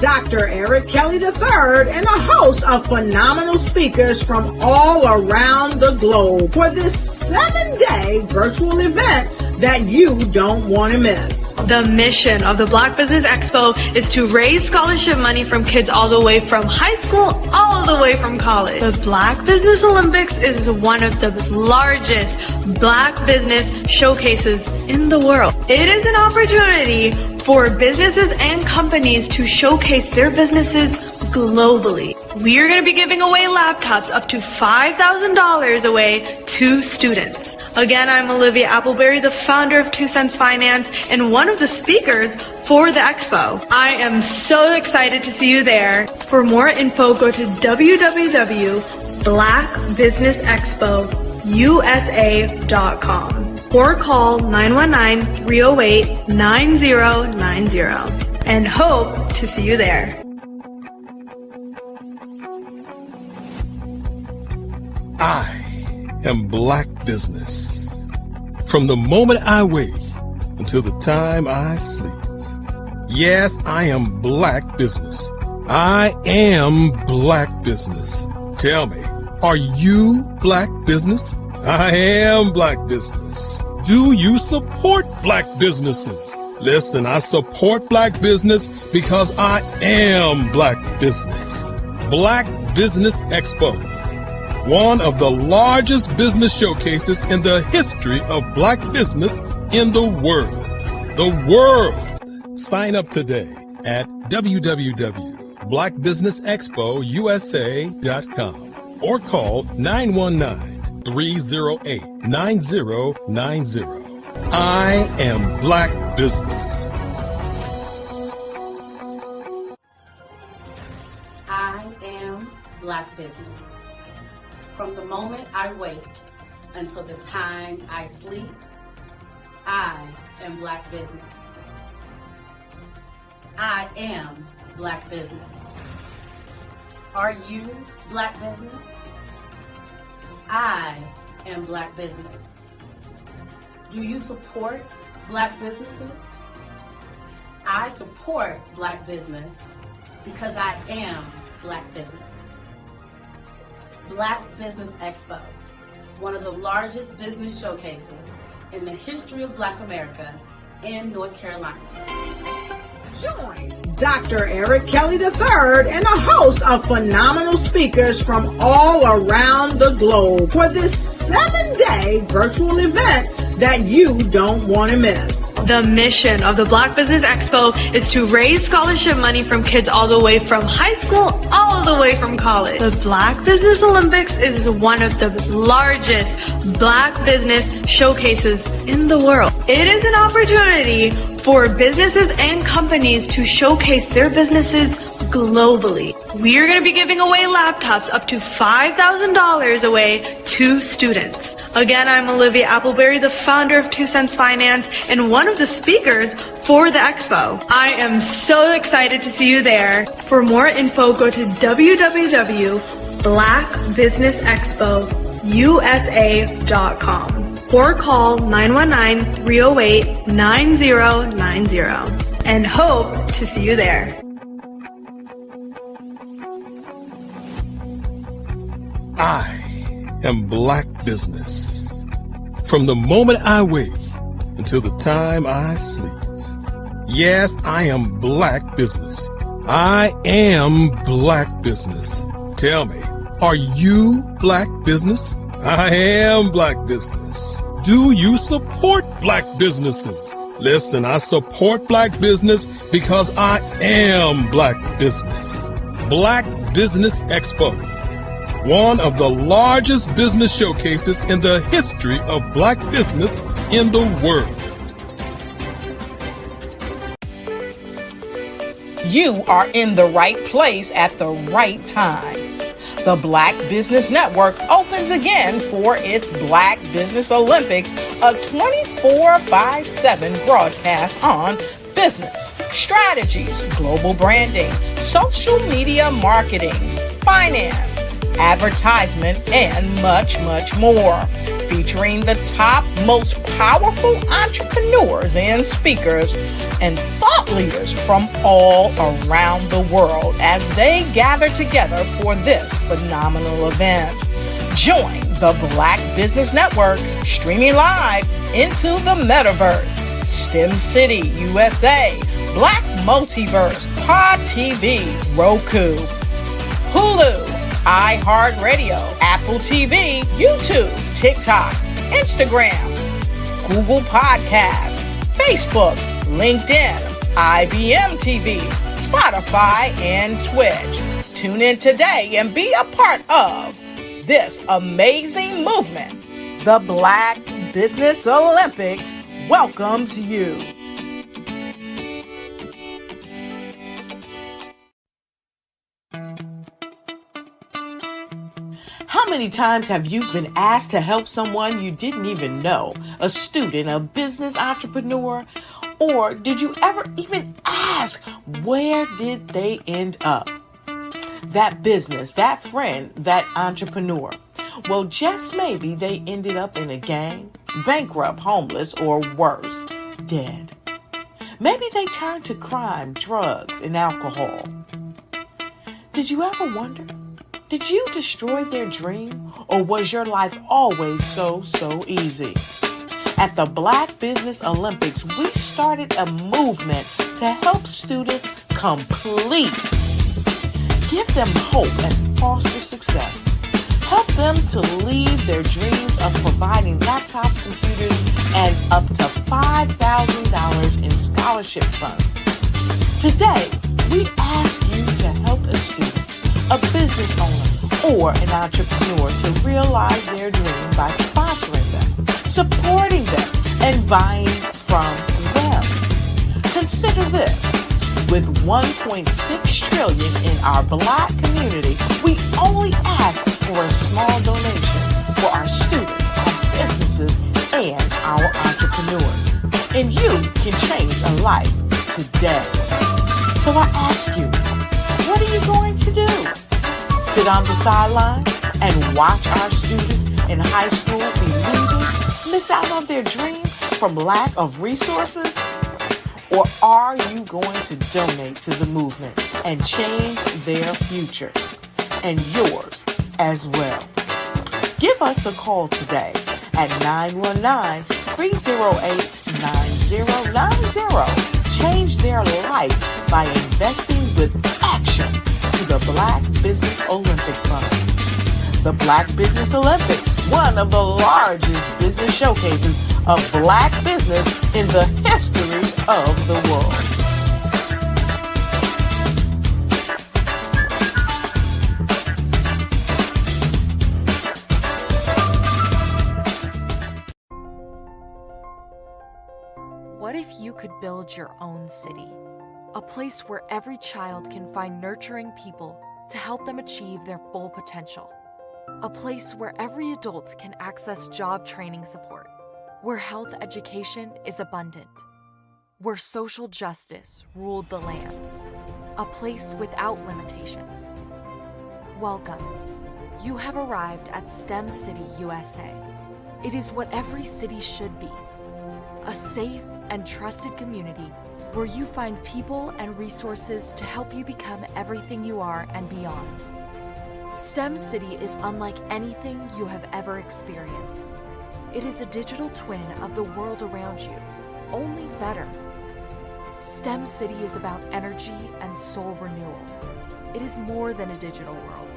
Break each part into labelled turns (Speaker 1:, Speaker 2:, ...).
Speaker 1: Dr. Eric Kelly III and a host of phenomenal speakers from all around the globe for this 7-day virtual event that you don't want to miss.
Speaker 2: The mission of the Black Business Expo is to raise scholarship money from kids all the way from high school all the way from college. The Black Business Olympics is one of the largest Black business showcases in the world. It is an opportunity for businesses and companies to showcase their businesses globally. We are going to be giving away laptops up to $5,000 away to students. Again, I'm Olivia Appleberry, the founder of 2 Cents Finance and one of the speakers for the expo. I am so excited to see you there. For more info, go to www.blackbusinessexpousa.com or call 919-308-9090 and hope to see you there.
Speaker 3: I am Black business. From the moment I wake until the time I sleep. Yes, I am Black business. I am Black business. Tell me, are you Black business? I am Black business. Do you support Black businesses? Listen, I support Black business because I am Black business. Black Business Expo, one of the largest business showcases in the history of Black business in the world. The world! Sign up today at www.blackbusinessexpousa.com or call 919-308-9090. I am Black business.
Speaker 4: I am Black business. From the moment I wake until the time I sleep, I am Black business. I am Black business. Are you Black business? I am Black business. Do you support Black businesses? I support Black business because I am Black business. Black Business Expo, one of the largest business showcases in the history of Black America in North Carolina.
Speaker 1: Join Dr. Eric Kelly III and a host of phenomenal speakers from all around the globe for this 7-day virtual event that you don't want to miss.
Speaker 2: The mission of the Black Business Expo is to raise scholarship money from kids all the way from high school all the way from college. The Black Business Olympics is one of the largest Black business showcases in the world. It is an opportunity for businesses and companies to showcase their businesses globally. We are going to be giving away laptops up to $5,000 away to students. Again, I'm Olivia Appleberry, the founder of 2 Cents Finance and one of the speakers for the expo. I am so excited to see you there. For more info, go to www.blackbusinessexpousa.com or call 919-308-9090 and hope to see you there.
Speaker 3: I am Black business. From the moment I wake until the time I sleep. Yes, I am Black business. I am Black business. Tell me, are you Black business? I am Black business. Do you support Black businesses? Listen, I support Black business because I am Black business. Black Business Expo, one of the largest business showcases in the history of Black business in the world.
Speaker 5: You are in the right place at the right time. The Black Business Network opens again for its Black Business Olympics, a 24/7 broadcast on business, strategies, global branding, social media marketing, finance, advertisement, and much, much more. featuring the top most powerful entrepreneurs and speakers and thought leaders from all around the world as they gather together for this phenomenal event. Join the Black Business Network streaming live into the metaverse, STEM City USA, Black Multiverse, Pod TV, Roku, Hulu, iHeartRadio, Apple TV, YouTube, TikTok, Instagram, Google Podcasts, Facebook, LinkedIn, IBM TV, Spotify, and Twitch. Tune in today and be a part of this amazing movement. The Black Business Olympics welcomes you. How many times have you been asked to help someone you didn't even know, a student, a business entrepreneur, or did you ever even ask, where did they end up? That business, that friend, that entrepreneur. Well, just maybe they ended up in a gang, bankrupt, homeless, or worse, dead. Maybe they turned to crime, drugs, and alcohol. Did you ever wonder? Did you destroy their dream, or was your life always so easy? At the Black Business Olympics, we started a movement to help students complete. Give them hope and foster success. Help them to leave their dreams of providing laptops, computers, and up to $5,000 in scholarship funds. Today, we ask you to help a student, a business owner, or an entrepreneur to realize their dream by sponsoring them, supporting them, and buying from them. Consider this. With $1.6 trillion in our Black community, we only ask for a small donation for our students, our businesses, and our entrepreneurs. And you can change a life today. So I ask you, what are you going to do? Sit on the sideline and watch our students in high school be losers, miss out on their dream from lack of resources? Or are you going to donate to the movement and change their future and yours as well? Give us a call today at 919-308-9090. Change their life by investing with action to the Black Business Olympic Fund. The Black Business Olympics, one of the largest business showcases of Black business in the history of the world.
Speaker 6: What if you could build your own city? A place where every child can find nurturing people to help them achieve their full potential. A place where every adult can access job training support, where health education is abundant, where social justice ruled the land. A place without limitations. Welcome. You have arrived at STEM City USA. It is what every city should be. A safe and trusted community where you find people and resources to help you become everything you are and beyond. STEM City is unlike anything you have ever experienced. It is a digital twin of the world around you, only better. STEM City is about energy and soul renewal. It is more than a digital world.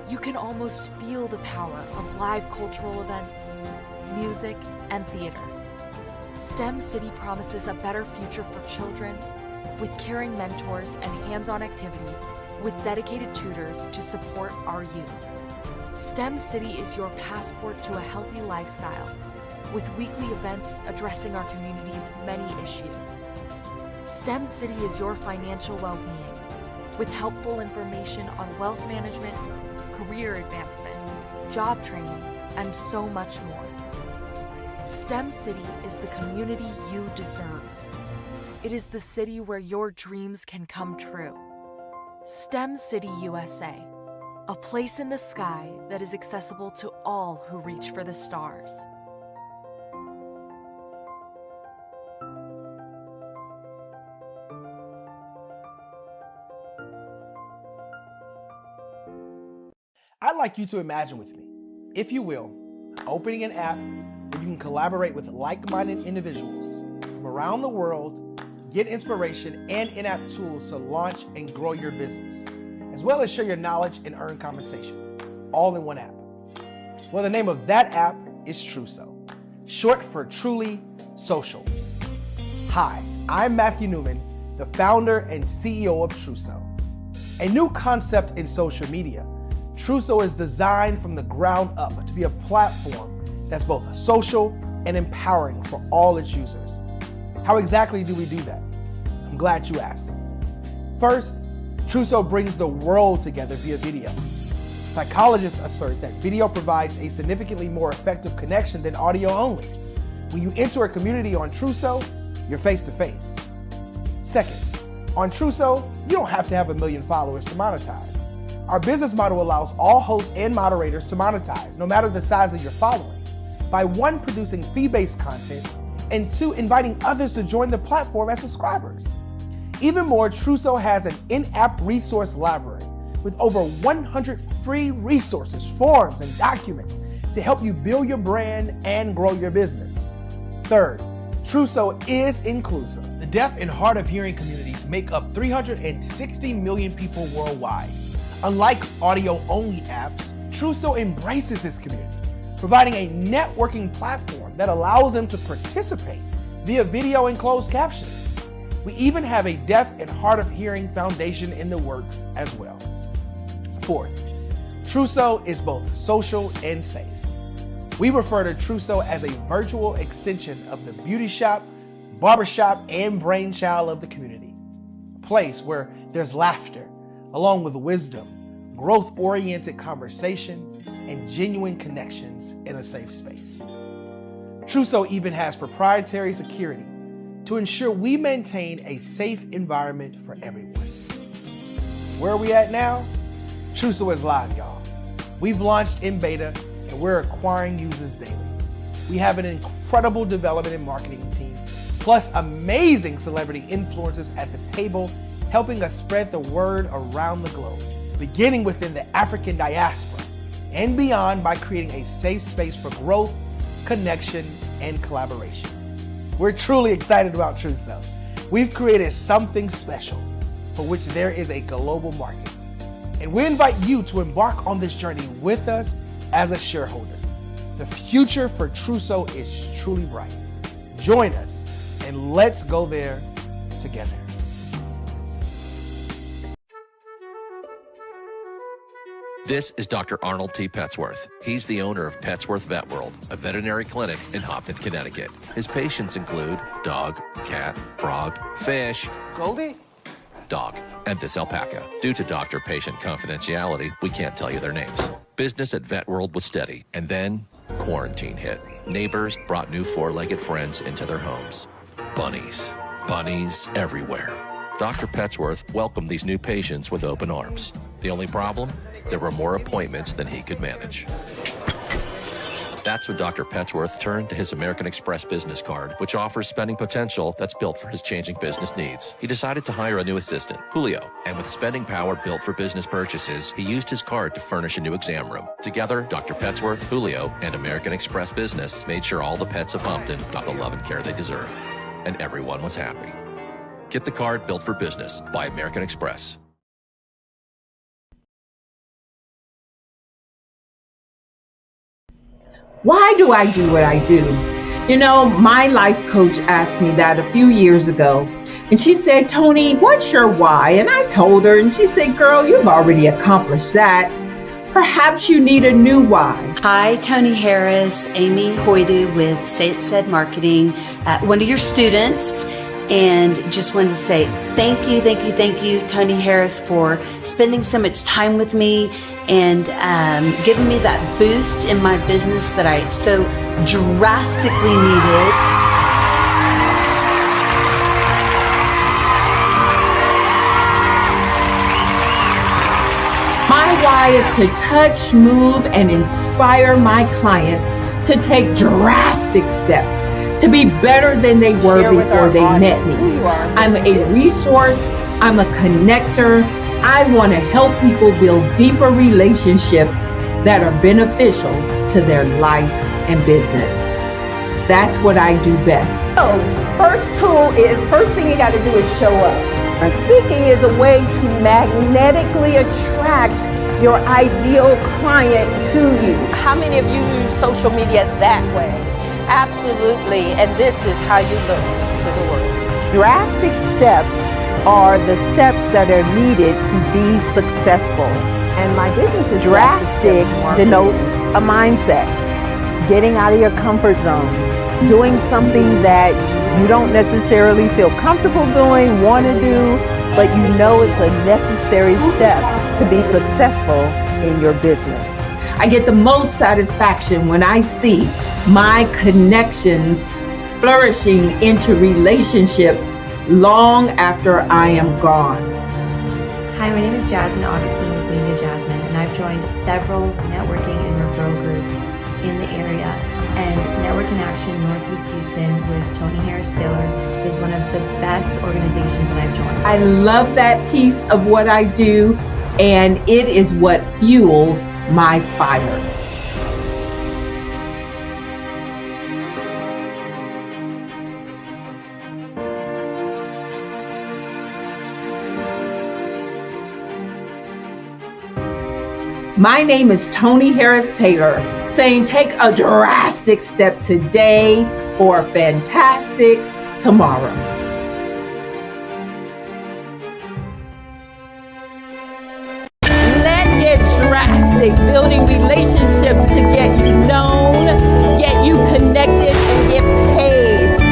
Speaker 6: You can almost feel the power of live cultural events, music, and theater. STEM City promises a better future for children with caring mentors and hands-on activities with dedicated tutors to support our youth. STEM City is your passport to a healthy lifestyle with weekly events addressing our community's many issues. STEM City is your financial well-being with helpful information on wealth management, career advancement, job training, and so much more. STEM City is the community you deserve. It is the city where your dreams can come true. STEM City USA, a place in the sky that is accessible to all who reach for the stars.
Speaker 7: I'd like you to imagine with me, if you will, opening an app where you can collaborate with like-minded individuals from around the world, get inspiration and in-app tools to launch and grow your business, as well as share your knowledge and earn compensation, all in one app. Well, the name of that app is Truso, short for Truly Social. Hi, I'm Matthew Newman, the founder and CEO of Truso. A new concept in social media, Truso is designed from the ground up to be a platform that's both social and empowering for all its users. How exactly do we do that? I'm glad you asked. First, Truso brings the world together via video. Psychologists assert that video provides a significantly more effective connection than audio only. When you enter a community on Truso, you're face to face. Second, on Truso, you don't have to have 1 million followers to monetize. Our business model allows all hosts and moderators to monetize, no matter the size of your following, by 1, producing fee-based content, and 2, inviting others to join the platform as subscribers. Even more, Truso has an in-app resource library with over 100 free resources, forms, and documents to help you build your brand and grow your business. Third, Truso is inclusive. The deaf and hard of hearing communities make up 360 million people worldwide. Unlike audio-only apps, Truso embraces this community, providing a networking platform that allows them to participate via video and closed caption. We even have a deaf and hard of hearing foundation in the works as well. Fourth, Truso is both social and safe. We refer to Truso as a virtual extension of the beauty shop, barbershop, and brainchild of the community. A place where there's laughter, along with wisdom, growth-oriented conversation, and genuine connections in a safe space. Truso even has proprietary security to ensure we maintain a safe environment for everyone. Where are we at now? Truso is live, y'all. We've launched in beta, and we're acquiring users daily. We have an incredible development and marketing team, plus amazing celebrity influencers at the table, helping us spread the word around the globe, beginning within the African diaspora and beyond by creating a safe space for growth, connection, and collaboration. We're truly excited about Truso. We've created something special for which there is a global market. And we invite you to embark on this journey with us as a shareholder. The future for Truso is truly bright. Join us and let's go there together.
Speaker 8: This is Dr. Arnold T. Petsworth. He's the owner of Petsworth Vet World, a veterinary clinic in Hopton, Connecticut. His patients include dog, cat, frog, fish,
Speaker 7: Goldie?
Speaker 8: dog, and this alpaca. Due to doctor-patient confidentiality, we can't tell you their names. Business at Vet World was steady, and then quarantine hit. Neighbors brought new four-legged friends into their homes. Bunnies. Bunnies everywhere. Dr. Petsworth welcomed these new patients with open arms. The only problem? There were more appointments than he could manage. That's when Dr. Petsworth turned to his American Express business card, which offers spending potential that's built for his changing business needs. He decided to hire a new assistant, Julio, and with spending power built for business purchases, he used his card to furnish a new exam room. Together, Dr. Petsworth, Julio, and American Express Business made sure all the pets of Hopton got the love and care they deserve. And everyone was happy. Get the card built for business by American Express.
Speaker 1: Why do I do what I do? You know, my life coach asked me that a few years ago. And she said, Tony, what's your why? And I told her, and she said, girl, you've already accomplished that. Perhaps you need a new why.
Speaker 9: Hi, Tony Harris, Amy Hoydu with Say It Said Marketing, one of your students. And just wanted to say thank you, Tony Harris, for spending so much time with me and giving me that boost in my business that I so drastically needed.
Speaker 1: My why is to touch, move, and inspire my clients to take drastic steps to be better than they were before they met me. I'm a resource. I'm a connector. I want to help people build deeper relationships
Speaker 10: that are beneficial to their life and business. That's what I do best.
Speaker 11: So, first thing you got to do is show up. And speaking is a way to magnetically attract your ideal client to you. How many of you use social media that way? Absolutely. And this is how you look to the world. Drastic steps are the steps that are needed to be successful. And my business is drastic denotes a mindset. Getting out of your comfort zone. Doing something that you don't necessarily feel comfortable doing, want to do, but you know it's a necessary step to be successful in your business.
Speaker 10: I get the most satisfaction when I see my connections flourishing into relationships long after I am gone.
Speaker 12: Hi, my name is Jasmine Augustine with Media Jasmine, and I've joined several networking and referral groups in the area. And Network in Action Northeast Houston with Tony Harris Taylor is one of the best organizations that I've joined.
Speaker 10: I love that piece of what I do, and it is what fuels my fire. My name is Tony Harris Taylor, saying take a drastic step today for a fantastic tomorrow.
Speaker 11: Let's get drastic, building relationships to get you known, get you connected, and get paid.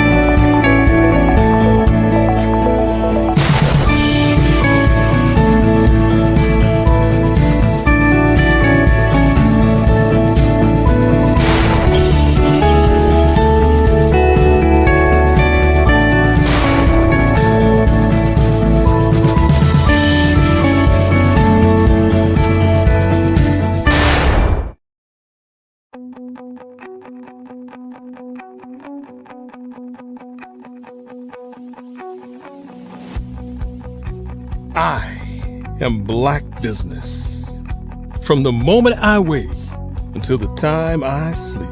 Speaker 3: I am Black business. From the moment I wake until the time I sleep.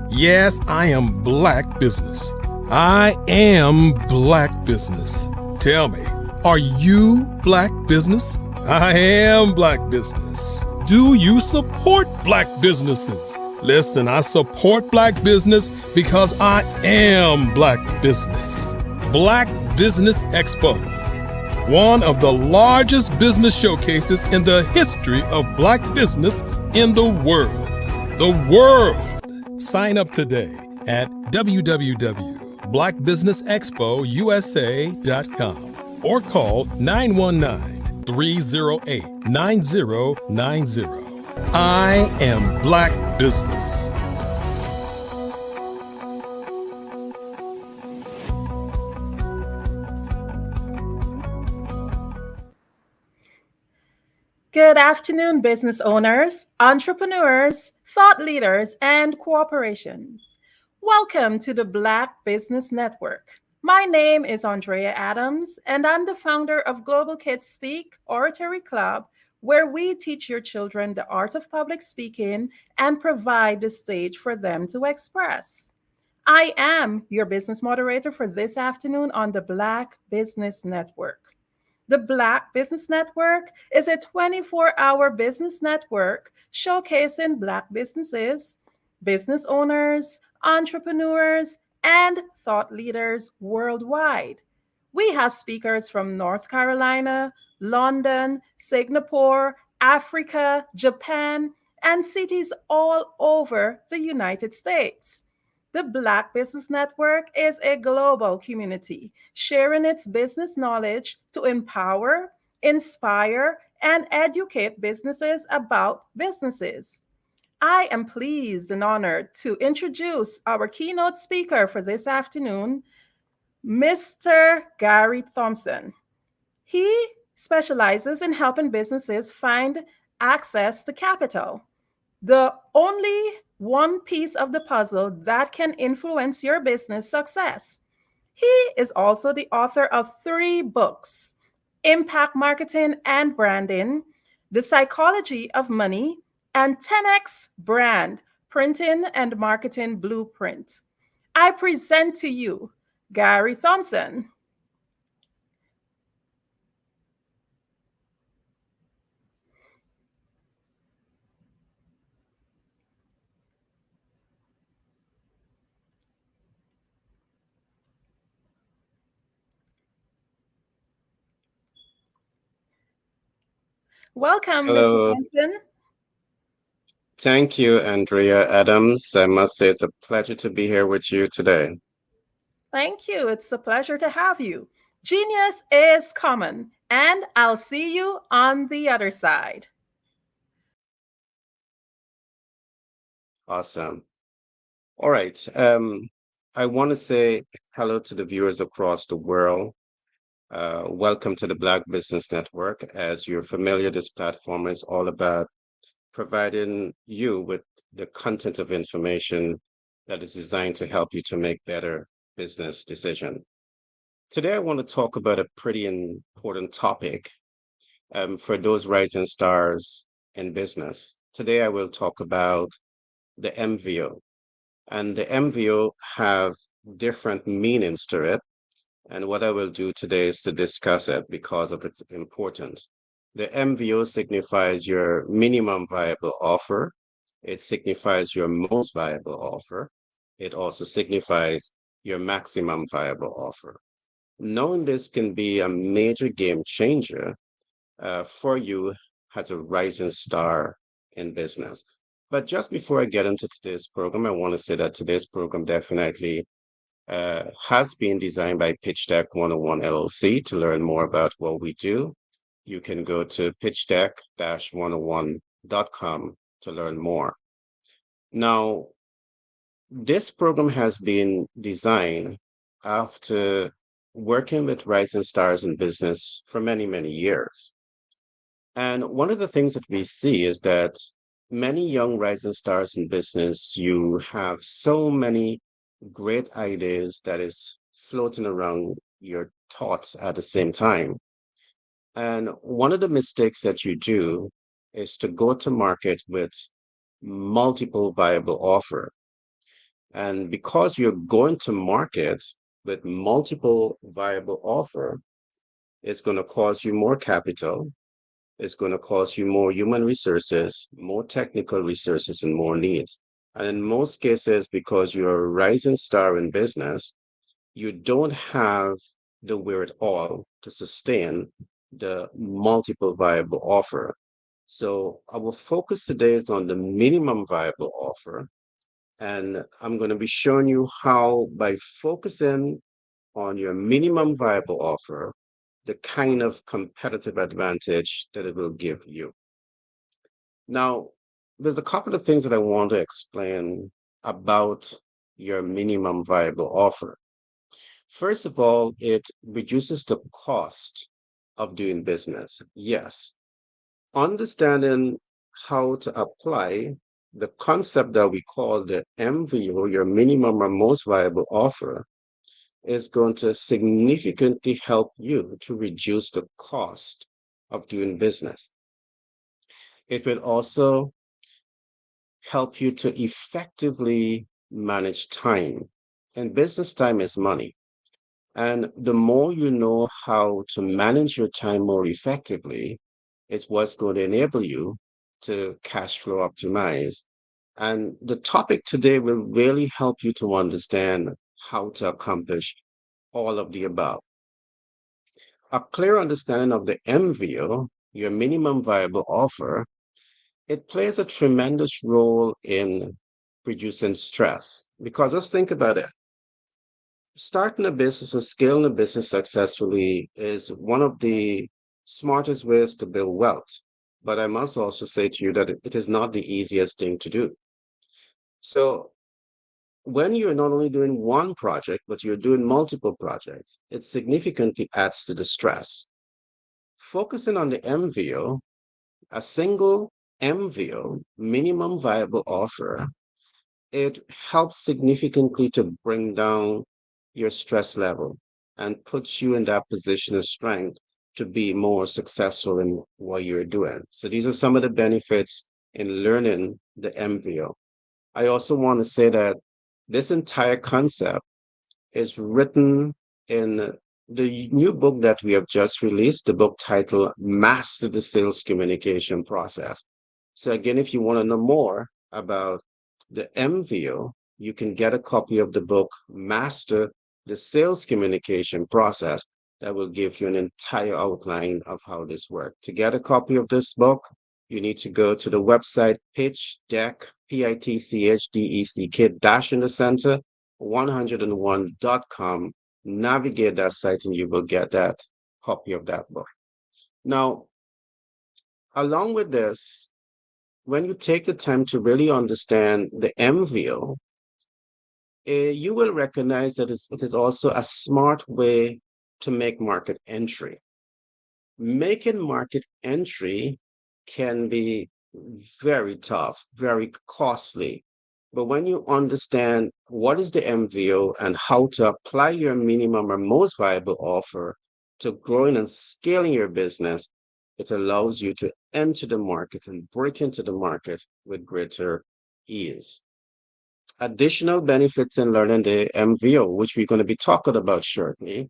Speaker 3: Yes, I am Black business. I am Black business. Tell me, are you Black business? I am Black business. Do you support Black businesses? Listen, I support Black business because I am Black business. Black Business Expo, one of the largest business showcases in the history of Black business in the world. The world! Sign up today at www.blackbusinessexpousa.com or call 919-308-9090. I am Black business.
Speaker 13: Good afternoon, business owners, entrepreneurs, thought leaders, and corporations. Welcome to the Black Business Network. My name is Andrea Adams, and I'm the founder of Global Kids Speak Oratory Club, where we teach your children the art of public speaking and provide the stage for them to express. I am your business moderator for this afternoon on the Black Business Network. The Black Business Network is a 24-hour business network showcasing Black businesses, business owners, entrepreneurs, and thought leaders worldwide. We have speakers from North Carolina, London, Singapore, Africa, Japan, and cities all over the United States. The Black Business Network is a global community sharing its business knowledge to empower, inspire, and educate businesses about businesses. I am pleased and honored to introduce our keynote speaker for this afternoon, Mr. Gary Thompson. He specializes in helping businesses find access to capital, the only one piece of the puzzle that can influence your business success. He is also the author of 3 books, Impact Marketing and Branding, The Psychology of Money, and 10X Brand Printing and Marketing Blueprint. I present to you Gary Thompson. Welcome, Mr.
Speaker 14: Hello.
Speaker 13: Thompson.
Speaker 14: Thank you, Andrea Adams. I must say it's a pleasure to be here with you today.
Speaker 13: Thank you. It's a pleasure to have you. Genius is common, and I'll see you on the other side.
Speaker 14: Awesome. All right. I want to say hello to the viewers across the world. Welcome to the Black Business Network. As you're familiar, this platform is all about providing you with the content of information that is designed to help you to make better business decisions. Today, I want to talk about a pretty important topic for those rising stars in business. Today, I will talk about the MVO, and the MVO have different meanings to it. And what I will do today is to discuss it because of its importance. The MVO signifies your minimum viable offer. It signifies your most viable offer. It also signifies your maximum viable offer. Knowing this can be a major game changer for you as a rising star in business. But just before I get into today's program, I want to say that today's program definitely has been designed by Pitch Deck 101 LLC. To learn more about what we do, you can go to pitchdeck-101.com to learn more. Now, this program has been designed after working with rising stars in business for many, many years. And one of the things that we see is that many young rising stars in business, you have so many great ideas that is floating around your thoughts at the same time. And one of the mistakes that you do is to go to market with multiple viable offer. And because you're going to market with multiple viable offer, it's going to cost you more capital. It's going to cost you more human resources, more technical resources, and more needs. And in most cases, because you're a rising star in business, you don't have the wherewithal to sustain the multiple viable offer. So our focus today is on the minimum viable offer. And I'm going to be showing you how, by focusing on your minimum viable offer, the kind of competitive advantage that it will give you. Now, there's a couple of things that I want to explain about your minimum viable offer. First of all, it reduces the cost of doing business. Yes, understanding how to apply the concept that we call the MVO, your minimum or most viable offer, is going to significantly help you to reduce the cost of doing business. It will also help you to effectively manage time. And business time is money. And the more you know how to manage your time more effectively, is what's going to enable you to cash flow optimize. And the topic today will really help you to understand how to accomplish all of the above. A clear understanding of the MVO, your minimum viable offer, it plays a tremendous role in reducing stress. Because let's think about it. Starting a business and scaling a business successfully is one of the smartest ways to build wealth. But I must also say to you that it is not the easiest thing to do. So when you're not only doing one project, but you're doing multiple projects, it significantly adds to the stress. Focusing on the MVO, a single MVO, minimum viable offer, it helps significantly to bring down your stress level and puts you in that position of strength to be more successful in what you're doing. So these are some of the benefits in learning the MVO. I also want to say that this entire concept is written in the new book that we have just released, the book titled Master the Sales Communication Process. So, again, if you want to know more about the MVO, you can get a copy of the book Master the Sales Communication Process that will give you an entire outline of how this works. To get a copy of this book, you need to go to the website pitch deck, pitchdeck dash in the center 101.com. Navigate that site and you will get that copy of that book. Now, along with this, when you take the time to really understand the MVO, you will recognize that it is also a smart way to make market entry. Making market entry can be very tough, very costly. But when you understand what is the MVO and how to apply your minimum or most viable offer to growing and scaling your business, it allows you to enter the market and break into the market with greater ease. Additional benefits in learning the MVO, which we're going to be talking about shortly,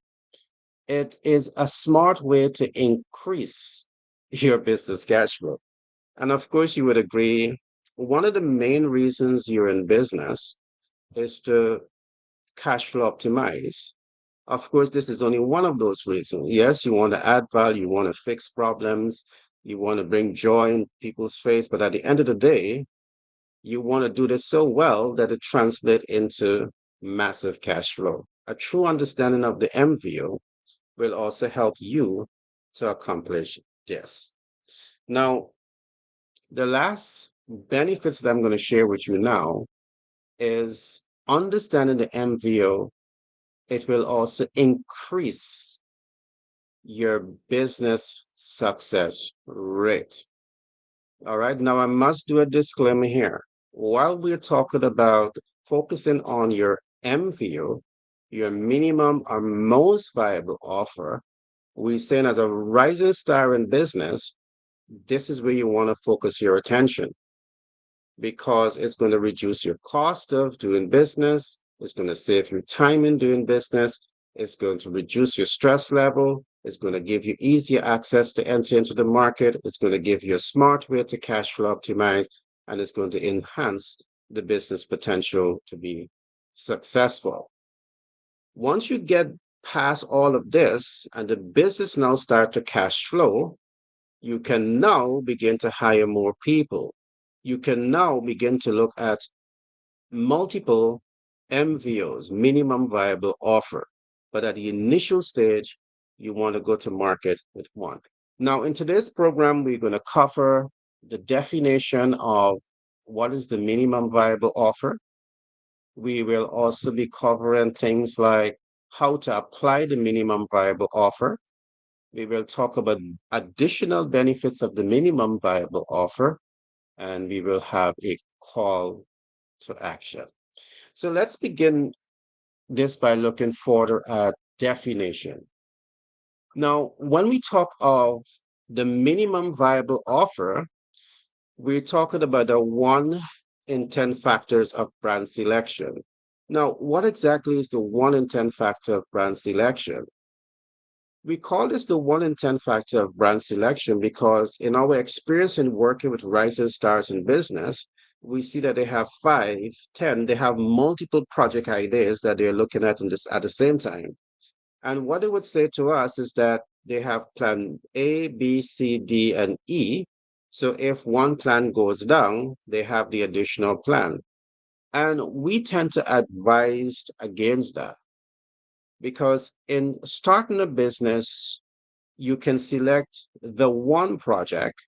Speaker 14: it is a smart way to increase your business cash flow. And of course, you would agree, one of the main reasons you're in business is to cash flow optimize. Of course, this is only one of those reasons. Yes, you want to add value, you want to fix problems, you want to bring joy in people's face, but at the end of the day, you want to do this so well that it translates into massive cash flow. A true understanding of the MVO will also help you to accomplish this. Now, the last benefits that I'm going to share with you now is understanding the MVO. It will also increase your business success rate. All right. Now, I must do a disclaimer here. While we're talking about focusing on your MVO, your minimum or most viable offer, we're saying as a rising star in business, this is where you want to focus your attention because it's going to reduce your cost of doing business. It's going to save you time in doing business. It's going to reduce your stress level. It's going to give you easier access to enter into the market. It's going to give you a smart way to cash flow optimize, and it's going to enhance the business potential to be successful. Once you get past all of this and the business now start to cash flow, you can now begin to hire more people. You can now begin to look at multiple MVOs, minimum viable offer. But at the initial stage, you want to go to market with one. Now, in today's program, we're going to cover the definition of what is the minimum viable offer. We will also be covering things like how to apply the minimum viable offer. We will talk about additional benefits of the minimum viable offer, and we will have a call to action. So let's begin this by looking further at definition. Now, when we talk of the minimum viable offer, we're talking about the 1 in 10 factors of brand selection. Now, what exactly is the 1 in 10 factor of brand selection? We call this the 1 in 10 factor of brand selection because in our experience in working with rising stars in business, we see that they have 5, 10, they have multiple project ideas that they're looking at at the same time. And what they would say to us is that they have plan A, B, C, D, and E. So if one plan goes down, they have the additional plan. And we tend to advise against that. Because in starting a business, you can select the one project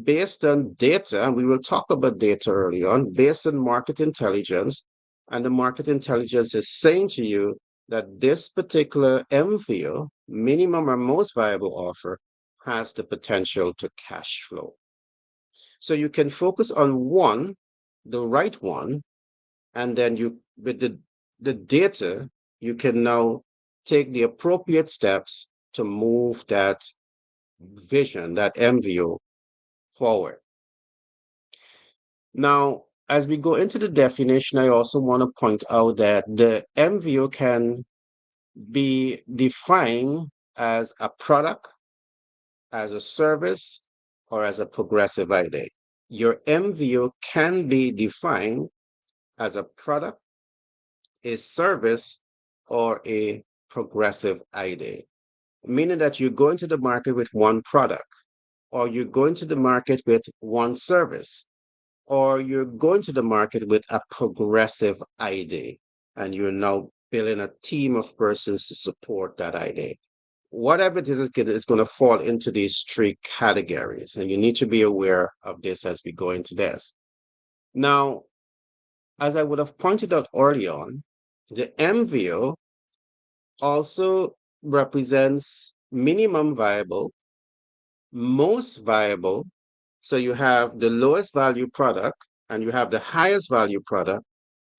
Speaker 14: based on data, and we will talk about data early on, based on market intelligence. And the market intelligence is saying to you that this particular MVO, minimum or most viable offer, has the potential to cash flow. So you can focus on one, the right one, and then with the data, you can now take the appropriate steps to move that vision, that MVO forward. Now, as we go into the definition, I also want to point out that the MVO can be defined as a product, as a service, or as a progressive idea. Your MVO can be defined as a product, a service, or a progressive idea, meaning that you're going to the market with one product, or you're going to the market with one service, or you're going to the market with a progressive idea, and you're now building a team of persons to support that idea. Whatever it is going to fall into these three categories, and you need to be aware of this as we go into this. Now, as I would have pointed out early on, the MVO also represents minimum viable, most viable. So you have the lowest value product, and you have the highest value product,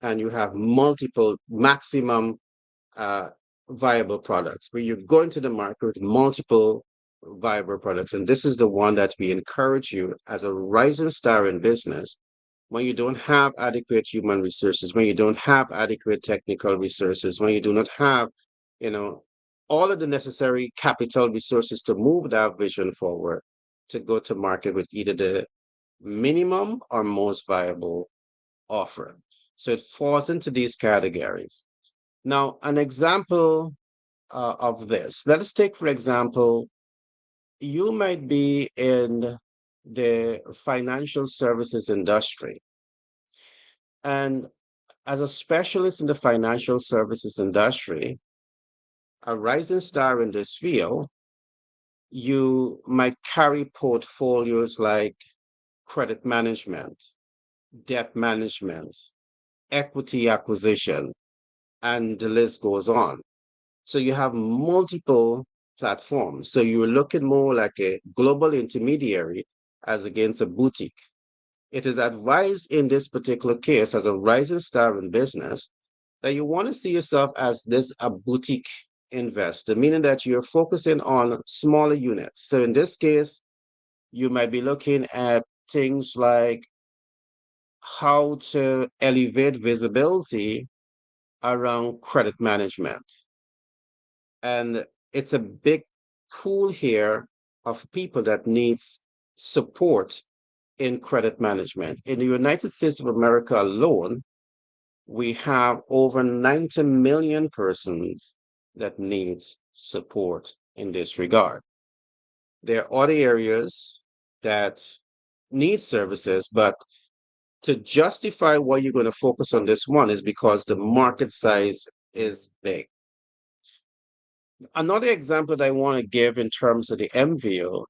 Speaker 14: and you have multiple maximum viable products, where you're going to the market with multiple viable products. And this is the one that we encourage you as a rising star in business. When you don't have adequate human resources, when you don't have adequate technical resources, when you do not have, you know, all of the necessary capital resources to move that vision forward, to go to market with either the minimum or most viable offer. So it falls into these categories. Now, an example of this, let us take, for example, you might be in the financial services industry. And as a specialist in the financial services industry, a rising star in this field, you might carry portfolios like credit management, debt management, equity acquisition, and the list goes on. So you have multiple platforms. So you're looking more like a global intermediary as against a boutique. It is advised in this particular case, as a rising star in business, that you want to see yourself as a boutique investor, meaning that you're focusing on smaller units. So in this case, you might be looking at things like how to elevate visibility around credit management. And it's a big pool here of people that needs support in credit management. In the United States of America alone, we have over 90 million persons that needs support in this regard. There are other areas that need services, but to justify why you're going to focus on this one is because the market size is big. Another example that I want to give in terms of the MVO,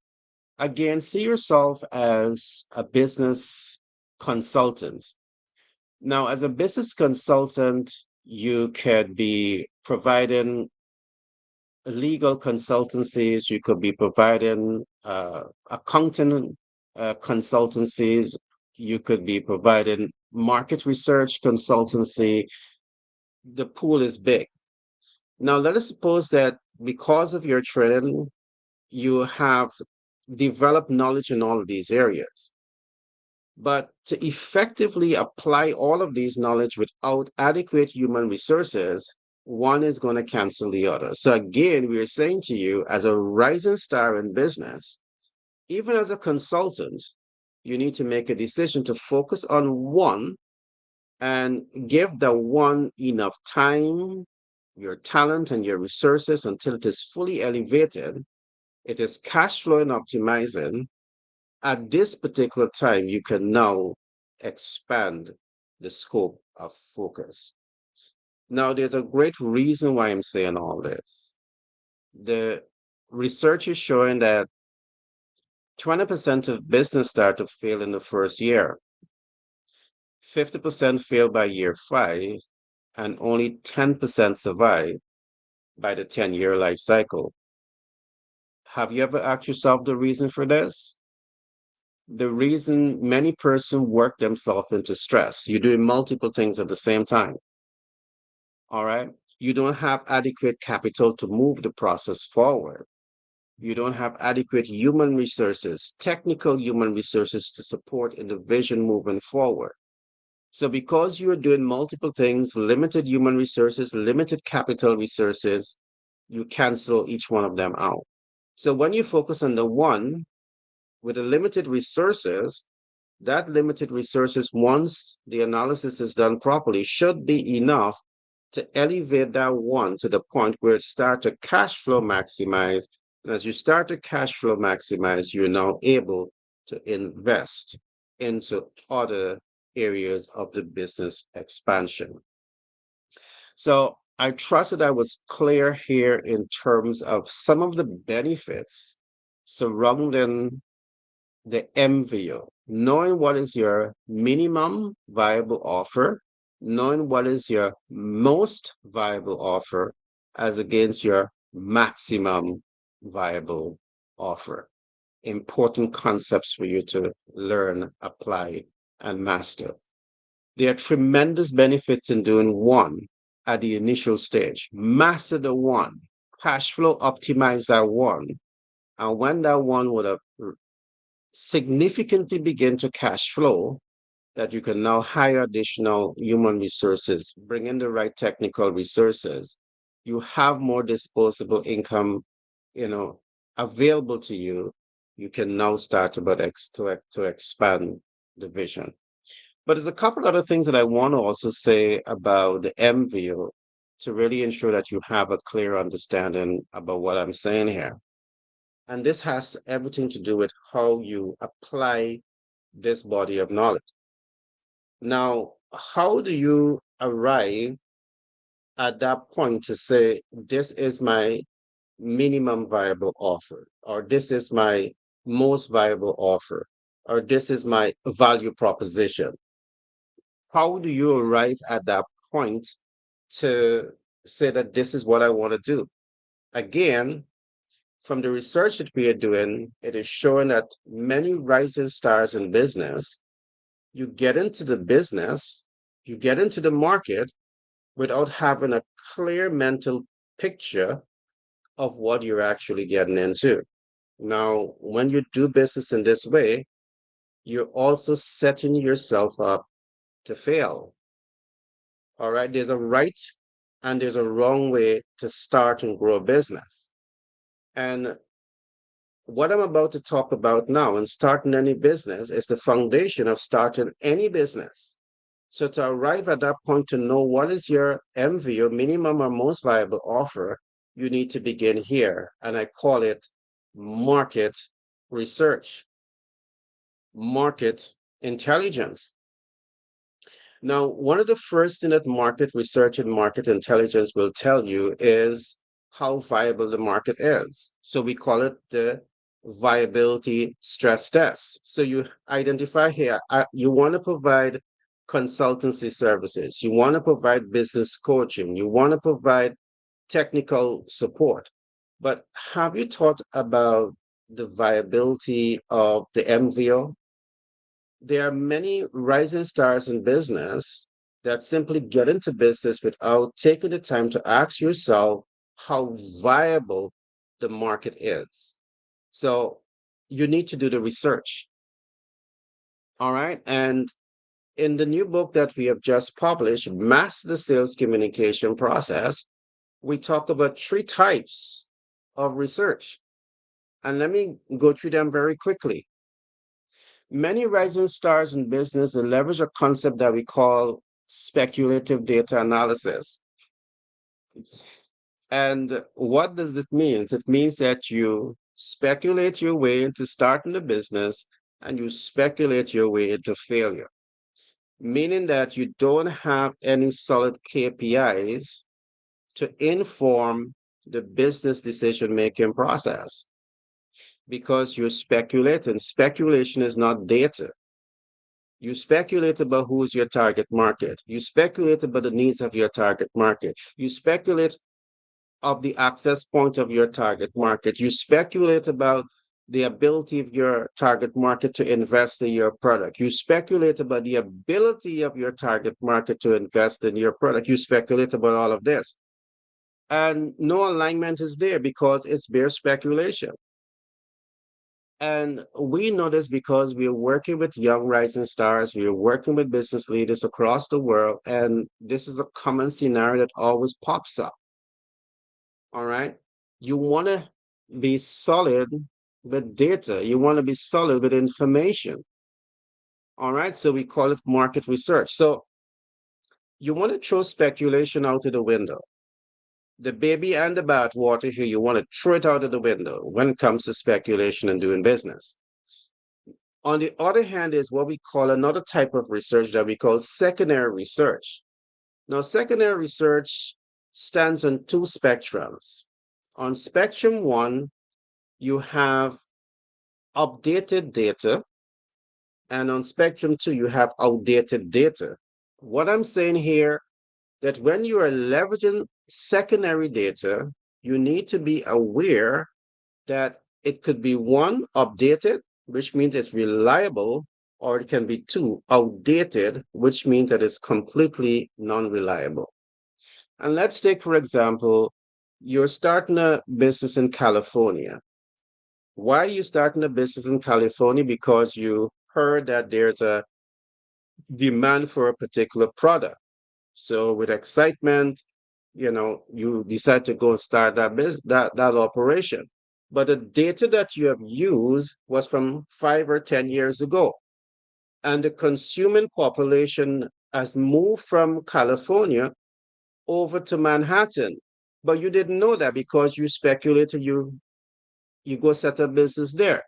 Speaker 14: again, see yourself as a business consultant. Now, as a business consultant, you could be providing legal consultancies, you could be providing accounting consultancies, you could be providing market research consultancy. The pool is big. Now, let us suppose that because of your training, you have developed knowledge in all of these areas. But to effectively apply all of these knowledge without adequate human resources, one is going to cancel the other. So again, we are saying to you, as a rising star in business, even as a consultant, you need to make a decision to focus on one and give the one enough time, your talent, and your resources until it is fully elevated. It is cash flow and optimizing. At this particular time, you can now expand the scope of focus. Now, there's a great reason why I'm saying all this. The research is showing that 20% of business startups fail in the first year, 50% fail by year 5, and only 10% survive by the 10-year life cycle. Have you ever asked yourself the reason for this? The reason many persons work themselves into stress. You're doing multiple things at the same time. All right. You don't have adequate capital to move the process forward. You don't have adequate human resources, technical human resources to support in the vision moving forward. So because you're doing multiple things, limited human resources, limited capital resources, you cancel each one of them out. So when you focus on the one with the limited resources, that limited resources, once the analysis is done properly, should be enough to elevate that one to the point where it starts to cash flow maximize. And as you start to cash flow maximize, you're now able to invest into other areas of the business expansion. So I trust that I was clear here in terms of some of the benefits surrounding the MVO, knowing what is your minimum viable offer, knowing what is your most viable offer as against your maximum viable offer. Important concepts for you to learn, apply, and master. There are tremendous benefits in doing one at the initial stage. Master the one, cash flow optimize that one. And when that one would have significantly begin to cash flow, that you can now hire additional human resources, bring in the right technical resources, you have more disposable income, available to you. You can now start about to expand the vision. But there's a couple other things that I want to also say about the MVO to really ensure that you have a clear understanding about what I'm saying here. And this has everything to do with how you apply this body of knowledge. Now, how do you arrive at that point to say, this is my minimum viable offer, or this is my most viable offer, or this is my value proposition? How do you arrive at that point to say that this is what I want to do? Again, from the research that we are doing, it is showing that many rising stars in business, you get into the business, you get into the market without having a clear mental picture of what you're actually getting into. Now, when you do business in this way, you're also setting yourself up to fail. All right, there's a right and there's a wrong way to start and grow a business. And what I'm about to talk about now in starting any business is the foundation of starting any business. So to arrive at that point to know what is your MV, your minimum or most viable offer, you need to begin here. And I call it market research, market intelligence. Now, one of the first thing that market research and market intelligence will tell you is how viable the market is. So we call it the viability stress test. So you identify here, you want to provide consultancy services, you want to provide business coaching, you want to provide technical support. But have you thought about the viability of the MVO? There are many rising stars in business that simply get into business without taking the time to ask yourself how viable the market is. So you need to do the research. All right. And in the new book that we have just published, Master the Sales Communication Process, we talk about 3 types of research. And let me go through them very quickly. Many rising stars in business leverage a concept that we call speculative data analysis. And what does it mean? It means that you speculate your way into starting a business and you speculate your way into failure, meaning that you don't have any solid KPIs to inform the business decision-making process because you're speculating. Speculation is not data. You speculate about who's your target market. You speculate about the needs of your target market. You speculate of the access point of your target market. You speculate about the ability of your target market to invest in your product. You speculate about the ability of your target market to invest in your product. You speculate about all of this. And no alignment is there because it's bare speculation. And we know this because we are working with young rising stars, we are working with business leaders across the world, and this is a common scenario that always pops up. All right. You want to be solid with data, you want to be solid with information. All right. So we call it market research. So you want to throw speculation out of the window. The baby and the bathwater here, you want to throw it out of the window when it comes to speculation and doing business. On the other hand, is what we call another type of research that we call secondary research. Now, secondary research stands on two spectrums. On spectrum one, you have updated data, and on spectrum two, you have outdated data. What I'm saying here, that when you are leveraging secondary data, you need to be aware that it could be one, updated, which means it's reliable, or it can be two, outdated, which means that it's completely non-reliable. And let's take, for example, you're starting a business in California. Why are you starting a business in California? Because you heard that there's a demand for a particular product. So with excitement, you decide to go and start that business, that operation. But the data that you have used was from 5 or 10 years ago. And the consuming population has moved from California over to Manhattan. But you didn't know that because you speculated you go set up business there.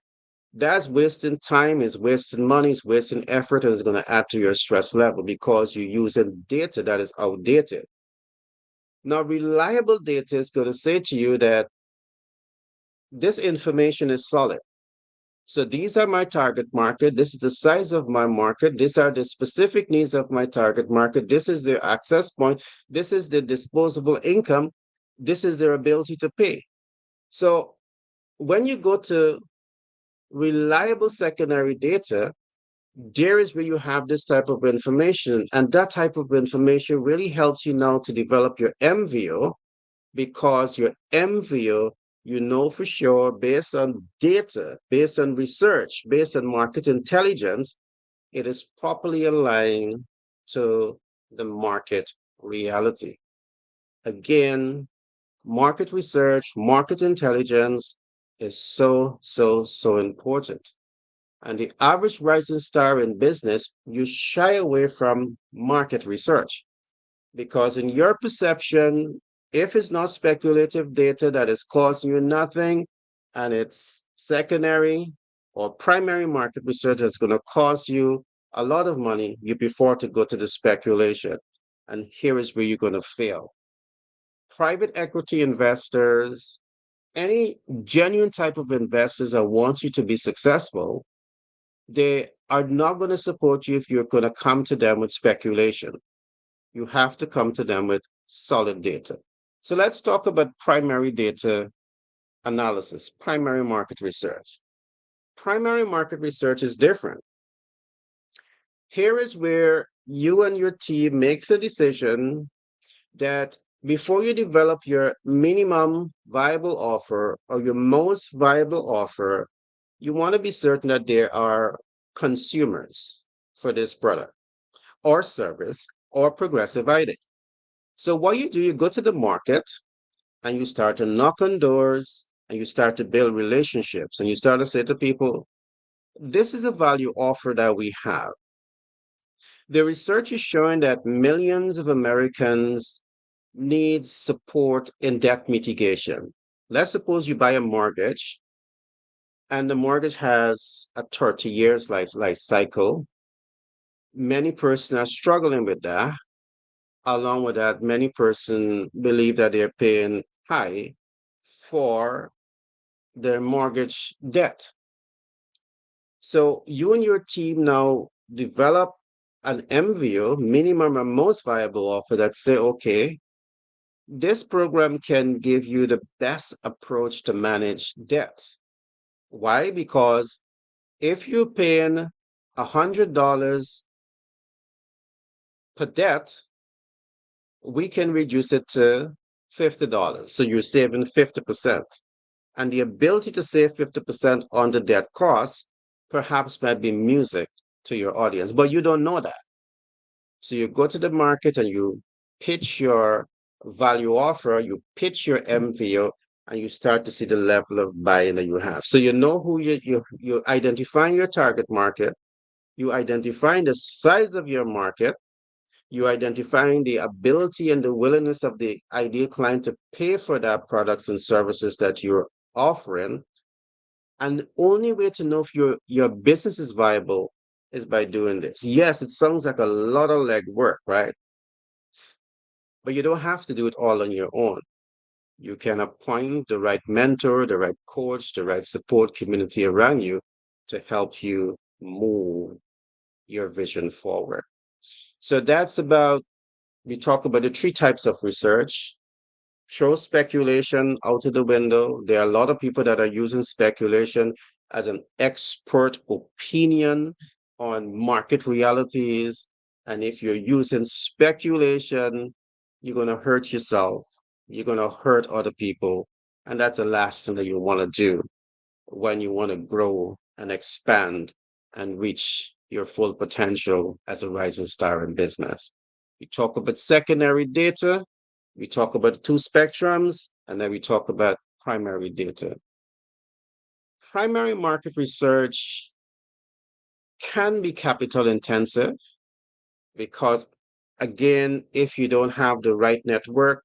Speaker 14: That's wasting time, is wasting money, is wasting effort, and is going to add to your stress level because you're using data that is outdated. Now, reliable data is going to say to you that this information is solid. So these are my target market. This is the size of my market. These are the specific needs of my target market. This is their access point. This is the disposable income. This is their ability to pay. So when you go to reliable secondary data, there is where you have this type of information. And that type of information really helps you now to develop your MVO, because your MVO, you know for sure, based on data, based on research, based on market intelligence, it is properly aligned to the market reality. Again, market research, market intelligence is so, so, so important. And the average rising star in business, you shy away from market research because in your perception, if it's not speculative data that is costing you nothing and it's secondary or primary market research that's going to cost you a lot of money, you prefer to go to the speculation. And here is where you're going to fail. Private equity investors, any genuine type of investors that want you to be successful, they are not going to support you if you're going to come to them with speculation. You have to come to them with solid data. So let's talk about primary data analysis, primary market research. Primary market research is different. Here is where you and your team makes a decision that before you develop your minimum viable offer or your most viable offer, you want to be certain that there are consumers for this product or service or progressive item. So what you do, you go to the market and you start to knock on doors and you start to build relationships and you start to say to people, this is a value offer that we have. The research is showing that millions of Americans need support in debt mitigation. Let's suppose you buy a mortgage and the mortgage has a 30 years life cycle. Many persons are struggling with that. Along with that, many persons believe that they're paying high for their mortgage debt. So you and your team now develop an MVO, minimum and most viable offer, that say, okay, this program can give you the best approach to manage debt. Why? Because if you're paying $100 per debt, we can reduce it to $50. So you're saving 50%. And the ability to save 50% on the debt cost perhaps might be music to your audience, but you don't know that. So you go to the market and you pitch your value offer, you pitch your MVO, and you start to see the level of buying that you have. So you know who you're identifying your target market, you identifying the size of your market, you identifying the ability and the willingness of the ideal client to pay for that products and services that you're offering. And the only way to know if your business is viable is by doing this. Yes, it sounds like a lot of legwork, right? But you don't have to do it all on your own. You can appoint the right mentor, the right coach, the right support community around you to help you move your vision forward. So that's about, we talk about the three types of research. Throw speculation out of the window. There are a lot of people that are using speculation as an expert opinion on market realities. And if you're using speculation, you're going to hurt yourself. You're going to hurt other people. And that's the last thing that you want to do when you want to grow and expand and reach your full potential as a rising star in business. We talk about secondary data, we talk about the two spectrums, and then we talk about primary data. Primary market research can be capital intensive because, again, if you don't have the right network,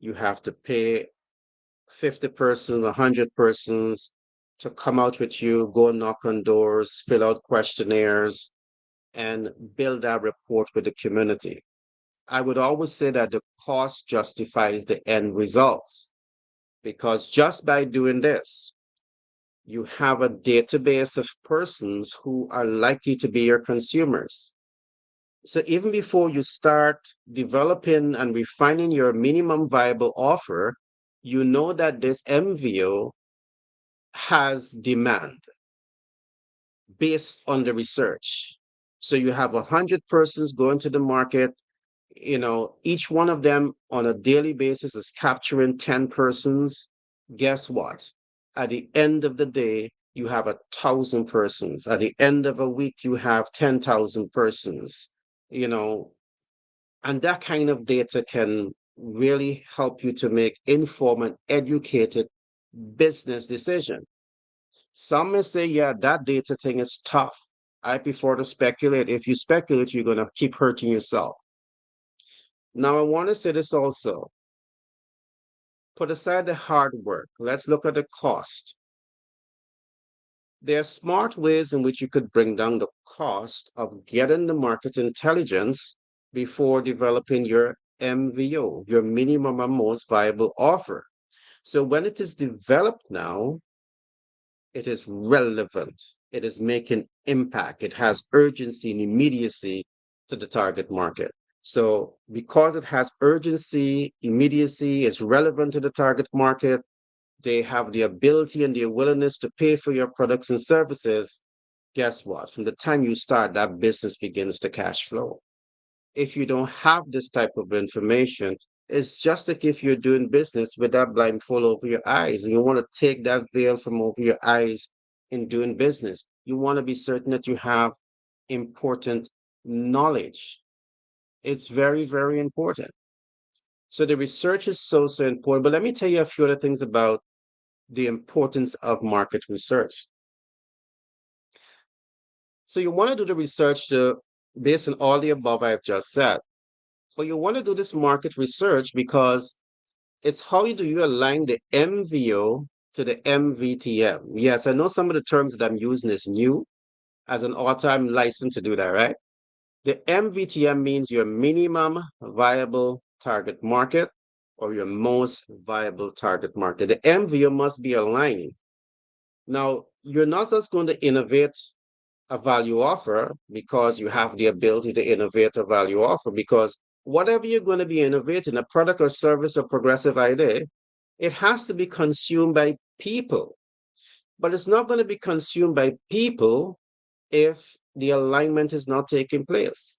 Speaker 14: you have to pay 50 persons, 100 persons to come out with you, go knock on doors, fill out questionnaires, and build that rapport with the community. I would always say that the cost justifies the end results because just by doing this, you have a database of persons who are likely to be your consumers. So even before you start developing and refining your minimum viable offer, you know that this MVO has demand based on the research. So you have 100 persons going to the market, each one of them on a daily basis is capturing 10 persons. Guess what? At the end of the day, you have 1,000 persons. At the end of a week, you have 10,000 persons, and that kind of data can really help you to make informed and educated business decision. Some may say, yeah, that data thing is tough. I prefer to speculate. If you speculate, you're going to keep hurting yourself. Now, I want to say this also. Put aside the hard work. Let's look at the cost. There are smart ways in which you could bring down the cost of getting the market intelligence before developing your MVO, your minimum and most viable offer. So when it is developed now, it is relevant. It is making impact. It has urgency and immediacy to the target market. So because it has urgency, immediacy, is relevant to the target market, they have the ability and the willingness to pay for your products and services. Guess what? From the time you start, that business begins to cash flow. If you don't have this type of information, it's just like if you're doing business with that blindfold over your eyes and you want to take that veil from over your eyes in doing business. You want to be certain that you have important knowledge. It's very, very important. So the research is so important. But let me tell you a few other things about the importance of market research. So you want to do the research based on all the above I've just said. But you want to do this market research because it's how do you align the MVO to the MVTM. Yes, I know some of the terms that I'm using is new. As an author, I'm licensed to do that, right? The MVTM means your minimum viable target market or your most viable target market. The MVO must be aligned. Now, you're not just going to innovate a value offer because you have the ability to innovate a value offer, because whatever you're going to be innovating, a product or service or progressive idea, it has to be consumed by people. But it's not going to be consumed by people if the alignment is not taking place.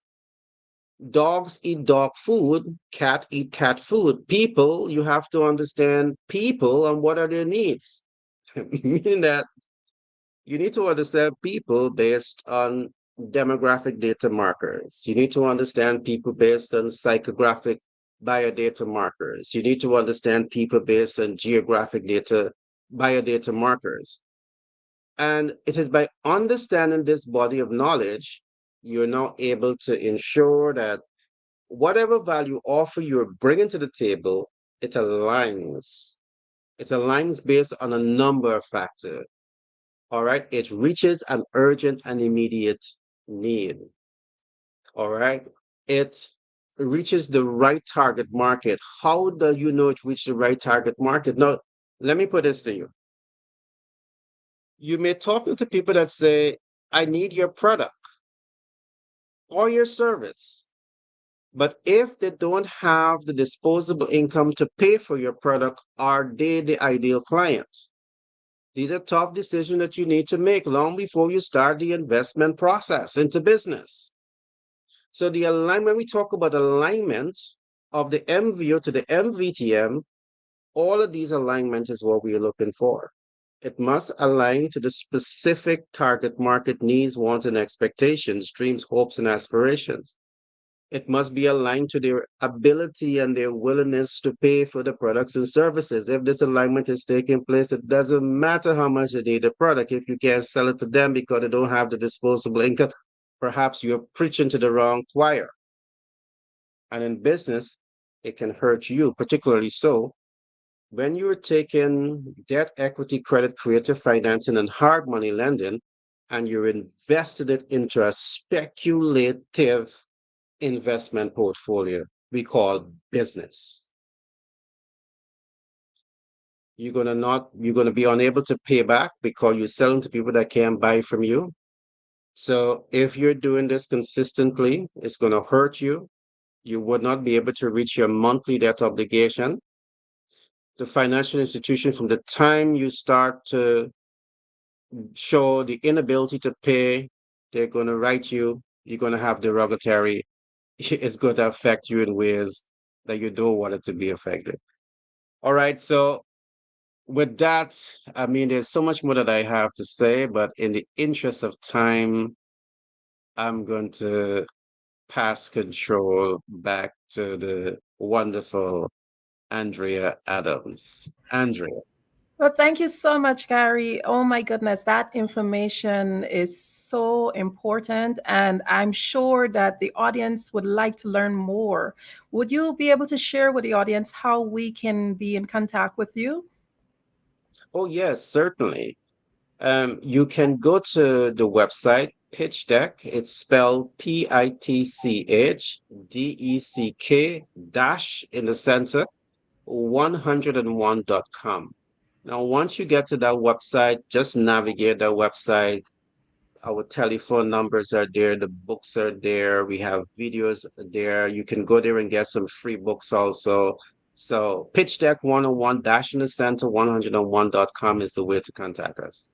Speaker 14: Dogs eat dog food, cat eat cat food. People, you have to understand people and what are their needs. Meaning that you need to understand people based on demographic data markers. You need to understand people based on psychographic biodata markers. You need to understand people based on geographic data, biodata markers. And it is by understanding this body of knowledge, you're now able to ensure that whatever value offer you're bringing to the table, it aligns. It aligns based on a number of factors. All right. It reaches an urgent and immediate need. All right. It reaches the right target market. How do you know it reached the right target market? Now, let me put this to you. You may talk to people that say, I need your product or your service. But if they don't have the disposable income to pay for your product, are they the ideal client? These are tough decisions that you need to make long before you start the investment process into business. So the alignment, when we talk about alignment of the MVO to the MVTM, all of these alignments is what we're looking for. It must align to the specific target market needs, wants, and expectations, dreams, hopes, and aspirations. It must be aligned to their ability and their willingness to pay for the products and services. If this alignment is taking place, it doesn't matter how much they need the product. If you can't sell it to them because they don't have the disposable income, perhaps you're preaching to the wrong choir. And in business, it can hurt you, particularly so when you're taking debt, equity, credit, creative financing, and hard money lending, and you're invested it into a speculative investment portfolio we call business. You're gonna be unable to pay back because you're selling to people that can't buy from you. So if you're doing this consistently, it's gonna hurt you. You would not be able to reach your monthly debt obligation. The financial institution, from the time you start to show the inability to pay, they're gonna write you, you're gonna have derogatory. It's going to affect you in ways that you don't want it to be affected. All right. So with that, I mean, there's so much more that I have to say, but in the interest of time, I'm going to pass control back to the wonderful Andrea Adams. Andrea.
Speaker 13: Well, thank you so much, Gary. Oh my goodness, that information is so important, and I'm sure that the audience would like to learn more. Would you be able to share with the audience how we can be in contact with you?
Speaker 14: Oh, yes, certainly. You can go to the website Pitch Deck. It's spelled PITCH dash in the center 101.com. Now, once you get to that website, just navigate that website. Our telephone numbers are there, the books are there, we have videos there. You can go there and get some free books also. So Pitch Deck 101 dash in the center 101.com is the way to contact us.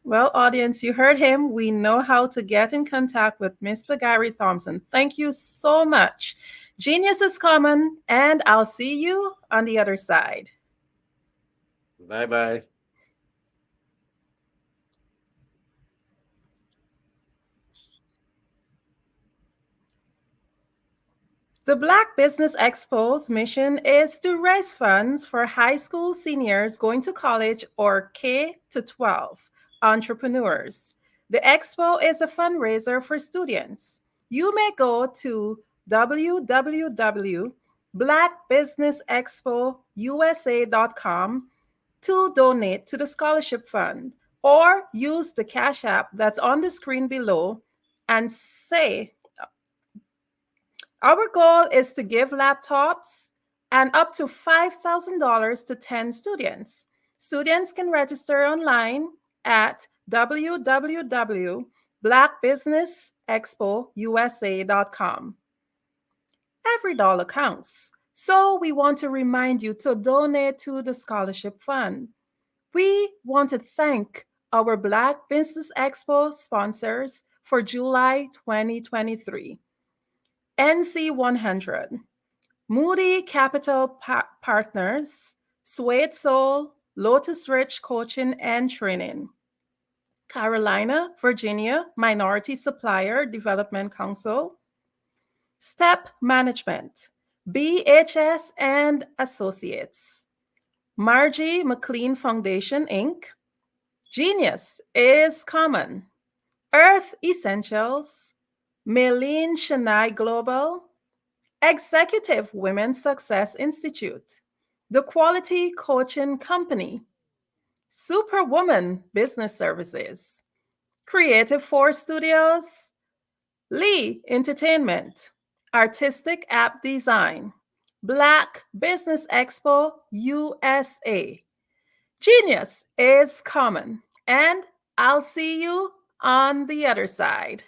Speaker 13: Well, audience, you heard him. We know how to get in contact with Mr. Gary Thompson. Thank you so much. Genius is common, and I'll see you on the other side.
Speaker 14: Bye bye.
Speaker 13: The Black Business Expo's mission is to raise funds for high school seniors going to college or K to 12 entrepreneurs. The expo is a fundraiser for students. You may go to www.blackbusinessexpousa.com to donate to the scholarship fund, or use the Cash App that's on the screen below and say, our goal is to give laptops and up to $5,000 to 10 students. Students can register online at www.blackbusinessexpousa.com. Every dollar counts. So we want to remind you to donate to the scholarship fund. We want to thank our Black Business Expo sponsors for July 2023. NC100, Moody Capital Partners, Suede Soul, Lotus Rich Coaching and Training. Carolina, Virginia, Minority Supplier Development Council. Step Management, BHS and Associates. Margie McLean Foundation, Inc. Genius is Common. Earth Essentials. Maylene Chennai Global. Executive Women's Success Institute. The Quality Coaching Company. Superwoman Business Services. Creative Force Studios. Lee Entertainment. Artistic App Design. Black Business Expo USA. Genius is Common. And I'll see you on the other side.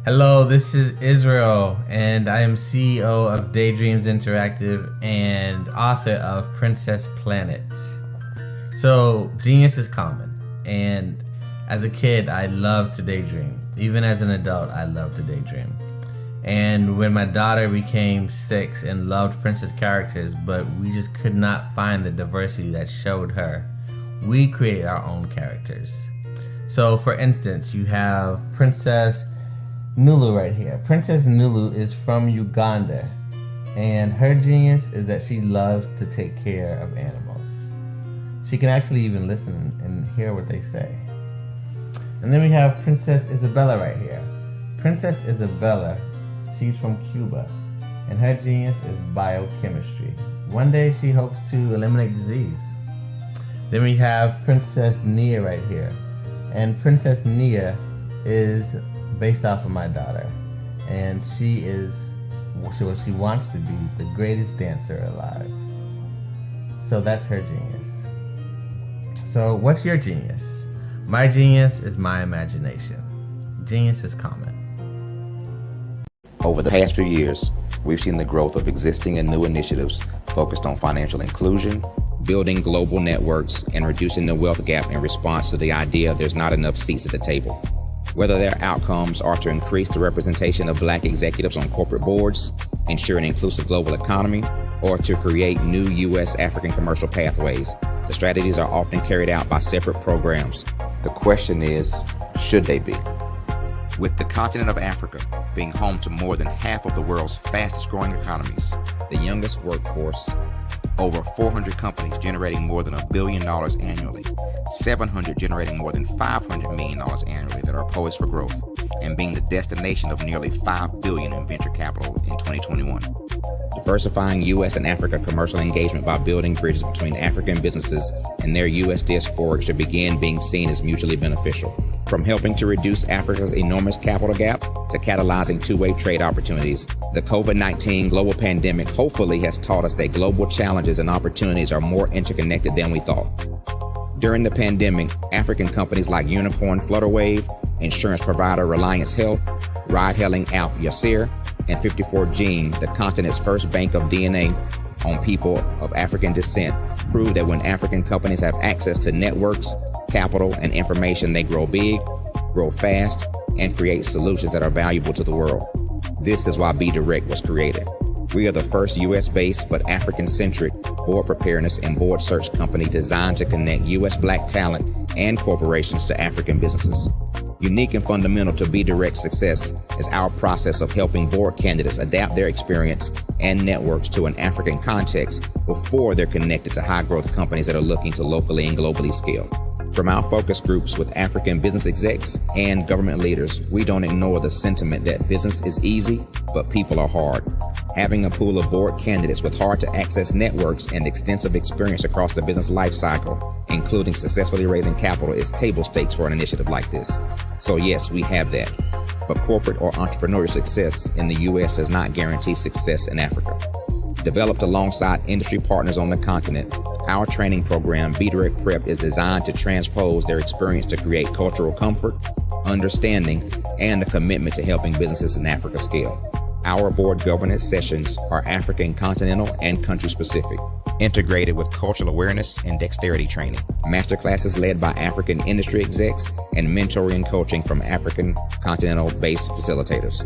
Speaker 15: Hello, this is Israel, and I am CEO of Daydreams Interactive and author of Princess Planet. So, genius is common, and as a kid, I loved to daydream. Even as an adult, I loved to daydream. And when my daughter became 6 and loved princess characters, but we just could not find the diversity that showed her, we created our own characters. So, for instance, you have Princess Nulu right here. Princess Nulu is from Uganda, and her genius is that she loves to take care of animals. She can actually even listen and hear what they say. And then we have Princess Isabella right here. Princess Isabella, she's from Cuba, and her genius is biochemistry. One day she hopes to eliminate disease. Then we have Princess Nia right here, and Princess Nia is based off of my daughter, and she wants to be the greatest dancer alive. So that's her genius. So what's your genius? My genius is my imagination. Genius is common.
Speaker 16: Over the past few years, we've seen the growth of existing and new initiatives focused on financial inclusion, building global networks, and reducing the wealth gap in response to the idea there's not enough seats at the table. Whether their outcomes are to increase the representation of Black executives on corporate boards, ensure an inclusive global economy, or to create new U.S. African commercial pathways, the strategies are often carried out by separate programs. The question is, should they be? With the continent of Africa being home to more than half of the world's fastest growing economies, the youngest workforce, over 400 companies generating more than $1 billion annually, 700 generating more than $500 million annually that are poised for growth, and being the destination of nearly $5 billion in venture capital in 2021. Diversifying U.S. and Africa commercial engagement by building bridges between African businesses and their U.S. diaspora should begin being seen as mutually beneficial. From helping to reduce Africa's enormous capital gap to catalyzing two-way trade opportunities, the COVID-19 global pandemic hopefully has taught us that global challenges and opportunities are more interconnected than we thought. During the pandemic, African companies like Unicorn Flutterwave, insurance provider Reliance Health, ride-hailing app Yasir, and 54Gene, the continent's first bank of DNA on people of African descent, proved that when African companies have access to networks, capital, and information, they grow big, grow fast, and create solutions that are valuable to the world. This is why Be Direct was created. We are the first U.S.-based but African-centric board preparedness and board search company designed to connect U.S. Black talent and corporations to African businesses. Unique and fundamental to Be Direct's success is our process of helping board candidates adapt their experience and networks to an African context before they're connected to high-growth companies that are looking to locally and globally scale. From our focus groups with African business execs and government leaders, we don't ignore the sentiment that business is easy, but people are hard. Having a pool of board candidates with hard-to-access networks and extensive experience across the business lifecycle, including successfully raising capital, is table stakes for an initiative like this. So yes, we have that. But corporate or entrepreneurial success in the U.S. does not guarantee success in Africa. Developed alongside industry partners on the continent, our training program, Be Direct Prep, is designed to transpose their experience to create cultural comfort, understanding, and a commitment to helping businesses in Africa scale. Our board governance sessions are African continental and country specific, integrated with cultural awareness and dexterity training, masterclasses led by African industry execs, and mentoring and coaching from African continental based facilitators.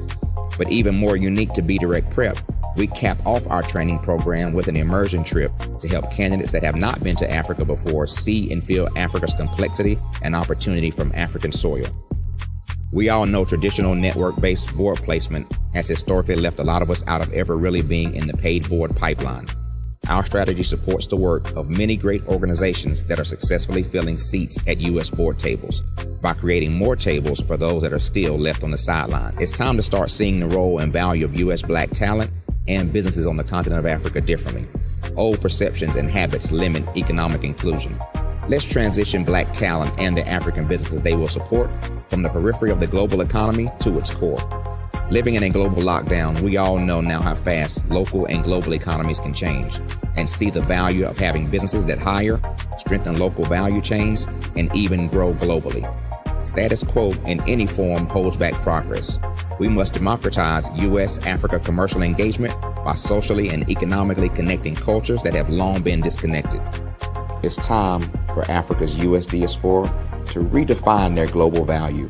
Speaker 16: But even more unique to Be Direct Prep, We cap off our training program with an immersion trip to help candidates that have not been to Africa before see and feel Africa's complexity and opportunity from African soil. We all know traditional network-based board placement has historically left a lot of us out of ever really being in the paid board pipeline. Our strategy supports the work of many great organizations that are successfully filling seats at U.S. board tables by creating more tables for those that are still left on the sideline. It's time to start seeing the role and value of U.S. Black talent and businesses on the continent of Africa differently. Old perceptions and habits limit economic inclusion. Let's transition Black talent and the African businesses they will support from the periphery of the global economy to its core. Living in a global lockdown, we all know now how fast local and global economies can change and see the value of having businesses that hire, strengthen local value chains, and even grow globally. Status quo in any form holds back progress. We must democratize U.S.-Africa commercial engagement by socially and economically connecting cultures that have long been disconnected. It's time for Africa's U.S. diaspora to redefine their global value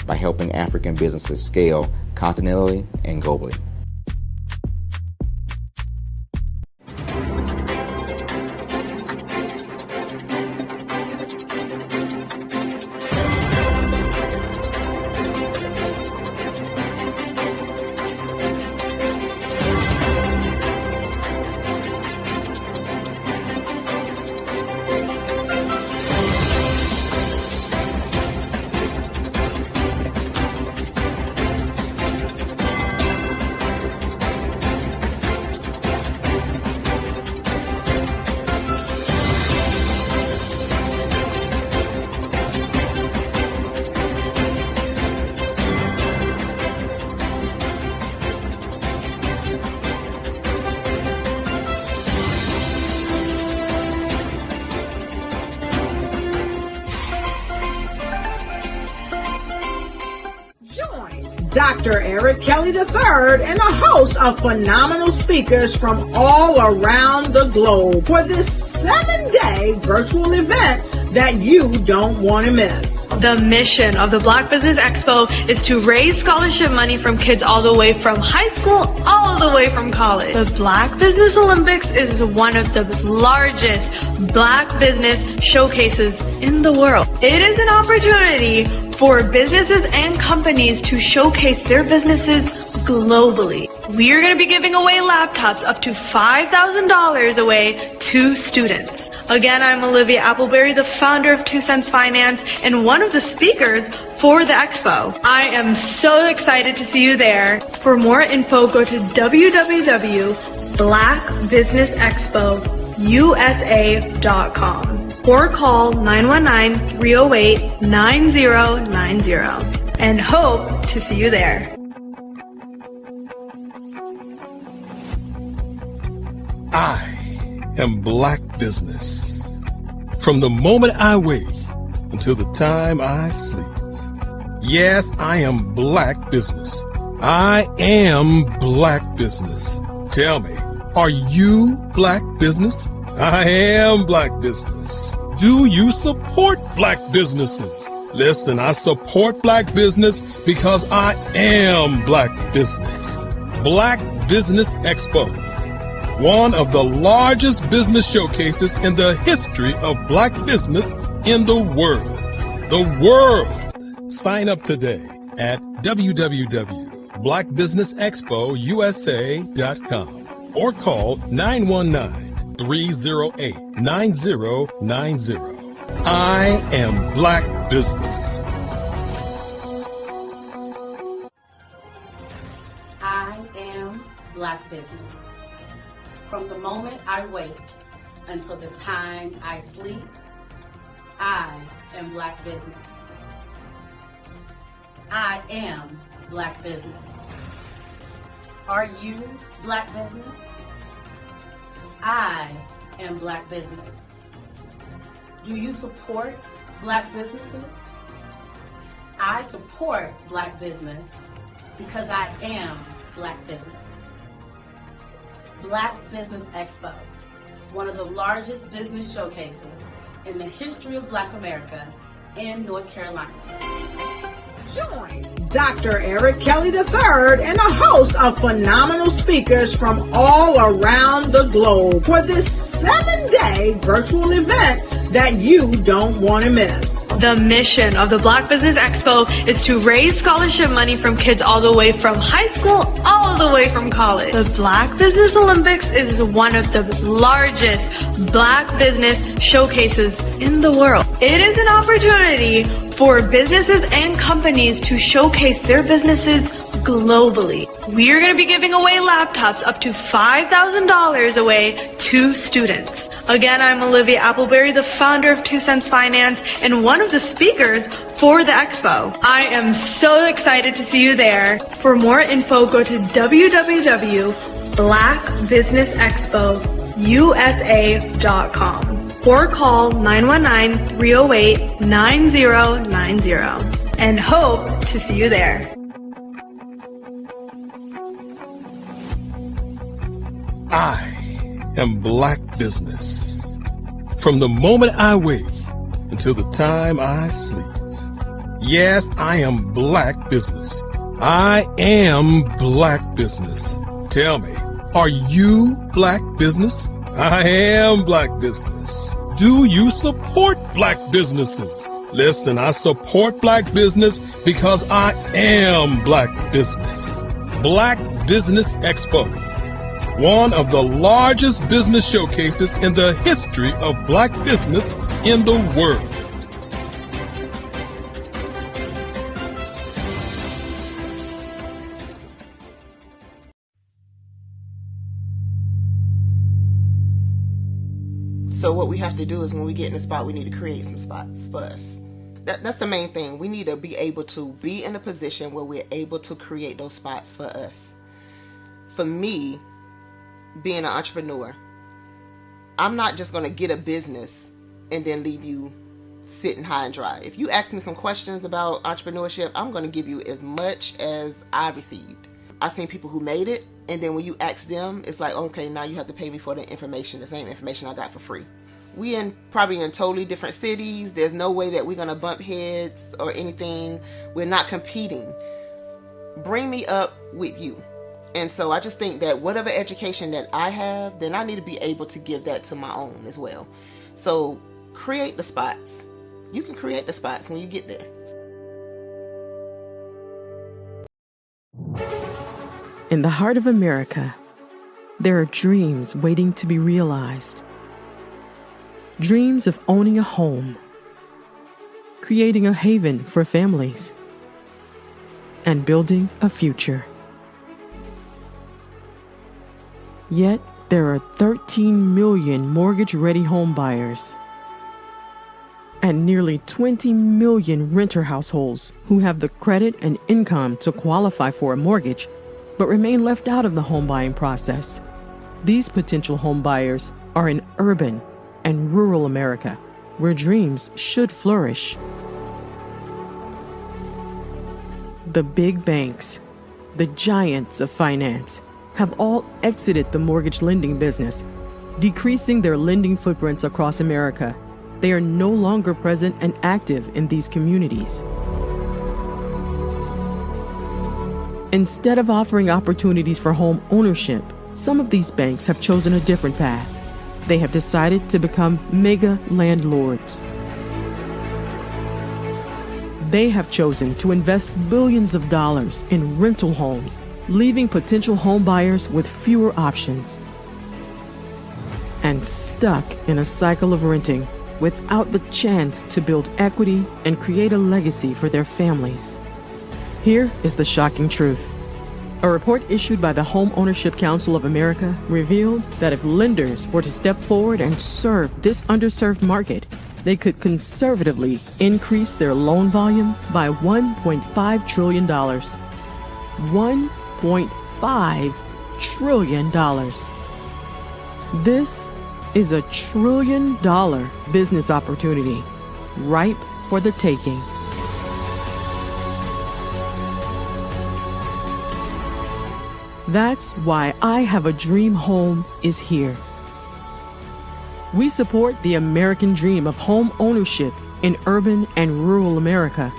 Speaker 16: by helping African businesses scale continentally and globally.
Speaker 1: Dr. Eric Kelly III and a host of phenomenal speakers from all around the globe for this 7-day virtual event that you don't want to miss.
Speaker 2: The mission of the Black Business Expo is to raise scholarship money from kids all the way from high school all the way from college. The Black Business Olympics is one of the largest Black business showcases in the world. It is an opportunity for businesses and companies to showcase their businesses globally. We are going to be giving away laptops up to $5,000 away to students. Again, I'm Olivia Appleberry, the founder of 2 Cents Finance and one of the speakers for the expo. I am so excited to see you there. For more info, go to www.blackbusinessexpousa.com or call 919-308-9090 and hope to see you there.
Speaker 3: I am Black business. From the moment I wake until the time I sleep. Yes, I am Black business. I am Black business. Tell me, are you Black business? I am Black business. Do you support Black businesses? Listen, I support Black business because I am Black business. Black Business Expo, one of the largest business showcases in the history of Black business in the world. The world! Sign up today at www.blackbusinessexpousa.com or call 919-308-9090. I am Black business.
Speaker 4: I am Black business. From the moment I wake until the time I sleep, I am Black business. I am Black business. Are you Black business? I am Black business. Do you support Black businesses? I support Black business because I am Black business. Black Business Expo, one of the largest business showcases in the history of Black America in North Carolina.
Speaker 1: Join Dr. Eric Kelly III, and a host of phenomenal speakers from all around the globe for this 7-day virtual event that you don't want to miss.
Speaker 2: The mission of the Black Business Expo is to raise scholarship money from kids all the way from high school all the way from college. The Black Business Olympics is one of the largest Black business showcases in the world. It is an opportunity for businesses and companies to showcase their businesses globally. We are going to be giving away laptops up to $5,000 away to students. Again, I'm Olivia Appleberry, the founder of 2 Cents Finance and one of the speakers for the expo. I am so excited to see you there. For more info, go to www.blackbusinessexpousa.com or call 919-308-9090 and hope to see you there.
Speaker 3: I am Black business. From the moment I wake until the time I sleep. Yes, I am Black business. I am Black business. Tell me, are you Black business? I am Black business. Do you support Black businesses? Listen, I support Black business because I am Black business. Black Business Expo, one of the largest business showcases in the history of Black business in the world.
Speaker 17: So what we have to do is when we get in a spot, we need to create some spots for us. That's the main thing. We need to be able to be in a position where we're able to create those spots for us. For me, being an entrepreneur, I'm not just going to get a business and then leave you sitting high and dry. If you ask me some questions about entrepreneurship, I'm going to give you as much as I've received. I've seen people who made it, and then when you ask them, it's like, okay, now you have to pay me for the information, the same information I got for free. We probably in totally different cities. There's no way that we're going to bump heads or anything. We're not competing. Bring me up with you. And so I just think that whatever education that I have, then I need to be able to give that to my own as well. So create the spots. You can create the spots when you get there.
Speaker 18: In the heart of America, there are dreams waiting to be realized. Dreams of owning a home, creating a haven for families, and building a future. Yet, there are 13 million mortgage-ready home buyers and nearly 20 million renter households who have the credit and income to qualify for a mortgage but remain left out of the home buying process. These potential home buyers are in urban and rural America, where dreams should flourish. The big banks, the giants of finance, have all exited the mortgage lending business, decreasing their lending footprints across America. They are no longer present and active in these communities. Instead of offering opportunities for home ownership, some of these banks have chosen a different path. They have decided to become mega landlords. They have chosen to invest billions of dollars in rental homes, leaving potential home buyers with fewer options and stuck in a cycle of renting without the chance to build equity and create a legacy for their families. Here is the shocking truth. A report issued by the Home Ownership Council of America revealed that if lenders were to step forward and serve this underserved market, they could conservatively increase their loan volume by $1.5 trillion. $1.5 trillion. This is $1 trillion business opportunity, ripe for the taking. That's why I Have a Dream Home is here. We support the American dream of home ownership in urban and rural America.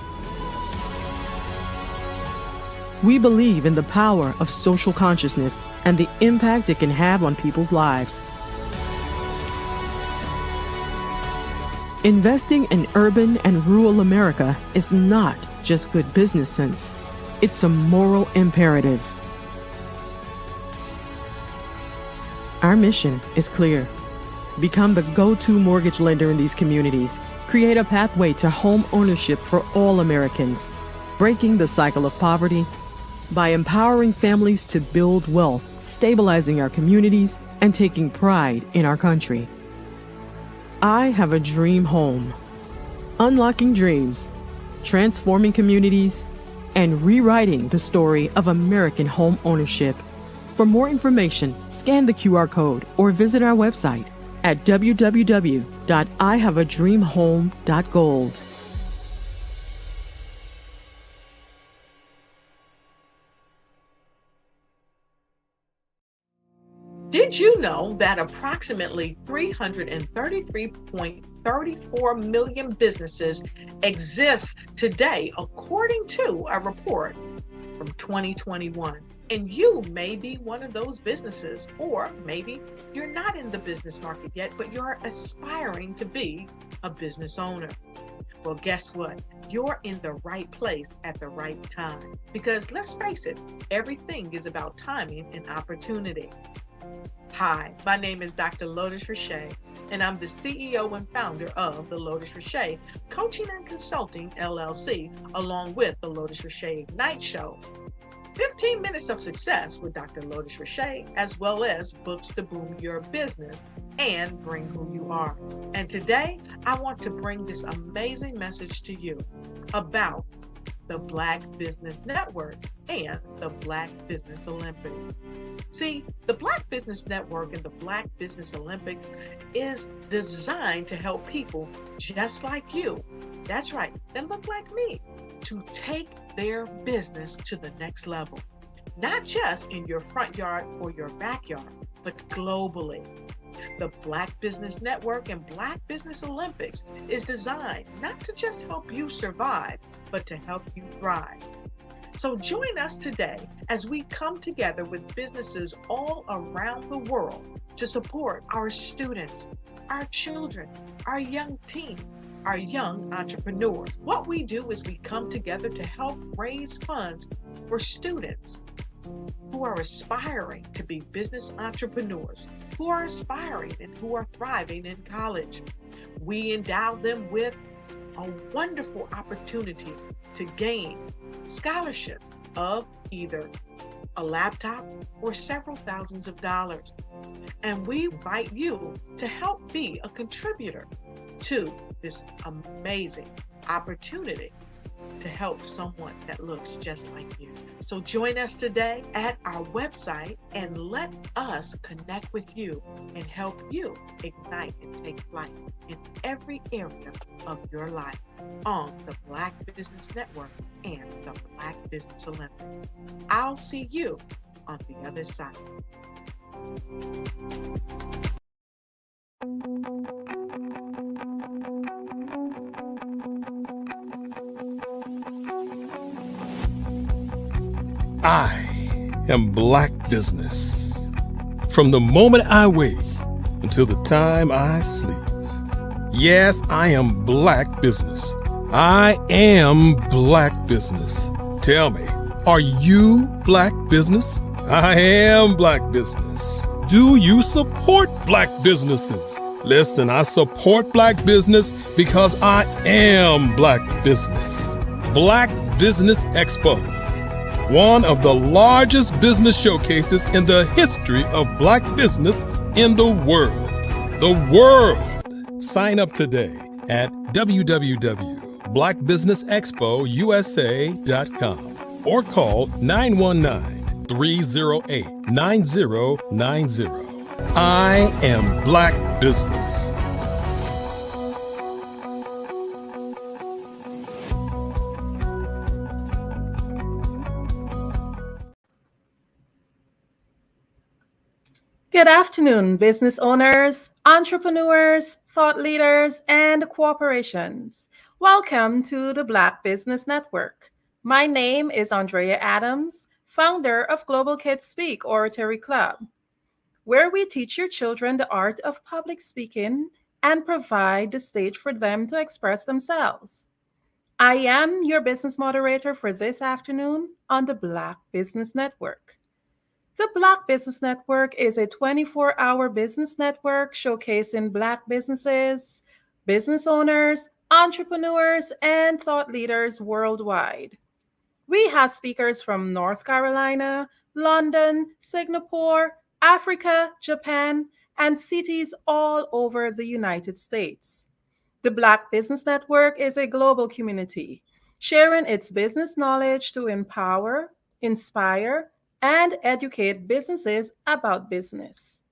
Speaker 18: We believe in the power of social consciousness and the impact it can have on people's lives. Investing in urban and rural America is not just good business sense. It's a moral imperative. Our mission is clear. Become the go-to mortgage lender in these communities. Create a pathway to home ownership for all Americans. Breaking the cycle of poverty by empowering families to build wealth, stabilizing our communities, and taking pride in our country. I have a dream home. Unlocking dreams, transforming communities, and rewriting the story of American home ownership. For more information, scan the QR code or visit our website at www.ihaveadreamhome.gold.
Speaker 1: Did you know that approximately 333.34 million businesses exist today, according to a report from 2021? And you may be one of those businesses, or maybe you're not in the business market yet, but you're aspiring to be a business owner. Well, guess what? You're in the right place at the right time. Because let's face it, everything is about timing and opportunity. Hi, my name is Dr. Lotus Richey, and I'm the CEO and founder of the Lotus Richey Coaching and Consulting LLC, along with the Lotus Richey Ignite Show. 15 minutes of success with Dr. Lotus Richey, as well as books to boom your business and bring who you are. And today, I want to bring this amazing message to you about the Black Business Network and the Black Business Olympics. See, the Black Business Network and the Black Business Olympics is designed to help people just like you, that's right, that look like me, to take their business to the next level. Not just in your front yard or your backyard, but globally. The Black Business Network and Black Business Olympics is designed not to just help you survive, but to help you thrive. So join us today as we come together with businesses all around the world to support our students, our children, our young teens, our young entrepreneurs. What we do is we come together to help raise funds for students who are aspiring to be business entrepreneurs, who are aspiring and who are thriving in college. We endow them with a wonderful opportunity to gain scholarship of either a laptop or several thousands of dollars. And we invite you to help be a contributor to this amazing opportunity to help someone that looks just like you. So join us today at our website and let us connect with you and help you ignite and take flight in every area of your life on the Black Business Network and the Black Business Olympics. I'll see you on the other side.
Speaker 3: I am Black business. From the moment I wake until the time I sleep. Yes, I am Black business. I am Black business. Tell me, are you Black business? I am Black business. Do you support Black businesses? Listen, I support Black business because I am Black business. Black Business Expo, one of the largest business showcases in the history of Black business in the world. The world! Sign up today at www.blackbusinessexpousa.com or call 919-308-9090. I am Black business.
Speaker 13: Good afternoon, business owners, entrepreneurs, thought leaders, and corporations. Welcome to the Black Business Network. My name is Andrea Adams, founder of Global Kids Speak Oratory Club, where we teach your children the art of public speaking and provide the stage for them to express themselves. I am your business moderator for this afternoon on the Black Business Network. The Black Business Network is a 24-hour business network showcasing Black businesses, business owners, entrepreneurs, and thought leaders worldwide. We have speakers from North Carolina, London, Singapore, Africa, Japan, and cities all over the United States. The Black Business Network is a global community, sharing its business knowledge to empower, inspire, and educate businesses about business.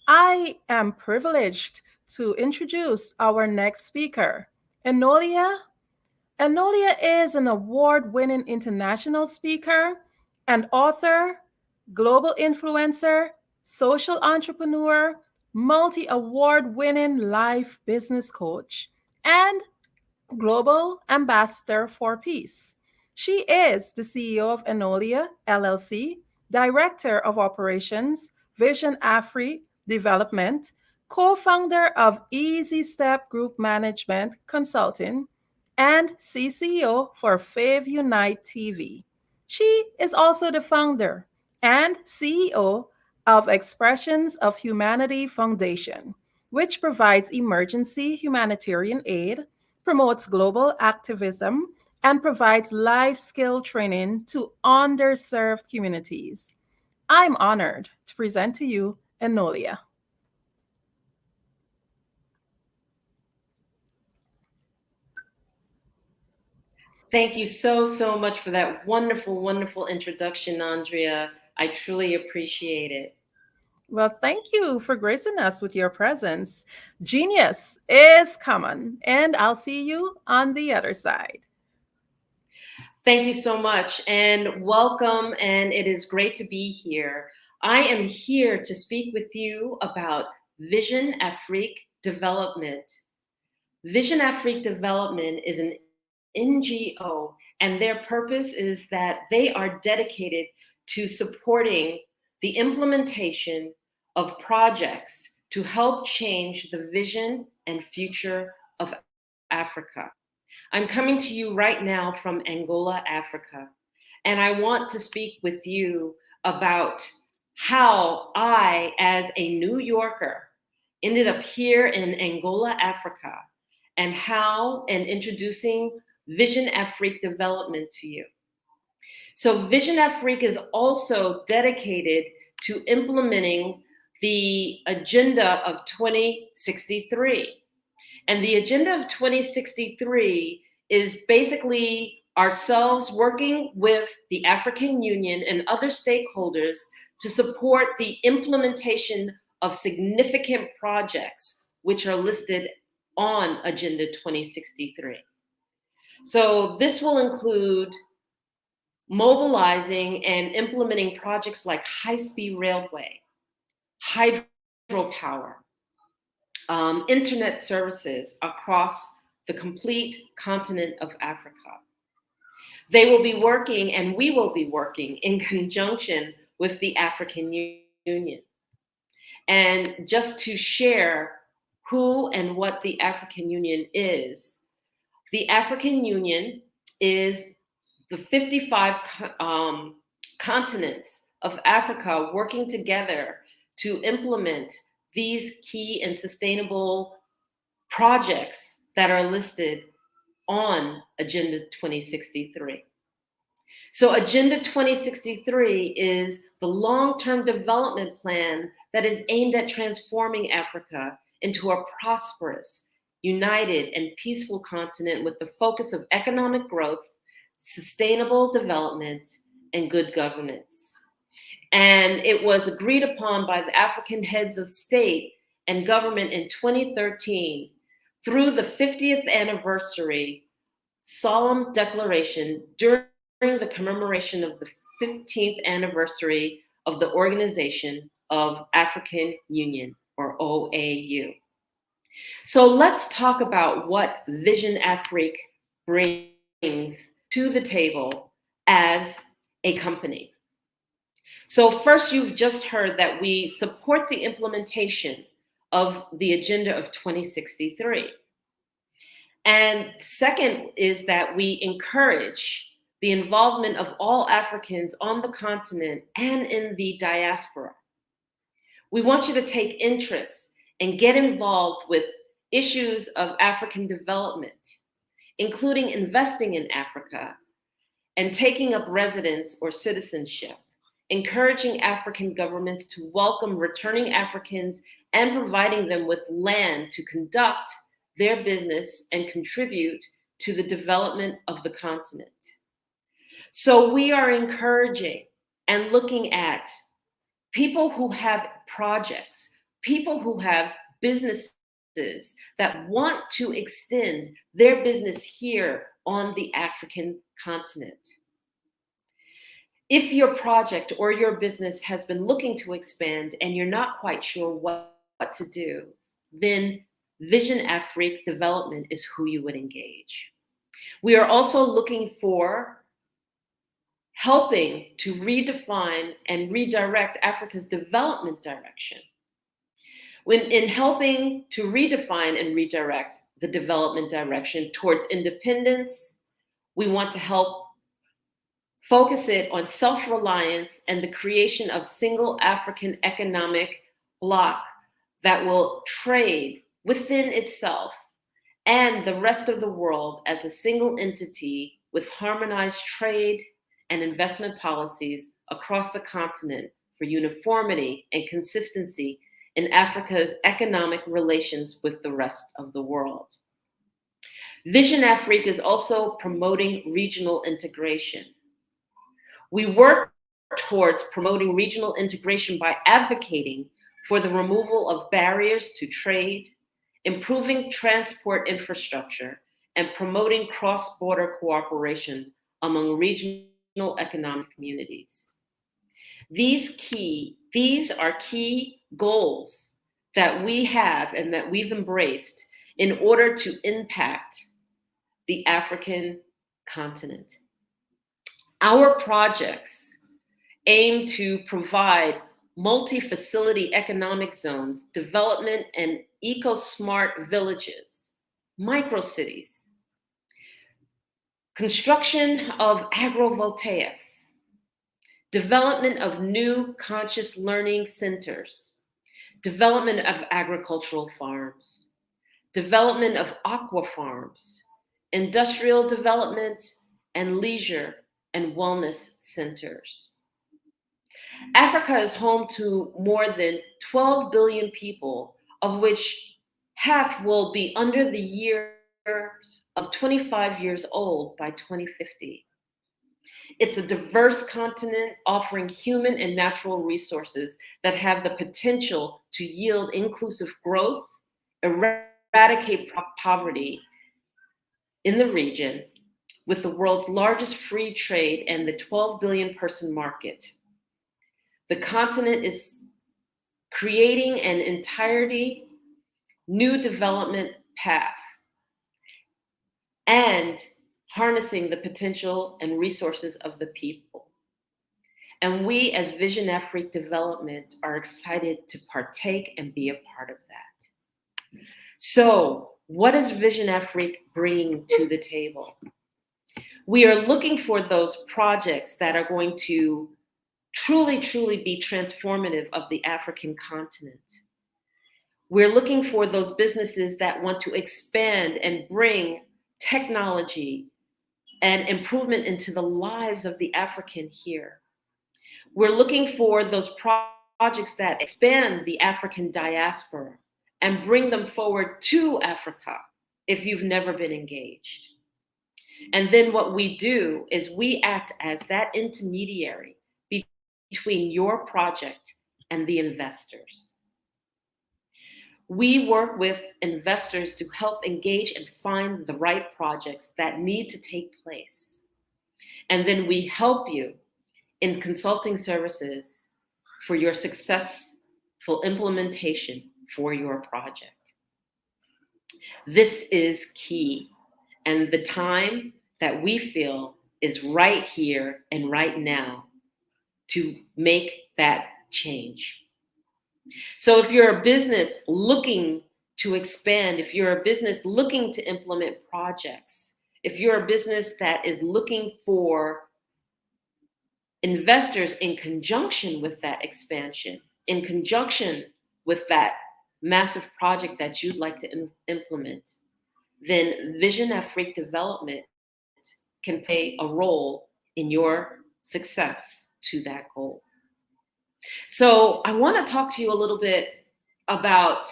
Speaker 13: I am privileged to introduce our next speaker, Enolia. Enolia is an award winning international speaker, an author, global influencer, social entrepreneur, multi award winning life business coach, and global ambassador for peace. She is the CEO of Enolia LLC, director of operations, Vision Afri Development, co founder of Easy Step Group Management Consulting, and CCO for Fave Unite TV. She is also the founder and CEO of Expressions of Humanity Foundation, which provides emergency humanitarian aid, promotes global activism, and provides life skill training to underserved communities. I'm honored to present to you Enolia.
Speaker 19: Thank you so much for that wonderful introduction, Andrea. I truly appreciate it.
Speaker 13: Well, thank you for gracing us with your presence. Genius is coming, and I'll see you on the other side.
Speaker 19: Thank you so much, and welcome, and it is great to be here. I am here to speak with you about Vision Afrique Development. Vision Afrique Development is an NGO, and their purpose is that they are dedicated to supporting the implementation of projects to help change the vision and future of Africa. I'm coming to you right now from Angola, Africa, and I want to speak with you about how I, as a New Yorker, ended up here in Angola, Africa, and introducing Vision Afrique Development to you. So Vision Afrique is also dedicated to implementing the Agenda of 2063. And the Agenda of 2063 is basically ourselves working with the African Union and other stakeholders to support the implementation of significant projects which are listed on Agenda 2063. So this will include mobilizing and implementing projects like high-speed railway, hydropower, internet services across the complete continent of Africa. They will be working, and we will be working in conjunction with the African Union. And just to share who and what the African Union is, the African Union is the 55 continents of Africa working together to implement these key and sustainable projects that are listed on Agenda 2063. So Agenda 2063 is the long-term development plan that is aimed at transforming Africa into a prosperous, united, and peaceful continent with the focus of economic growth, sustainable development, and good governance. And it was agreed upon by the African heads of state and government in 2013 through the 50th anniversary solemn declaration during the commemoration of the 15th anniversary of the Organization of African Union, or OAU. So let's talk about what Vision Afrique brings to the table as a company. So first, you've just heard that we support the implementation of the Agenda of 2063. And second is that we encourage the involvement of all Africans on the continent and in the diaspora. We want you to take interest and get involved with issues of African development, including investing in Africa and taking up residence or citizenship, encouraging African governments to welcome returning Africans and providing them with land to conduct their business and contribute to the development of the continent. So we are encouraging and looking at people who have projects, people who have businesses that want to extend their business here on the African continent. If your project or your business has been looking to expand and you're not quite sure what to do, then Vision Afrique Development is who you would engage. We are also looking for helping to redefine and redirect Africa's development direction. In helping to redefine and redirect the development direction towards independence, we want to help focus it on self-reliance and the creation of single African economic bloc that will trade within itself and the rest of the world as a single entity with harmonized trade and investment policies across the continent for uniformity and consistency in Africa's economic relations with the rest of the world. Vision Afrique is also promoting regional integration. We work towards promoting regional integration by advocating for the removal of barriers to trade, improving transport infrastructure, and promoting cross-border cooperation among regional economic communities. These are key goals that we have and that we've embraced in order to impact the African continent. Our projects aim to provide multi-facility economic zones, development and eco-smart villages, micro-cities, construction of agrovoltaics, development of new conscious learning centers, development of agricultural farms, development of aqua farms, industrial development, and leisure and wellness centers. Africa is home to more than 12 billion people, of which half will be under the years of 25 years old by 2050. It's a diverse continent offering human and natural resources that have the potential to yield inclusive growth, eradicate poverty in the region, with the world's largest free trade and the 12 billion person market. The continent is creating an entirely new development path and harnessing the potential and resources of the people. And we as Vision Afrique Development are excited to partake and be a part of that. So what is Vision Afrique bringing to the table? We are looking for those projects that are going to truly be transformative of the African continent. We're looking for those businesses that want to expand and bring technology and improvement into the lives of the African here. We're looking for those projects that expand the African diaspora and bring them forward to Africa if you've never been engaged. And then what we do is we act as that intermediary between your project and the investors. We work with investors to help engage and find the right projects that need to take place. And then we help you in consulting services for your successful implementation for your project. This is key. And the time that we feel is right here and right now to make that change. So if you're a business looking to expand, if you're a business looking to implement projects, if you're a business that is looking for investors in conjunction with that expansion, in conjunction with that massive project that you'd like to implement, then Vision Afrique Development can play a role in your success to that goal. So I want to talk to you a little bit about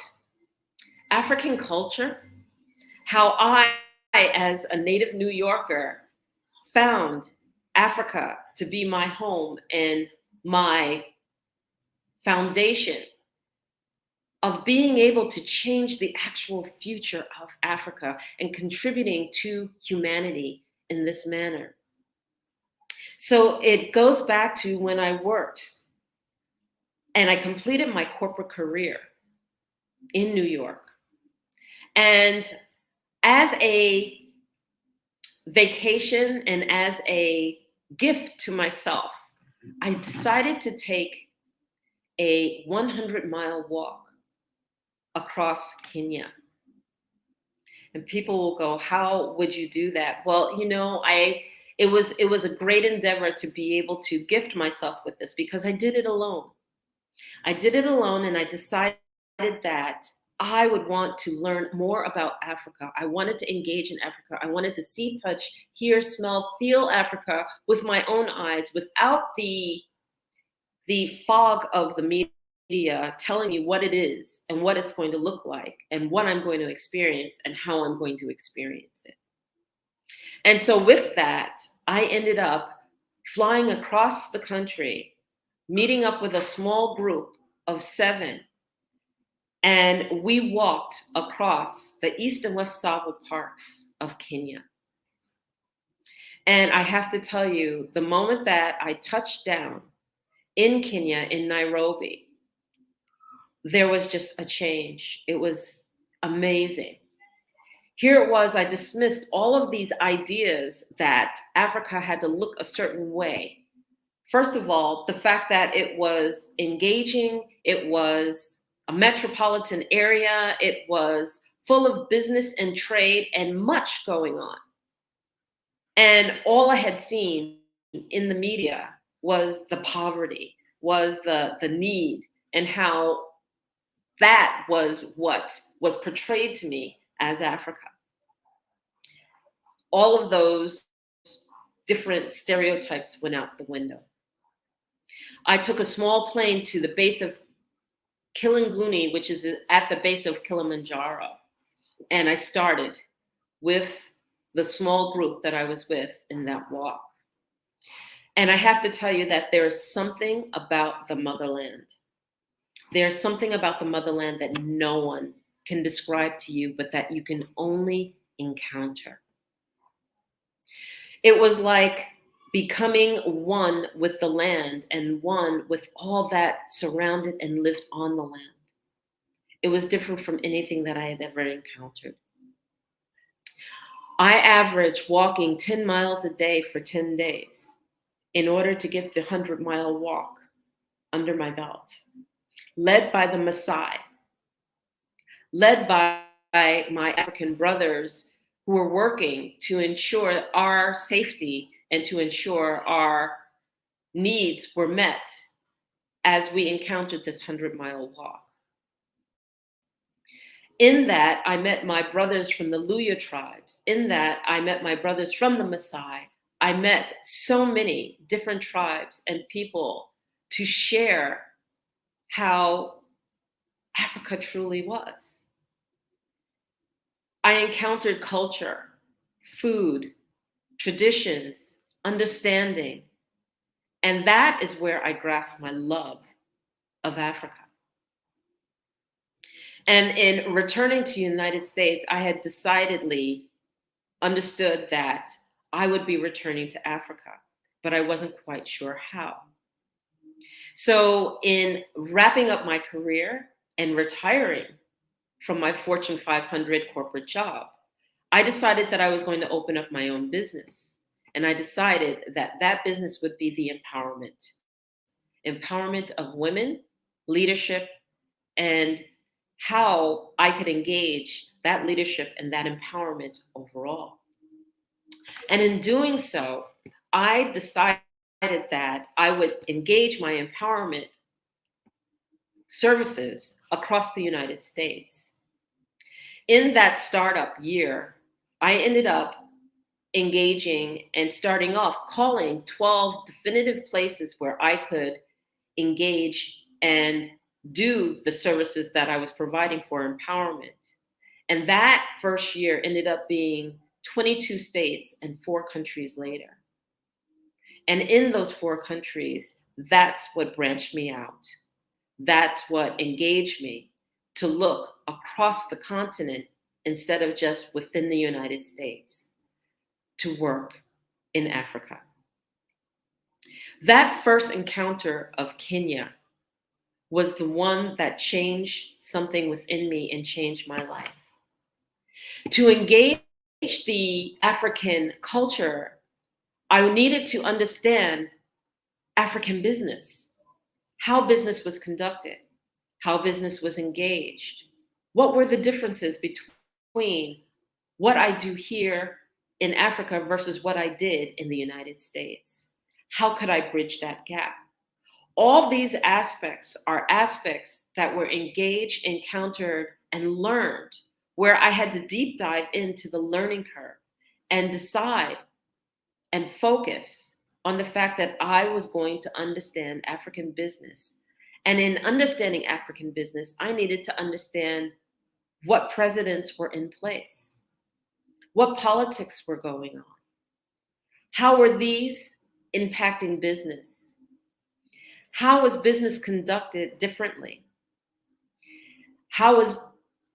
Speaker 19: African culture, how I, as a native New Yorker, found Africa to be my home and my foundation of being able to change the actual future of Africa and contributing to humanity in this manner. So it goes back to when I worked and I completed my corporate career in New York. And as a vacation and as a gift to myself, I decided to take a 100-mile walk across Kenya. And people will go, how would you do that? Well, you know, it was a great endeavor to be able to gift myself with this because I did it alone. I did it alone, and I decided that I would want to learn more about Africa. I wanted to engage in Africa. I wanted to see, touch, hear, smell, feel Africa with my own eyes without the fog of the media telling me what it is and what it's going to look like and what I'm going to experience and how I'm going to experience it. And so with that, I ended up flying across the country, meeting up with a small group of 7, and we walked across the East and West Tsavo parks of Kenya. And I have to tell you, the moment that I touched down in Kenya, in Nairobi, there was just a change. It was amazing. Here it was, I dismissed all of these ideas that Africa had to look a certain way. First of all, the fact that it was engaging, it was a metropolitan area, it was full of business and trade and much going on. And all I had seen in the media was the poverty, was the need, and how that was what was portrayed to me as Africa. All of those different stereotypes went out the window. I took a small plane to the base of Kilanguni, which is at the base of Kilimanjaro. And I started with the small group that I was with in that walk. And I have to tell you that there is something about the motherland. There's something about the motherland that no one can describe to you, but that you can only encounter. It was like becoming one with the land and one with all that surrounded and lived on the land. It was different from anything that I had ever encountered. I averaged walking 10 miles a day for 10 days in order to get the 100-mile walk under my belt, led by the Maasai, led by my African brothers who were working to ensure our safety and to ensure our needs were met as we encountered this 100-mile walk. In that, I met my brothers from the Luya tribes. In that, I met my brothers from the Maasai. I met so many different tribes and people to share how Africa truly was. I encountered culture, food, traditions, understanding, and that is where I grasped my love of Africa. And in returning to the United States, I had decidedly understood that I would be returning to Africa, but I wasn't quite sure how. So in wrapping up my career and retiring from my Fortune 500 corporate job, I decided that I was going to open up my own business. And I decided that that business would be the empowerment of women, leadership, and how I could engage that leadership and that empowerment overall. And in doing so, I decided that I would engage my empowerment services across the United States. In that startup year, I ended up engaging and starting off calling 12 definitive places where I could engage and do the services that I was providing for empowerment. And that first year ended up being 22 states and 4 countries later. And in those 4 countries, that's what branched me out. That's what engaged me to look across the continent instead of just within the United States to work in Africa. That first encounter of Kenya was the one that changed something within me and changed my life. To engage the African culture, I needed to understand African business, how business was conducted, how business was engaged. What were the differences between what I do here in Africa versus what I did in the United States? How could I bridge that gap? All these aspects are aspects that were engaged, encountered, and learned, where I had to deep dive into the learning curve and decide and focus on the fact that I was going to understand African business. And in understanding African business, I needed to understand what presidents were in place, what politics were going on, how were these impacting business, how was business conducted differently, how was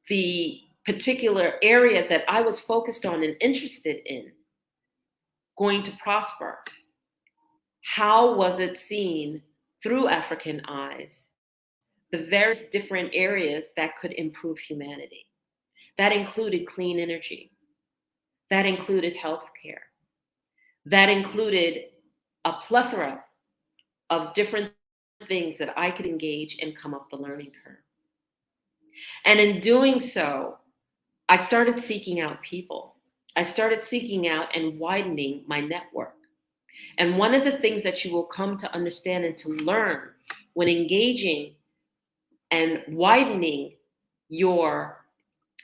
Speaker 19: the particular area that I was focused on and interested in going to prosper, how was it seen through African eyes, the various different areas that could improve humanity. That included clean energy. That included healthcare. That included a plethora of different things that I could engage and come up the learning curve. And in doing so, I started seeking out people. I started seeking out and widening my network. And one of the things that you will come to understand and to learn when engaging and widening your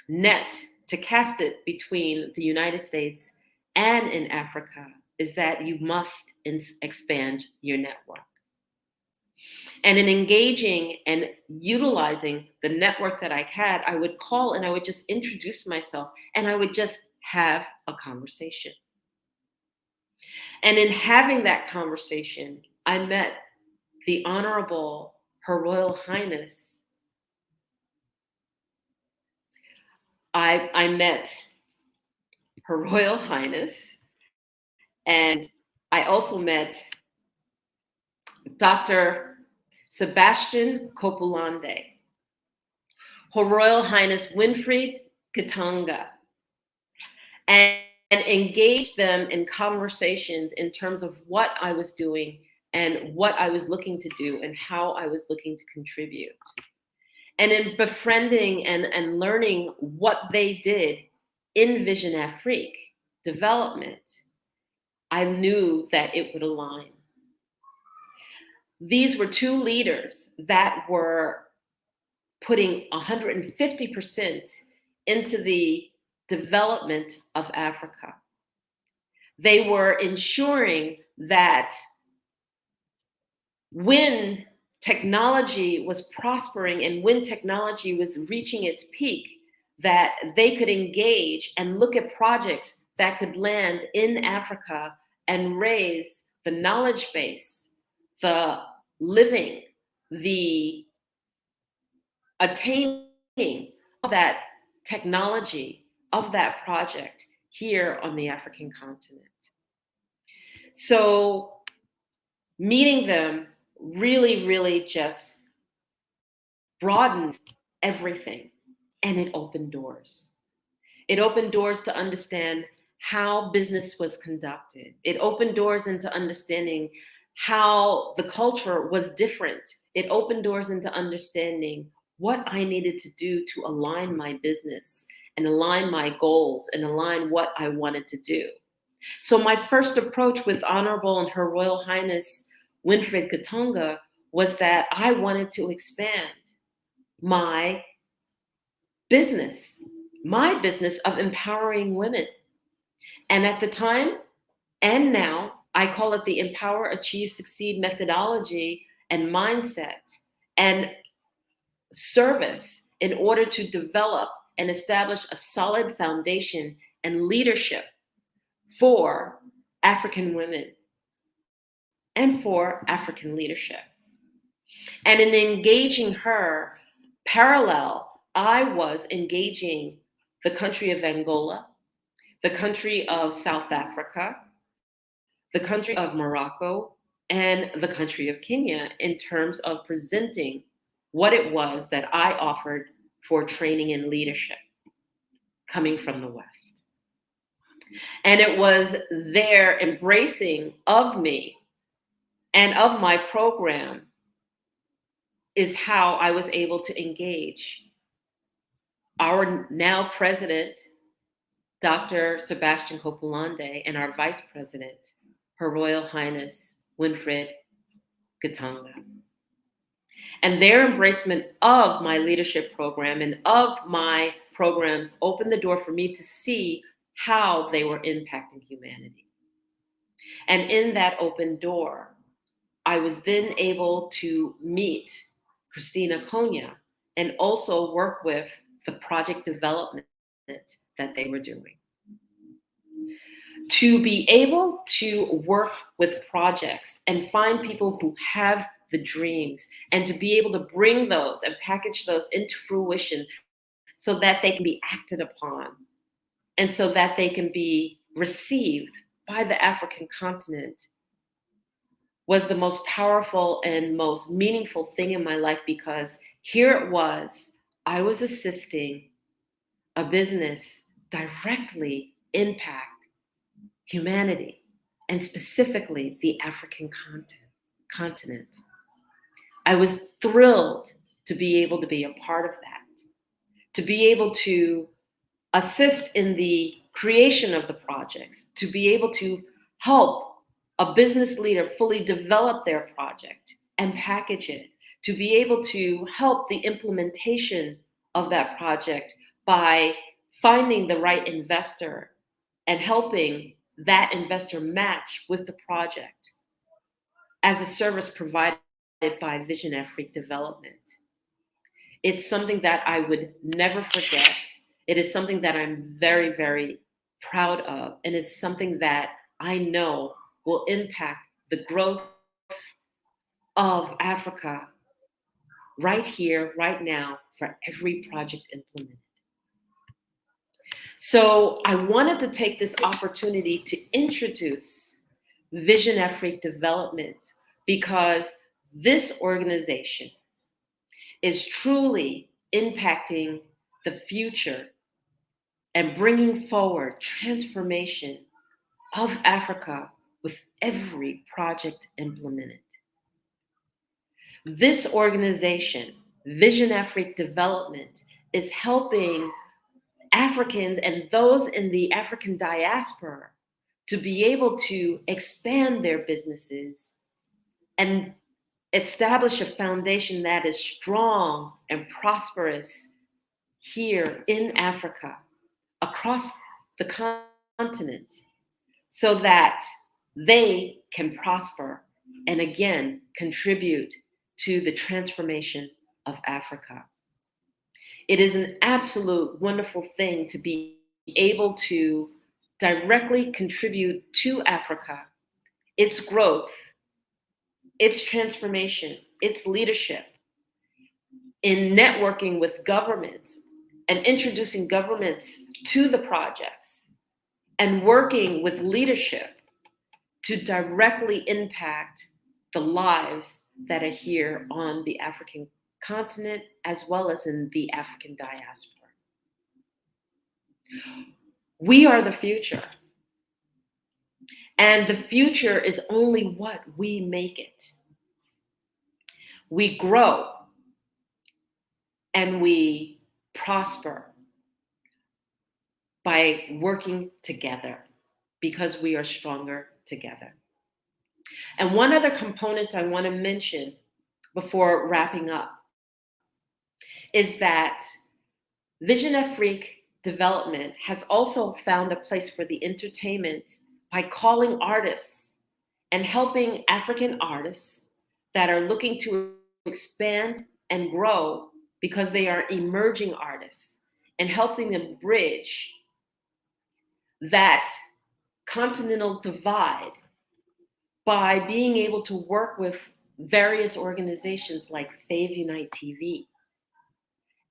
Speaker 19: net to cast it between the United States and in Africa is that you must expand your network. And in engaging and utilizing the network that I had, I would call and I would just introduce myself and I would just have a conversation. And in having that conversation, I met the Honorable Her Royal Highness. I met Her Royal Highness, and I also met Dr. Sebastian Kopulande, Her Royal Highness Winfried Katanga, and engage them in conversations in terms of what I was doing and what I was looking to do and how I was looking to contribute. And in befriending and learning what they did in Vision Afrique development, I knew that it would align. These were 2 leaders that were putting 150% into the development of Africa. They were ensuring that when technology was prospering and when technology was reaching its peak, that they could engage and look at projects that could land in Africa and raise the knowledge base, the living, the attaining of that technology, of that project here on the African continent. So meeting them really, really just broadened everything, and it opened doors. It opened doors to understand how business was conducted. It opened doors into understanding how the culture was different. It opened doors into understanding what I needed to do to align my business and align my goals and align what I wanted to do. So my first approach with Honorable and Her Royal Highness Winfred Katonga was that I wanted to expand my business of empowering women. And at the time and now, I call it the Empower, Achieve, Succeed methodology and mindset and service in order to develop and establish a solid foundation and leadership for African women and for African leadership. And in engaging her, parallel, I was engaging the country of Angola, the country of South Africa, the country of Morocco, and the country of Kenya in terms of presenting what it was that I offered for training and leadership coming from the West. And it was their embracing of me and of my program is how I was able to engage our now president, Dr. Sebastian Kopulande, and our vice president, Her Royal Highness Winfred Katonga. And their embracement of my leadership program and of my programs opened the door for me to see how they were impacting humanity. And in that open door, I was then able to meet Christina Konya and also work with the project development that they were doing. To be able to work with projects and find people who have the dreams and to be able to bring those and package those into fruition so that they can be acted upon and so that they can be received by the African continent was the most powerful and most meaningful thing in my life, because here it was, I was assisting a business directly impact humanity, and specifically the African continent. I was thrilled to be able to be a part of that, to be able to assist in the creation of the projects, to be able to help a business leader fully develop their project and package it, to be able to help the implementation of that project by finding the right investor and helping that investor match with the project as a service provided by Vision Afrique Development. It's something that I would never forget. It is something that I'm very, very proud of, and it's something that I know will impact the growth of Africa right here, right now, for every project implemented. So I wanted to take this opportunity to introduce Vision Afrique Development, because this organization is truly impacting the future and bringing forward transformation of Africa with every project implemented. This organization, Vision Afrique Development, is helping Africans and those in the African diaspora to be able to expand their businesses and establish a foundation that is strong and prosperous here in Africa, across the continent, so that they can prosper and again contribute to the transformation of Africa. It is an absolute wonderful thing to be able to directly contribute to Africa, its growth, its transformation, its leadership, in networking with governments and introducing governments to the projects, and working with leadership to directly impact the lives that are here on the African continent as well as in the African diaspora. We are the future. And the future is only what we make it. We grow and we prosper by working together because we are stronger together. And one other component I want to mention before wrapping up is that Vision Afrique Development has also found a place for the entertainment by calling artists and helping African artists that are looking to expand and grow because they are emerging artists, and helping them bridge that continental divide by being able to work with various organizations like Fave Unite TV,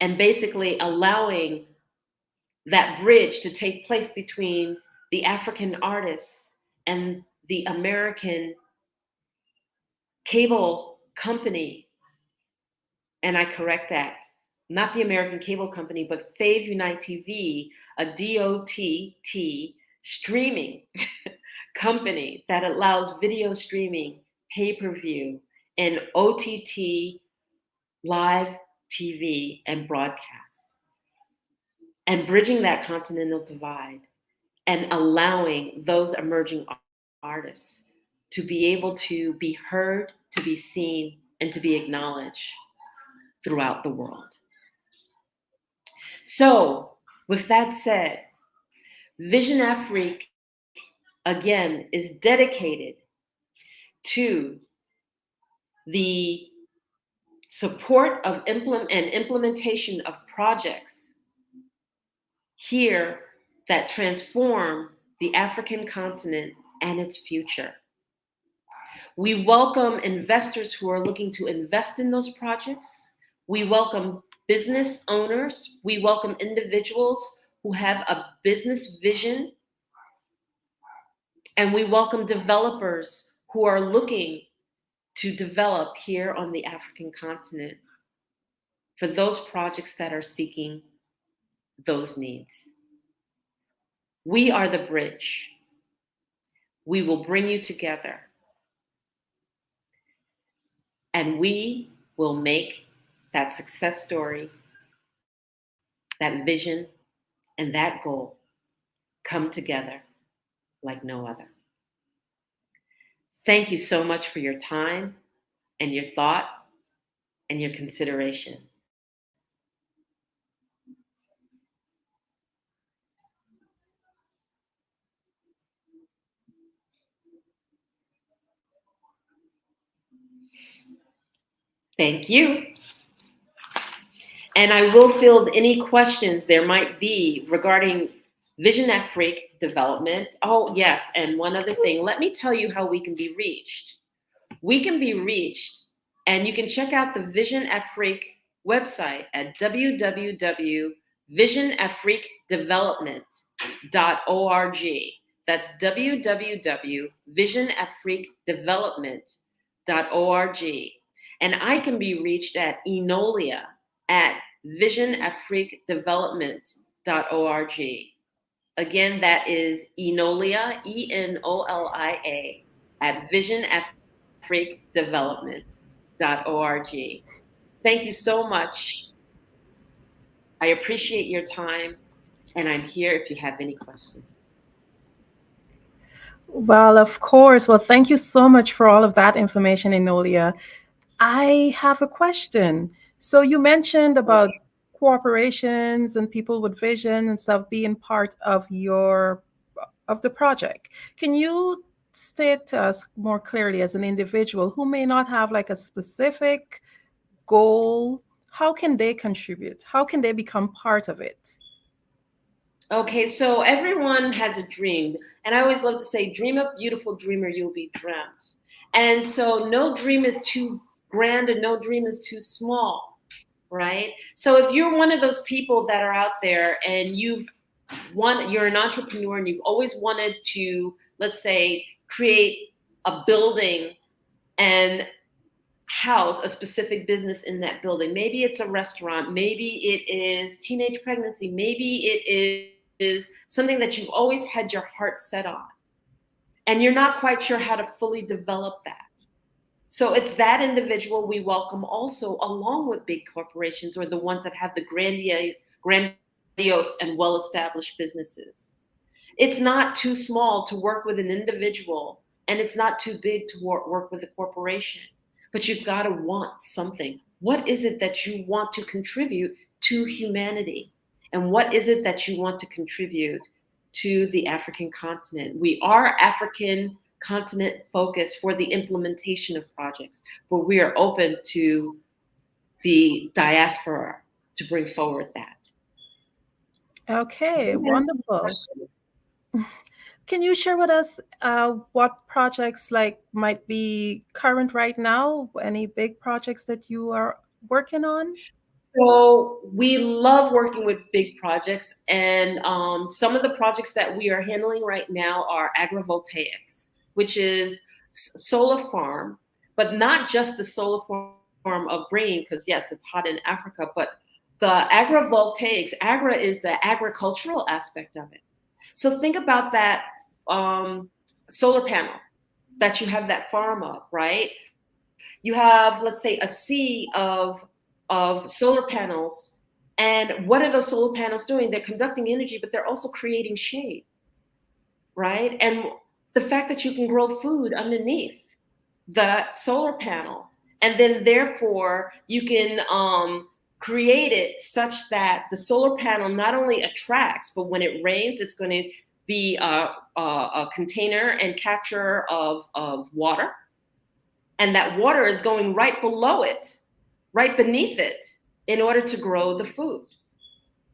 Speaker 19: and basically allowing that bridge to take place between the African artists and the American cable company. And I correct that, not the American cable company, but Fave Unite TV, a DOTT streaming company that allows video streaming, pay-per-view, and OTT live TV and broadcast, and bridging that continental divide and allowing those emerging artists to be able to be heard, to be seen, and to be acknowledged throughout the world. So, with that said, Vision Afrique, again, is dedicated to the support of implementation of projects here that transform the African continent and its future. We welcome investors who are looking to invest in those projects. We welcome business owners. We welcome individuals who have a business vision. And we welcome developers who are looking to develop here on the African continent for those projects that are seeking those needs. We are the bridge. We will bring you together. And we will make that success story, that vision, and that goal come together like no other. Thank you so much for your time and your thought and your consideration. Thank you. And I will field any questions there might be regarding Vision Afrique development. Oh, yes, and one other thing. Let me tell you how we can be reached. We can be reached, and you can check out the Vision Afrique website at www.visionafriquedevelopment.org. That's www.visionafriquedevelopment.org. And I can be reached at Enolia at visionafriquedevelopment.org. Again, that is Enolia, Enolia, at visionafriquedevelopment.org. Thank you so much. I appreciate your time, and I'm here if you have any questions.
Speaker 13: Well, of course. Well, thank you so much for all of that information, Enolia. I have a question. So you mentioned about corporations and people with vision and stuff being part of the project. Can you state to us more clearly, as an individual who may not have like a specific goal, how can they contribute? How can they become part of it?
Speaker 19: Okay, so everyone has a dream. And I always love to say, dream up, beautiful dreamer, you'll be dreamt. And so no dream is too grand and no dream is too small, right? So if you're one of those people that are out there and you're an entrepreneur and you've always wanted to, let's say, create a building and house a specific business in that building. Maybe it's a restaurant, maybe it is teenage pregnancy, maybe it is something that you've always had your heart set on. and you're not quite sure how to fully develop that. So it's that individual we welcome also, along with big corporations or the ones that have the grandiose and well-established businesses. It's not too small to work with an individual, and it's not too big to work with a corporation, but you've got to want something. What is it that you want to contribute to humanity? And what is it that you want to contribute to the African continent? We are African continent focused for the implementation of projects, but we are open to the diaspora to bring forward that.
Speaker 13: Okay, wonderful. Can you share with us what projects might be current right now? Any big projects that you are working on?
Speaker 19: So we love working with big projects, and some of the projects that we are handling right now are agrivoltaics, which is solar farm, but not just the solar farm of bringing, because yes, it's hot in Africa, but the agrivoltaics, agra is the agricultural aspect of it. So think about that solar panel that you have that farm of, right? You have, let's say, a sea of solar panels. And what are those solar panels doing? They're conducting energy, but they're also creating shade, right? And the fact that you can grow food underneath the solar panel, and then therefore you can create it such that the solar panel not only attracts, but when it rains, it's going to be a container and capture of water. And that water is going right below it, right beneath it, in order to grow the food.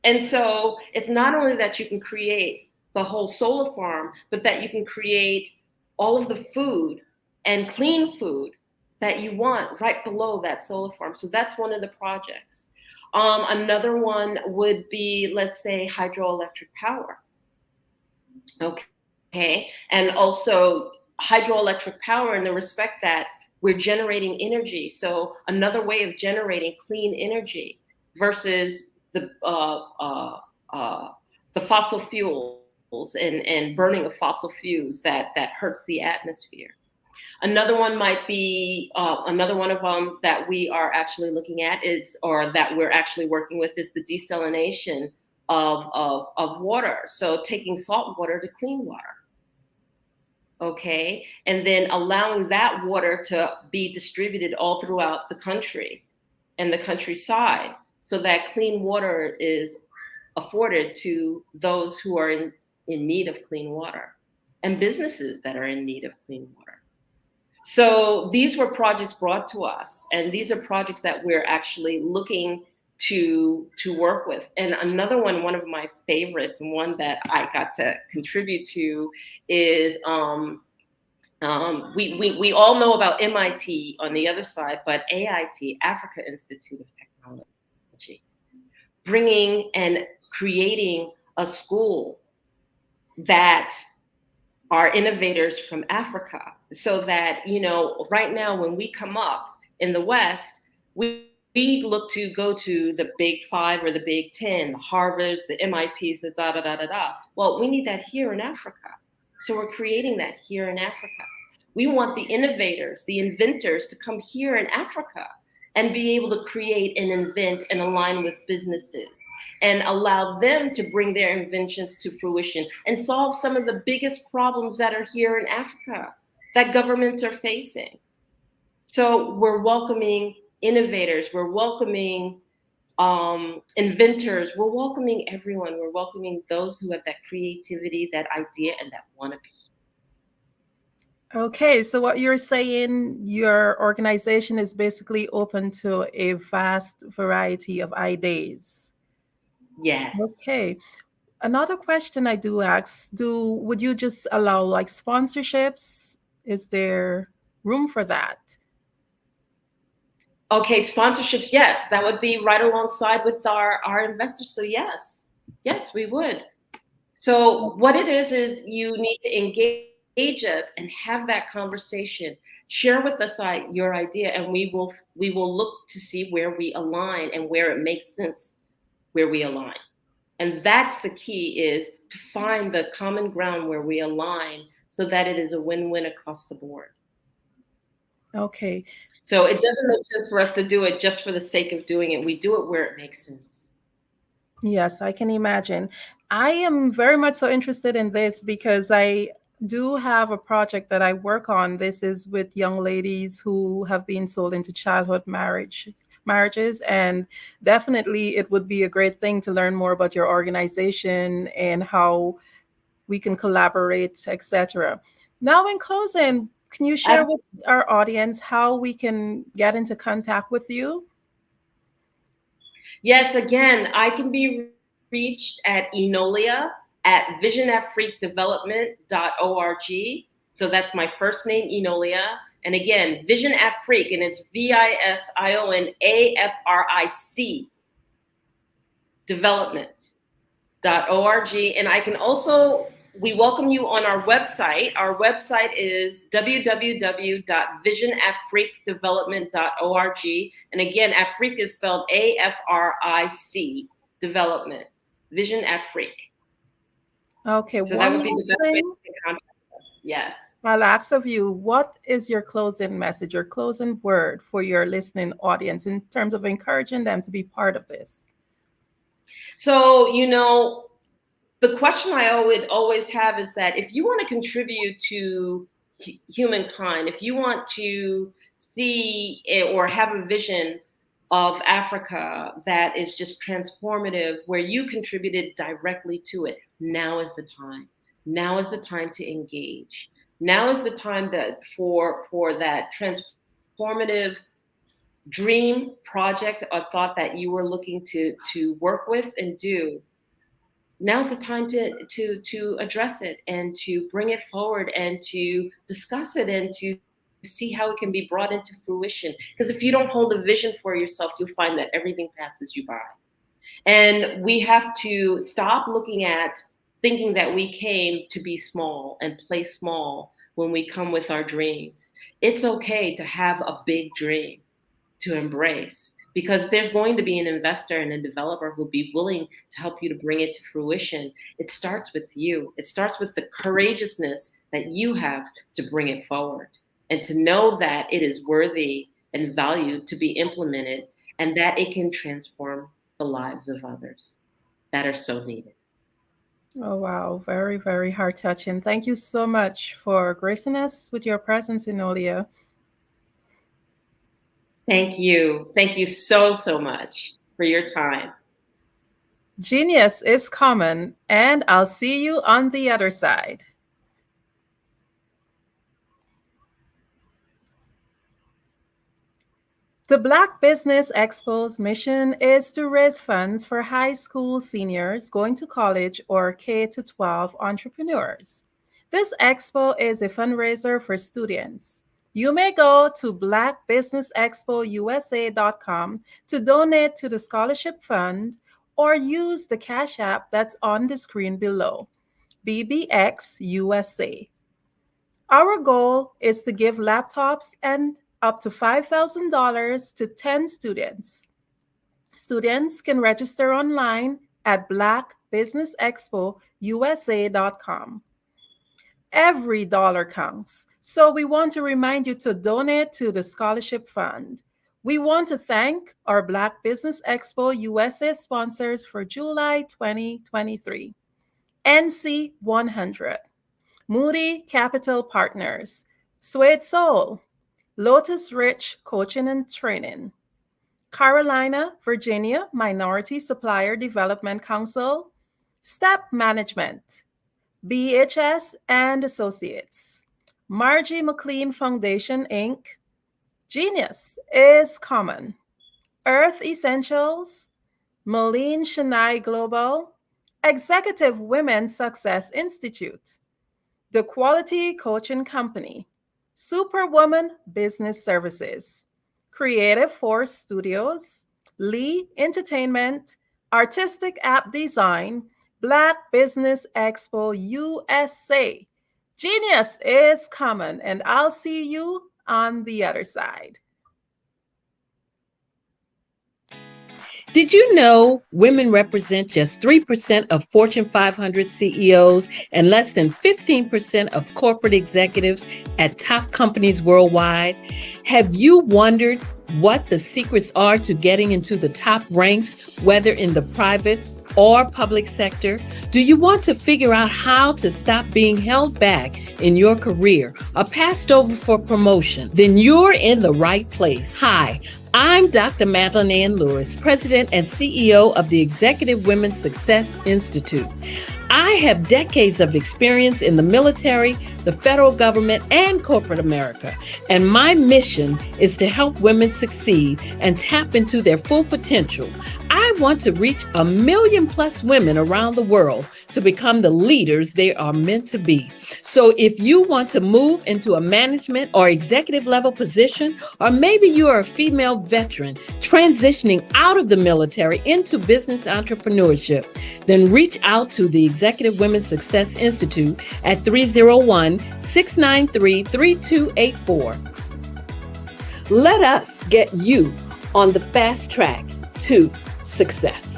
Speaker 19: And so it's not only that you can create the whole solar farm, but that you can create all of the food and clean food that you want right below that solar farm. So that's one of the projects. Another one would be, let's say, hydroelectric power. Okay. And also hydroelectric power in the respect that we're generating energy. So another way of generating clean energy versus the fossil fuels and burning of fossil fuels that hurts the atmosphere. Another one might be, another one of them that we are actually looking at is, or that we're actually working with, is the desalination of water. So taking salt water to clean water. Okay, and then allowing that water to be distributed all throughout the country and the countryside so that clean water is afforded to those who are in need of clean water and businesses that are in need of clean water. So these were projects brought to us, and these are projects that we're actually looking to work with. And another one of my favorites, and one that I got to contribute to, is we all know about MIT on the other side, but AIT, Africa Institute of Technology, bringing and creating a school that are innovators from Africa, so that, you know, right now when we come up in the West, we look to go to the Big Five or the Big 10, the Harvards, the MITs, the da-da-da-da-da. Well, we need that here in Africa. So we're creating that here in Africa. We want the innovators, the inventors to come here in Africa and be able to create and invent and align with businesses and allow them to bring their inventions to fruition and solve some of the biggest problems that are here in Africa that governments are facing. So we're welcoming innovators, we're welcoming inventors, we're welcoming everyone. We're welcoming those who have that creativity, that idea, and that want to be.
Speaker 13: Okay, so what you're saying, your organization is basically open to a vast variety of ideas.
Speaker 19: Yes.
Speaker 13: Okay. Another question I do ask, would you just allow like sponsorships? Is there room for that?
Speaker 19: Okay, sponsorships, yes. That would be right alongside with our investors. So yes, we would. So what it is you need to engage us and have that conversation. Share with us your idea, and we will look to see where we align and where it makes sense, where we align. And that's the key, is to find the common ground where we align, so that it is a win-win across the board.
Speaker 13: Okay.
Speaker 19: So it doesn't make sense for us to do it just for the sake of doing it. We do it where it makes sense.
Speaker 13: Yes, I can imagine. I am very much so interested in this because I do have a project that I work on. This is with young ladies who have been sold into childhood marriages, and definitely it would be a great thing to learn more about your organization and how we can collaborate, etc. Now, in closing, can you share with our audience how we can get into contact with you?
Speaker 19: Yes, again, I can be reached at Enolia at visionafriquedevelopment.org. So that's my first name, Enolia. And again, Vision Afrique, and it's VISIONAFRIC development.org. And I can also, we welcome you on our website. Our website is www.visionafriquedevelopment.org. And again, Afrique is spelled AFRIC, development, Vision Afrique.
Speaker 13: Okay,
Speaker 19: so that would be the best way to contact us. Yes.
Speaker 13: I'll ask of you, what is your closing message, your closing word for your listening audience in terms of encouraging them to be part of this?
Speaker 19: So, the question I would always have is that if you want to contribute to humankind, if you want to see or have a vision of Africa that is just transformative, where you contributed directly to it, now is the time. Now is the time to engage. Now is the time that for that transformative dream, project, or thought that you were looking to work with and do. Now's the time to address it and to bring it forward and to discuss it and to see how it can be brought into fruition. Because if you don't hold a vision for yourself, you'll find that everything passes you by. And we have to stop looking at thinking that we came to be small and play small when we come with our dreams. It's okay to have a big dream to embrace, because there's going to be an investor and a developer who'll be willing to help you to bring it to fruition. It starts with you. It starts with the courageousness that you have to bring it forward and to know that it is worthy and valued to be implemented and that it can transform the lives of others that are so needed.
Speaker 13: Oh, wow. Very, very heart-touching. Thank you so much for gracing us with your presence, Enolia.
Speaker 19: Thank you. Thank you so, so much for your time.
Speaker 13: Genius is common, and I'll see you on the other side. The Black Business Expo's mission is to raise funds for high school seniors going to college or K-12 entrepreneurs. This expo is a fundraiser for students. You may go to blackbusinessexpousa.com to donate to the scholarship fund or use the Cash App that's on the screen below, BBX USA. Our goal is to give laptops and up to $5,000 to 10 students. Students can register online at blackbusinessexpousa.com. Every dollar counts, so we want to remind you to donate to the scholarship fund. We want to thank our Black Business Expo USA sponsors for July 2023. NC 100, Moody Capital Partners, Suede Soul, Lotus Rich Coaching and Training, Carolina, Virginia Minority Supplier Development Council, Step Management, BHS and Associates, Margie McLean Foundation, Inc., Genius is Common, Earth Essentials, Malene Shania Global, Executive Women Success Institute, The Quality Coaching Company, Superwoman Business Services, Creative Force Studios, Lee Entertainment, Artistic App Design, Black Business Expo USA. Genius is common, and I'll see you on the other side.
Speaker 20: Did you know women represent just 3% of Fortune 500 CEOs and less than 15% of corporate executives at top companies worldwide? Have you wondered what the secrets are to getting into the top ranks, whether in the private or public sector? Do you want to figure out how to stop being held back in your career or passed over for promotion? Then you're in the right place. Hi, I'm Dr. Madeline Ann Lewis, President and CEO of the Executive Women's Success Institute. I have decades of experience in the military, the federal government, and corporate America, and my mission is to help women succeed and tap into their full potential. I want to reach 1 million plus women around the world to become the leaders they are meant to be. So if you want to move into a management or executive level position, or maybe you are a female veteran transitioning out of the military into business entrepreneurship, then reach out to the Executive Women's Success Institute at 301-693-3284. Let us get you on the fast track to success.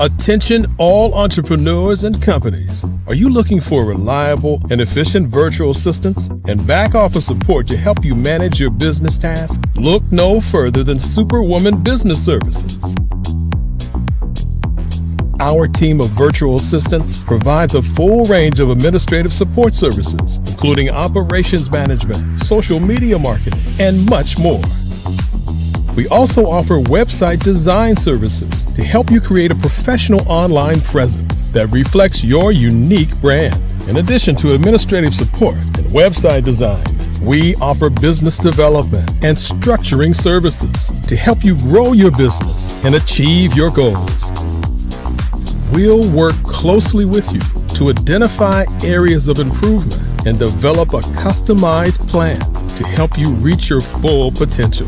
Speaker 3: Attention all entrepreneurs and companies. Are you looking for reliable and efficient virtual assistants and back office support to help you manage your business tasks? Look no further than Superwoman Business Services. Our team of virtual assistants provides a full range of administrative support services, including operations management, social media marketing, and much more. We also offer website design services to help you create a professional online presence that reflects your unique brand. In addition to administrative support and website design, we offer business development and structuring services to help you grow your business and achieve your goals. We'll work closely with you to identify areas of improvement and develop a customized plan to help you reach your full potential.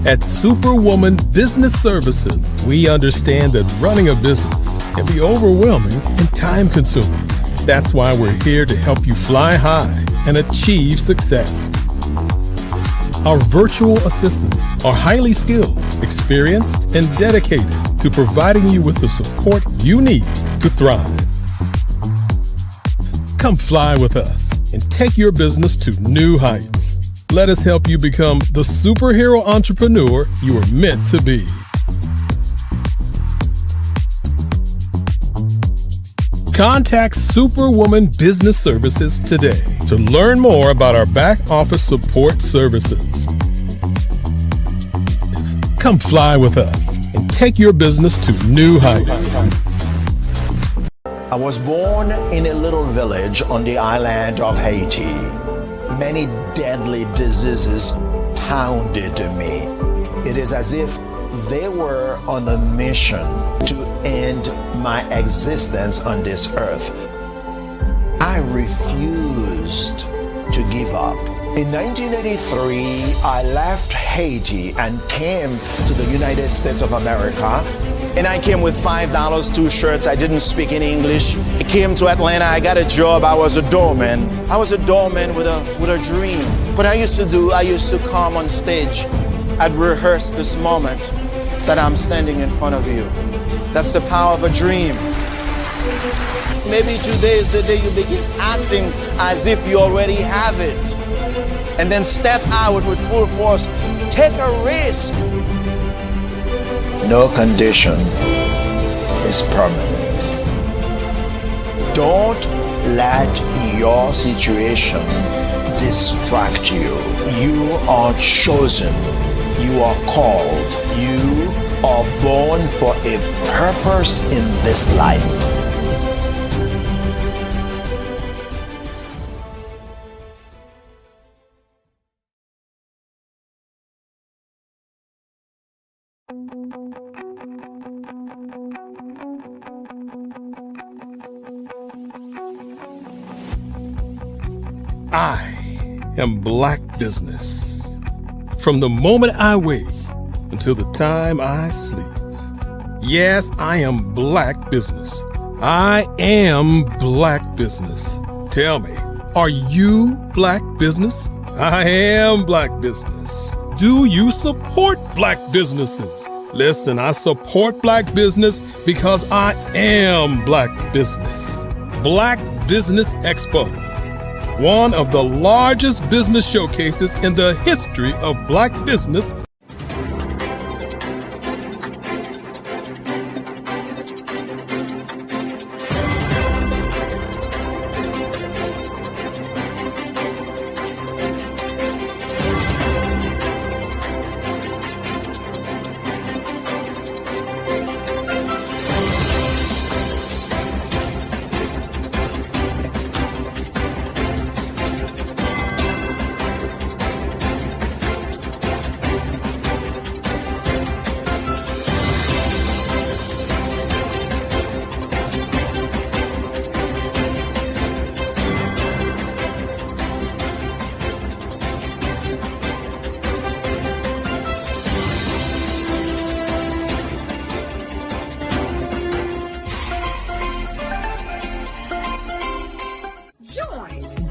Speaker 3: At Superwoman Business Services, we understand that running a business can be overwhelming and time-consuming. That's why we're here to help you fly high and achieve success. Our virtual assistants are highly skilled, experienced, and dedicated to providing you with the support you need to thrive. Come fly with us and take your business to new heights. Let us help you become the superhero entrepreneur you are meant to be. Contact Superwoman Business Services today to learn more about our back office support services. Come fly with us and take your business to new heights.
Speaker 21: I was born in a little village on the island of Haiti. Many deadly diseases pounded me. It is as if they were on a mission to end my existence on this earth. I refused to give up. In 1983, I left Haiti and came to the United States of America. And I came with $5, 2 shirts. I didn't speak any English. I came to Atlanta. I got a job. I was a doorman. I was a doorman with a dream. What I used to come on stage. I'd rehearse this moment that I'm standing in front of you. That's the power of a dream. Maybe today is the day you begin acting as if you already have it. And then step out with full force. Take a risk. No condition is permanent. Don't let your situation distract you. You are chosen. You are called. You are born for a purpose in this life.
Speaker 3: I am Black Business. From the moment I wake until the time I sleep. Yes, I am Black Business. I am black business. Tell me, are you black business? I am black business. Do you support black businesses? Listen, I support black business because I am black business. Black Business Expo, one of the largest business showcases in the history of black business.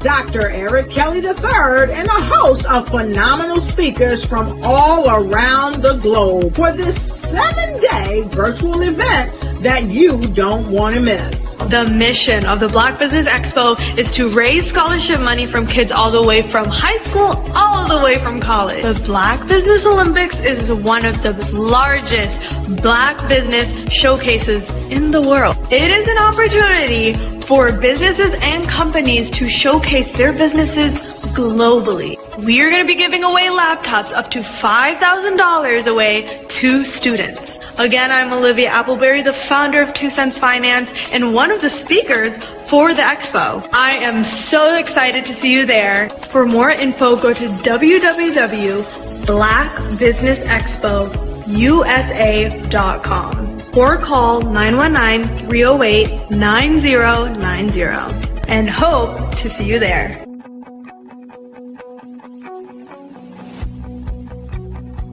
Speaker 1: Dr. Eric Kelly III and a host of phenomenal speakers from all around the globe for this 7-day virtual event that you don't want to miss.
Speaker 2: The mission of the Black Business Expo is to raise scholarship money from kids all the way from high school all the way from college. The Black Business Olympics is one of the largest black business showcases in the world. It is an opportunity for businesses and companies to showcase their businesses globally. We are going to be giving away laptops up to $5,000 away to students. Again, I'm Olivia Appleberry, the founder of 2 Cents Finance and one of the speakers for the expo. I am so excited to see you there. For more info, go to www.blackbusinessexpousa.com or call 919-308-9090 and hope to see you there.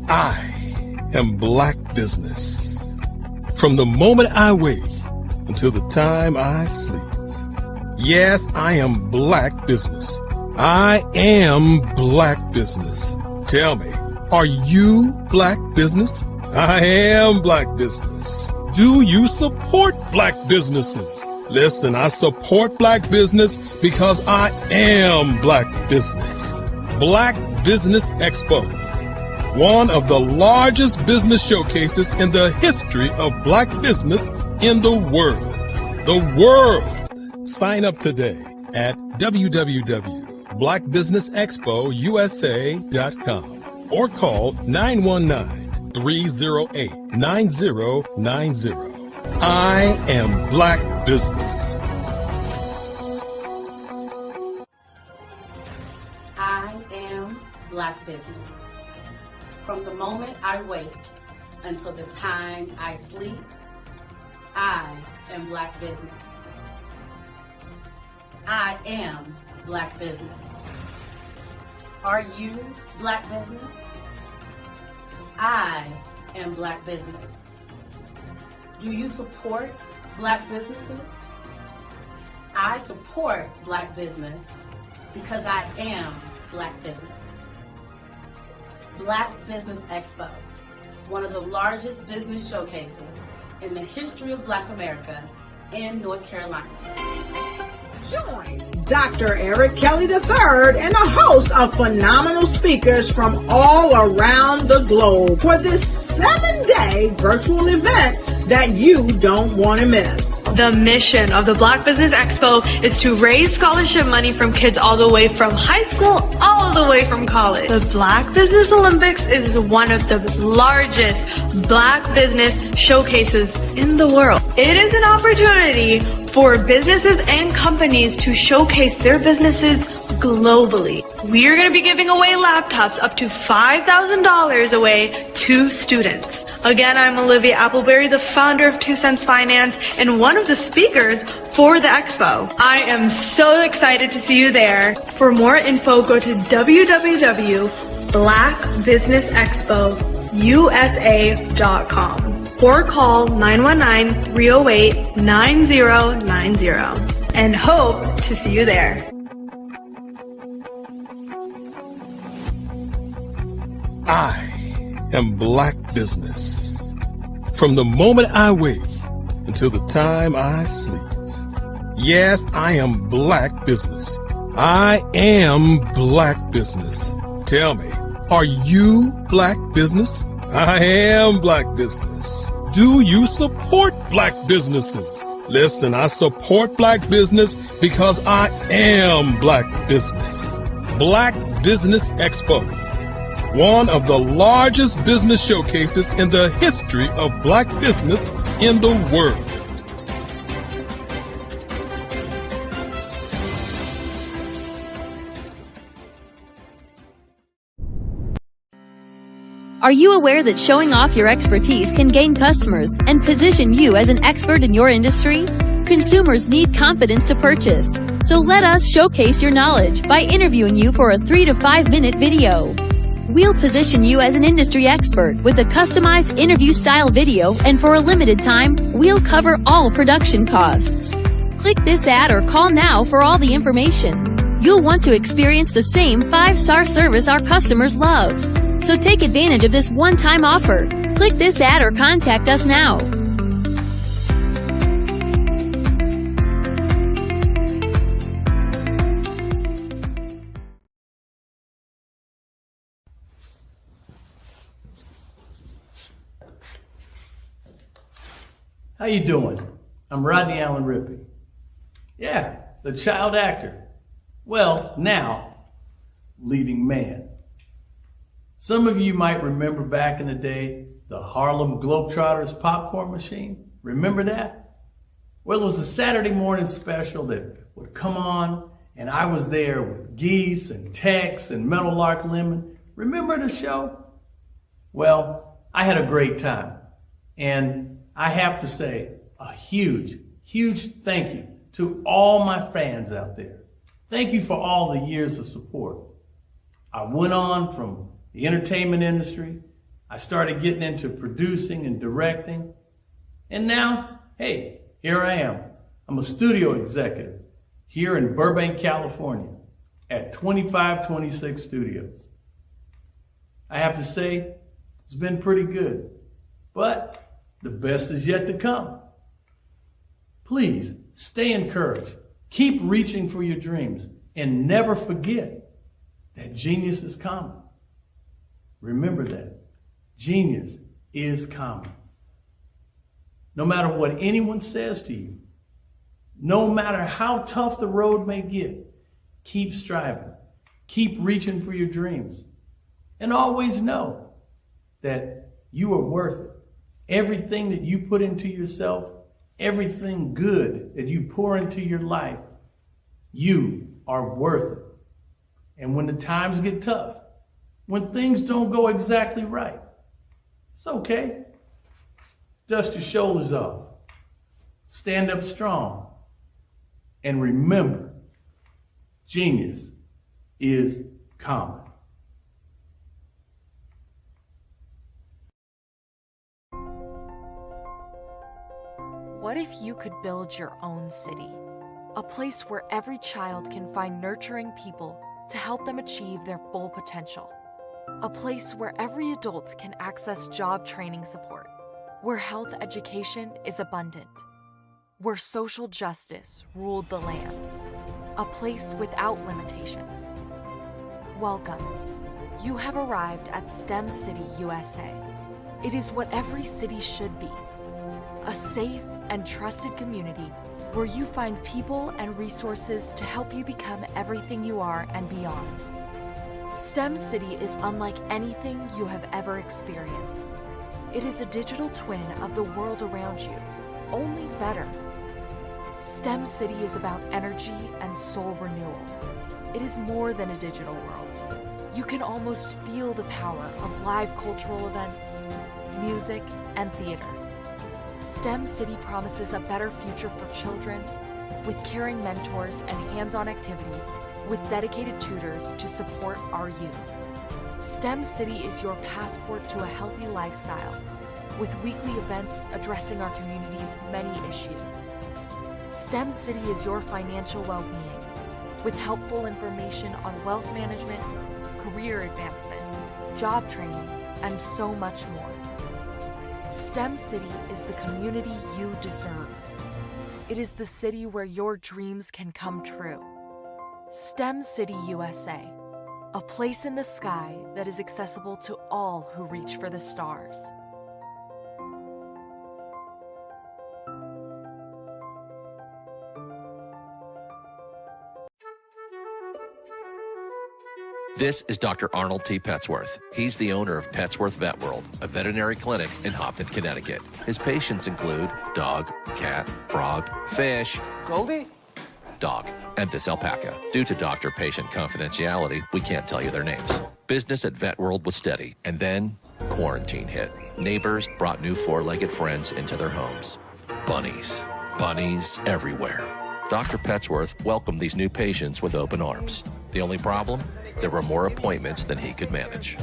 Speaker 3: I am black business. From the moment I wake until the time I sleep. Yes, I am black business. I am black business. Tell me, are you black business? I am black business. Do you support black businesses? Listen, I support black business because I am black business. Black Business Expo, one of the largest business showcases in the history of black business in the world. The world! Sign up today at www.blackbusinessexpousa.com or call 919-308-9090. I am black business.
Speaker 4: I am black business. From the moment I wake until the time I sleep, I am black business. I am black business. Are you black business? I am black business. Do you support black businesses? I support black business because I am black business. Black Business Expo, one of the largest business showcases in the history of Black America in North Carolina.
Speaker 1: Join Dr. Eric Kelly III and a host of phenomenal speakers from all around the globe for this 7-day virtual event that you don't want to miss.
Speaker 2: The mission of the Black Business Expo is to raise scholarship money from kids all the way from high school all the way from college. The Black Business Olympics is one of the largest black business showcases in the world. It is an opportunity for businesses and companies to showcase their businesses globally. We are going to be giving away laptops up to $5,000 away to students. Again, I'm Olivia Appleberry, the founder of 2 Cents Finance and one of the speakers for the expo. I am so excited to see you there. For more info, go to www.blackbusinessexpousa.com or call 919-308-9090 and hope to see you there.
Speaker 3: I am Black business. From the moment I wake until the time I sleep. Yes, I am Black business. I am Black business. Tell me, are you Black business? I am Black business. Do you support Black businesses? Listen, I support Black business because I am Black business. Black Business Expo, one of the largest business showcases in the history of Black business in the world.
Speaker 5: Are you aware that showing off your expertise can gain customers and position you as an expert in your industry? Consumers need confidence to purchase, so let us showcase your knowledge by interviewing you for a 3 to 5 minute video. We'll position you as an industry expert with a customized interview style video, and for a limited time, we'll cover all production costs. Click this ad or call now for all the information. You'll want to experience the same 5-star service our customers love. So take advantage of this one-time offer. Click this ad or contact us now.
Speaker 22: How you doing? I'm Rodney Allen Rippey. Yeah, the child actor. Well, now, leading man. Some of you might remember back in the day, the Harlem Globetrotters popcorn machine. Remember that? Well, it was a Saturday morning special that would come on, and I was there with Geese and Tex and Meadowlark Lemon. Remember the show? Well, I had a great time. And I have to say a huge, huge thank you to all my fans out there. Thank you for all the years of support. I went on from the entertainment industry. I started getting into producing and directing. And now, hey, here I am. I'm a studio executive here in Burbank, California at 2526 Studios. I have to say, it's been pretty good, but the best is yet to come. Please stay encouraged. Keep reaching for your dreams and never forget that genius is common. Remember that. Genius is common. No matter what anyone says to you, no matter how tough the road may get, keep striving. Keep reaching for your dreams. And always know that you are worth it. Everything that you put into yourself, everything good that you pour into your life, you are worth it. And when the times get tough, when things don't go exactly right, it's okay. Dust your shoulders off. Stand up strong. And remember, genius is common.
Speaker 6: What if you could build your own city? A place where every child can find nurturing people to help them achieve their full potential. A place where every adult can access job training support. Where health education is abundant. Where social justice ruled the land. A place without limitations. Welcome. You have arrived at STEM City, USA. It is what every city should be. A safe and trusted community where you find people and resources to help you become everything you are and beyond. STEM City is unlike anything you have ever experienced. It is a digital twin of the world around you, only better. STEM City is about energy and soul renewal. It is more than a digital world. You can almost feel the power of live cultural events, music, and theater. STEM City promises a better future for children with caring mentors and hands-on activities with dedicated tutors to support our youth. STEM City is your passport to a healthy lifestyle, with weekly events addressing our community's many issues. STEM City is your financial well-being, with helpful information on wealth management, career advancement, job training, and so much more. STEM City is the community you deserve. It is the city where your dreams can come true. STEM City USA, a place in the sky that is accessible to all who reach for the stars.
Speaker 7: This is Dr. Arnold T. Petsworth. He's the owner of Petsworth Vet World, a veterinary clinic in Hopton, Connecticut. His patients include dog, cat, frog, fish,
Speaker 8: Goldie,
Speaker 7: dog, and this alpaca. Due to doctor-patient confidentiality, we can't tell you their names. Business at Vet World was steady, and then quarantine hit. Neighbors brought new four-legged friends into their homes. Bunnies. Bunnies everywhere. Dr. Petsworth welcomed these new patients with open arms. The only problem? There were more appointments than he could manage.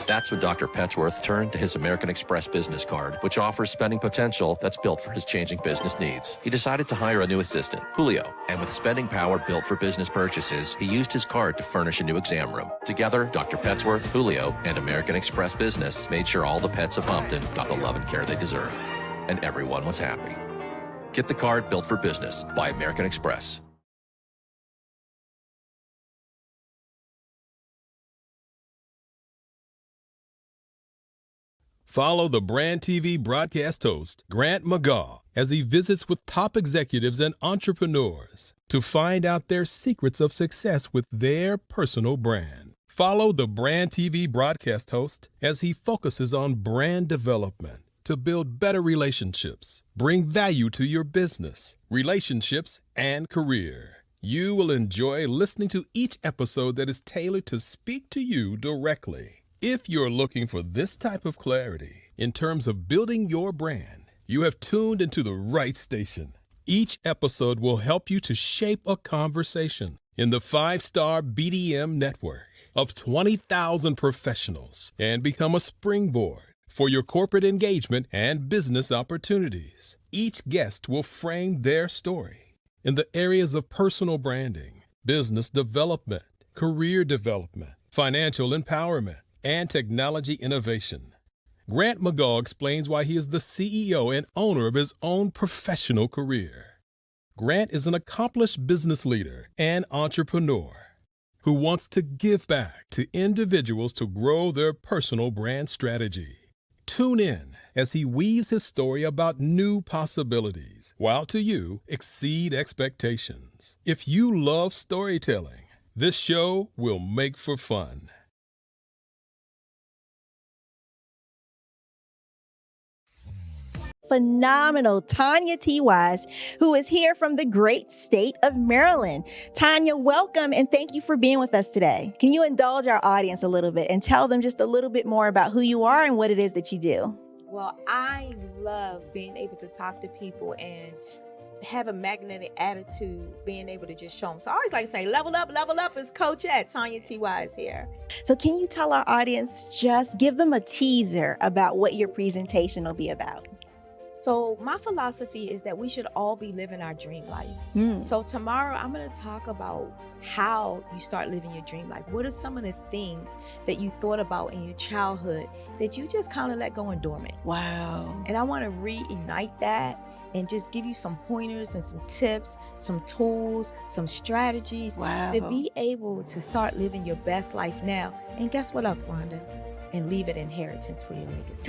Speaker 7: That's when Dr. Petsworth turned to his American Express business card, which offers spending potential that's built for his changing business needs. He decided to hire a new assistant, Julio, and with spending power built for business purchases, he used his card to furnish a new exam room. Together, Dr. Petsworth, Julio, and American Express Business made sure all the pets of Hopton got the love and care they deserve. And everyone was happy. Get the card built for business by American Express.
Speaker 3: Follow the Brand TV broadcast host, Grant McGaw, as he visits with top executives and entrepreneurs to find out their secrets of success with their personal brand. Follow the Brand TV broadcast host as he focuses on brand development to build better relationships, bring value to your business, relationships, and career. You will enjoy listening to each episode that is tailored to speak to you directly. If you're looking for this type of clarity in terms of building your brand, you have tuned into the right station. Each episode will help you to shape a conversation in the 5-star BDM network of 20,000 professionals and become a springboard for your corporate engagement and business opportunities. Each guest will frame their story in the areas of personal branding, business development, career development, financial empowerment, and technology innovation. Grant McGaw explains why he is the CEO and owner of his own professional career. Grant is an accomplished business leader and entrepreneur who wants to give back to individuals to grow their personal brand strategy. Tune in as he weaves his story about new possibilities, while to you exceed expectations. If you love storytelling, this show will make for fun.
Speaker 23: Phenomenal Tanya T. Wise, who is here from the great state of Maryland. Tanya, welcome and thank you for being with us today. Can you indulge our audience a little bit and tell them just a little bit more about who you are and what it is that you do?
Speaker 24: Well, I love being able to talk to people and have a magnetic attitude, being able to just show them. So I always like to say, level up is Coach at Tanya T. Wise here.
Speaker 23: So can you tell our audience, just give them a teaser about what your presentation will be about?
Speaker 24: So my philosophy is that we should all be living our dream life. So tomorrow I'm going to talk about how you start living your dream life. What are some of the things that you thought about in your childhood that you just kind of let go and dormant?
Speaker 23: Wow.
Speaker 24: And I want to reignite that and just give you some pointers and some tips, some tools, some strategies to be able to start living your best life now. And guess what, Wanda? And leave an inheritance for your legacy.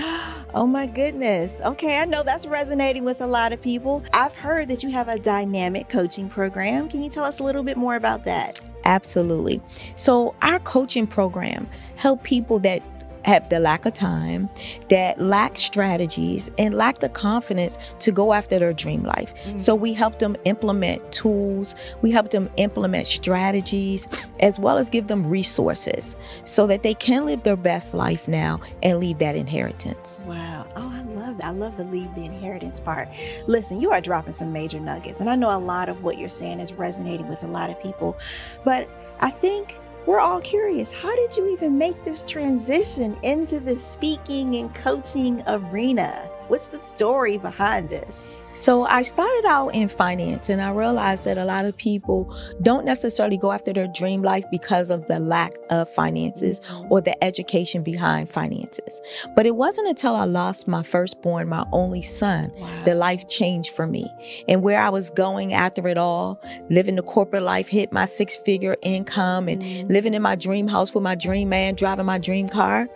Speaker 23: Oh my goodness. Okay, I know that's resonating with a lot of people. I've heard that you have a dynamic coaching program. Can you tell us a little bit more about that?
Speaker 24: Absolutely. So our coaching program help people that have the lack of time, that lack strategies, and lack the confidence to go after their dream life. So we help them implement tools, we help them implement strategies, as well as give them resources so that they can live their best life now and leave that inheritance.
Speaker 23: Wow. Oh, I love that. I love the leave the inheritance part. Listen, you are dropping some major nuggets, and I know a lot of what you're saying is resonating with a lot of people, but I think we're all curious, how did you even make this transition into the speaking and coaching arena? What's the story behind this? So I started out in finance, and I realized that a lot of people don't necessarily go after their dream life because of the lack of finances or the education behind finances. But it wasn't until I lost my firstborn, my only son, that life changed for me. And where I was going after it all, living the corporate life, hit my 6-figure income and living in my dream house with my dream man, driving my dream car.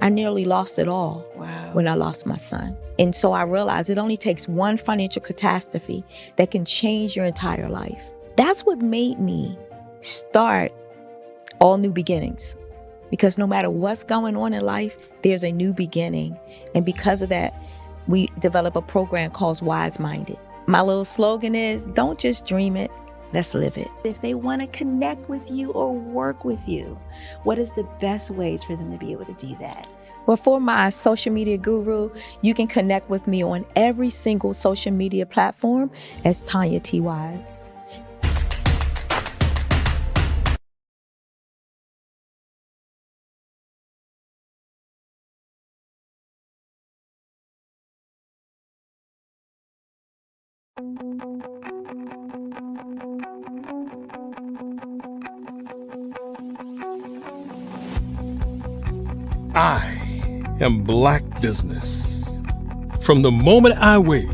Speaker 23: I nearly lost it all when I lost my son. And so I realized it only takes one financial catastrophe that can change your entire life. That's what made me start All New Beginnings. Because no matter what's going on in life, there's a new beginning. And because of that, we develop a program called Wise Minded. My little slogan is, don't just dream it, let's live it. If they want to connect with you or work with you, what is the best ways for them to be able to do that? Well, for my social media guru, you can connect with me on every single social media platform as Tanya T. Wise.
Speaker 3: I am Black business. From the moment I wake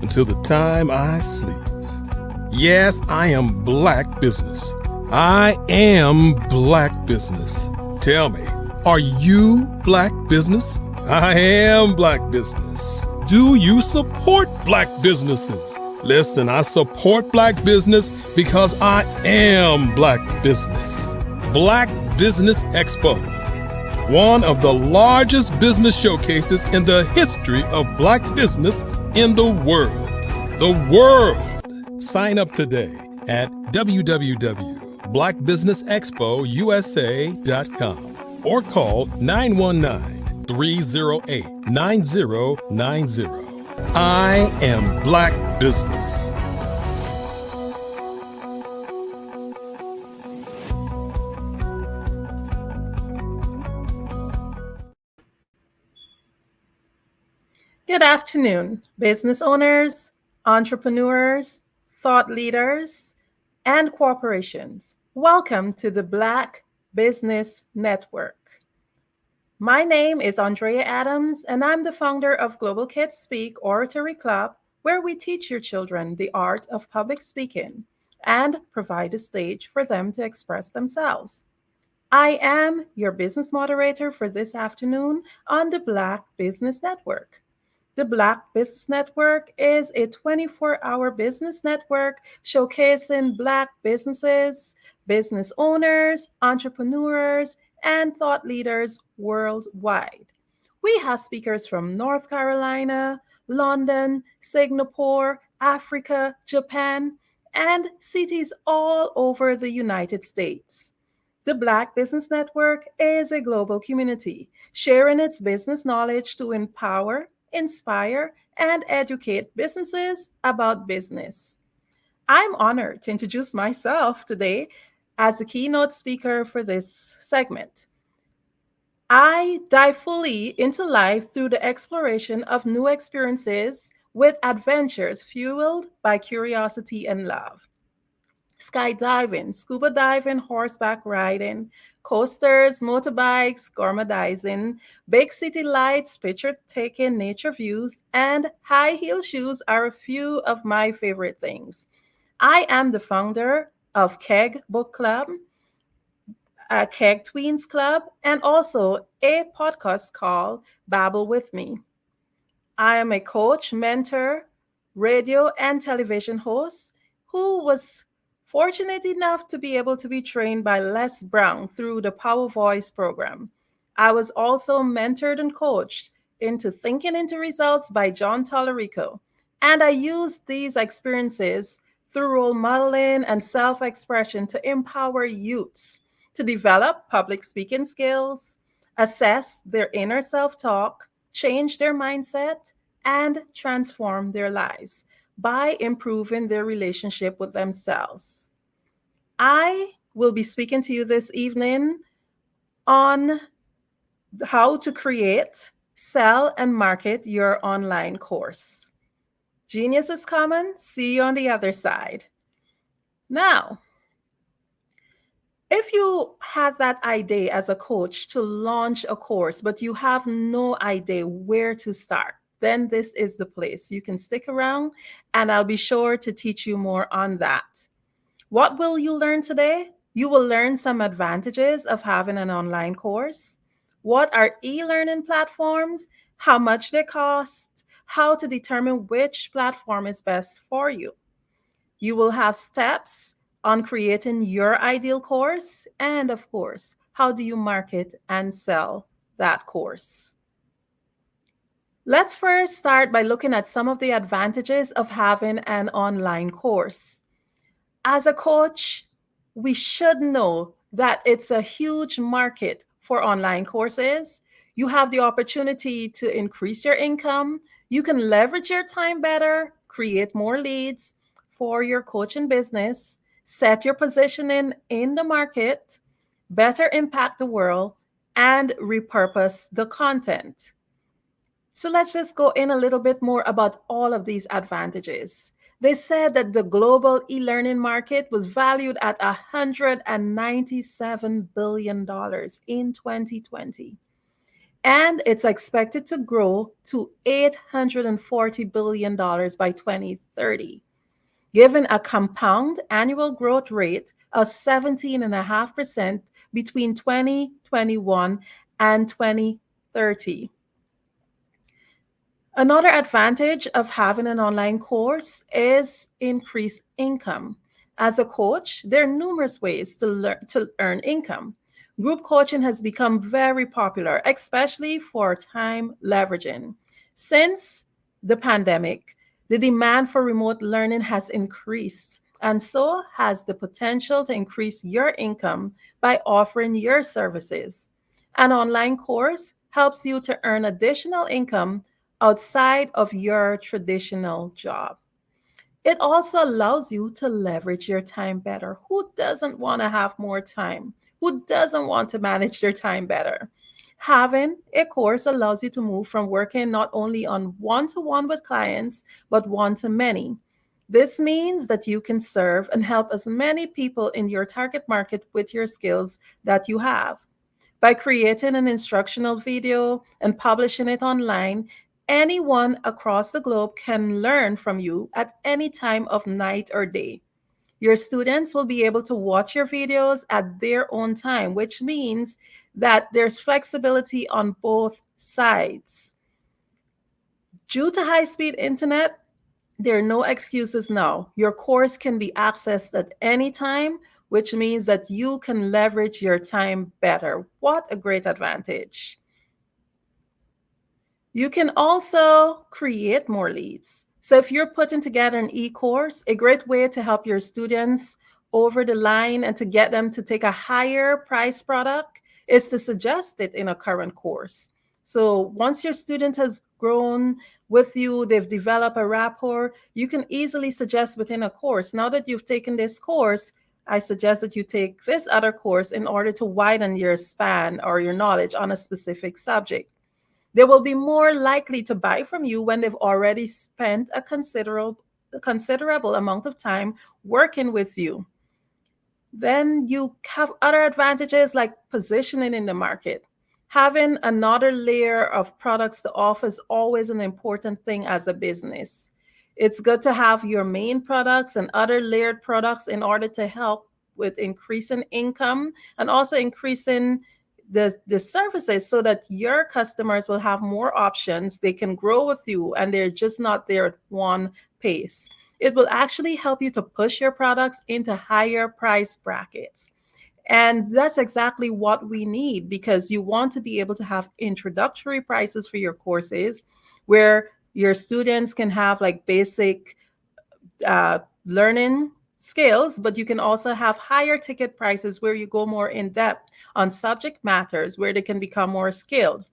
Speaker 3: until the time I sleep. Yes, I am Black business. I am Black business. Tell me, are you Black business? I am Black business. Do you support Black businesses? Listen, I support Black business because I am Black business. Black Business Expo, one of the largest business showcases in the history of Black business in the world. The world! Sign up today at www.blackbusinessexpousa.com or call 919-308-9090. I am Black business.
Speaker 13: Good afternoon, business owners, entrepreneurs, thought leaders, and corporations. Welcome to the Black Business Network. My name is Andrea Adams, and I'm the founder of Global Kids Speak Oratory Club, where we teach your children the art of public speaking and provide a stage for them to express themselves. I am your business moderator for this afternoon on the Black Business Network. The Black Business Network is a 24-hour business network showcasing Black businesses, business owners, entrepreneurs, and thought leaders worldwide. We have speakers from North Carolina, London, Singapore, Africa, Japan, and cities all over the United States. The Black Business Network is a global community sharing its business knowledge to empower, inspire, and educate businesses about business. I'm honored to introduce myself today as the keynote speaker for this segment. I dive fully into life through the exploration of new experiences with adventures fueled by curiosity and love. Skydiving, scuba diving, horseback riding, coasters, motorbikes, gourmetizing, big city lights, picture taking, nature views, and high heel shoes are a few of my favorite things. I am the founder of Keg Book Club, Keg Tweens Club, and also a podcast called Babble with Me. I am a coach, mentor, radio, and television host who was fortunate enough to be able to be trained by Les Brown through the Power Voice program. I was also mentored and coached into Thinking into Results by John Tallarico. And I used these experiences through role modeling and self-expression to empower youths to develop public speaking skills, assess their inner self-talk, change their mindset, and transform their lives by improving their relationship with themselves. I will be speaking to you this evening on how to create, sell, and market your online course. Genius is coming. See you on the other side. Now, if you had that idea as a coach to launch a course, but you have no idea where to start, then this is the place. You can stick around and I'll be sure to teach you more on that. What will you learn today? You will learn some advantages of having an online course. What are e-learning platforms? How much they cost? How to determine which platform is best for you. You will have steps on creating your ideal course. And of course, how do you market and sell that course? Let's first start by looking at some of the advantages of having an online course. As a coach, we should know that it's a huge market for online courses. You have the opportunity to increase your income. You can leverage your time better, create more leads for your coaching business, set your positioning in the market, better impact the world, and repurpose the content. So let's just go in a little bit more about all of these advantages. They said that the global e-learning market was valued at $197 billion in 2020. And it's expected to grow to $840 billion by 2030, given a compound annual growth rate of 17.5% between 2021 and 2030. Another advantage of having an online course is increased income. As a coach, there are numerous ways to earn income. Group coaching has become very popular, especially for time leveraging. Since the pandemic, the demand for remote learning has increased, and so has the potential to increase your income by offering your services. An online course helps you to earn additional income outside of your traditional job. It also allows you to leverage your time better. Who doesn't want to have more time? Who doesn't want to manage their time better? Having a course allows you to move from working not only on one-to-one with clients, but one-to-many. This means that you can serve and help as many people in your target market with your skills that you have. By creating an instructional video and publishing it online, anyone across the globe can learn from you at any time of night or day. Your students will be able to watch your videos at their own time, which means that there's flexibility on both sides. Due to high-speed internet, there are no excuses now. Your course can be accessed at any time, which means that you can leverage your time better. What a great advantage. You can also create more leads. So if you're putting together an e-course, a great way to help your students over the line and to get them to take a higher price product is to suggest it in a current course. So once your student has grown with you, they've developed a rapport, you can easily suggest within a course, now that you've taken this course, I suggest that you take this other course in order to widen your span or your knowledge on a specific subject. They will be more likely to buy from you when they've already spent a considerable amount of time working with you. Then you have other advantages like positioning in the market. Having another layer of products to offer is always an important thing as a business. It's good to have your main products and other layered products in order to help with increasing income and also increasing the services so that your customers will have more options. They can grow with you and they're just not there at one pace. It will actually help you to push your products into higher price brackets. And that's exactly what we need, because you want to be able to have introductory prices for your courses where your students can have like basic learning skills, but you can also have higher ticket prices where you go more in depth on subject matters where they can become more skilled.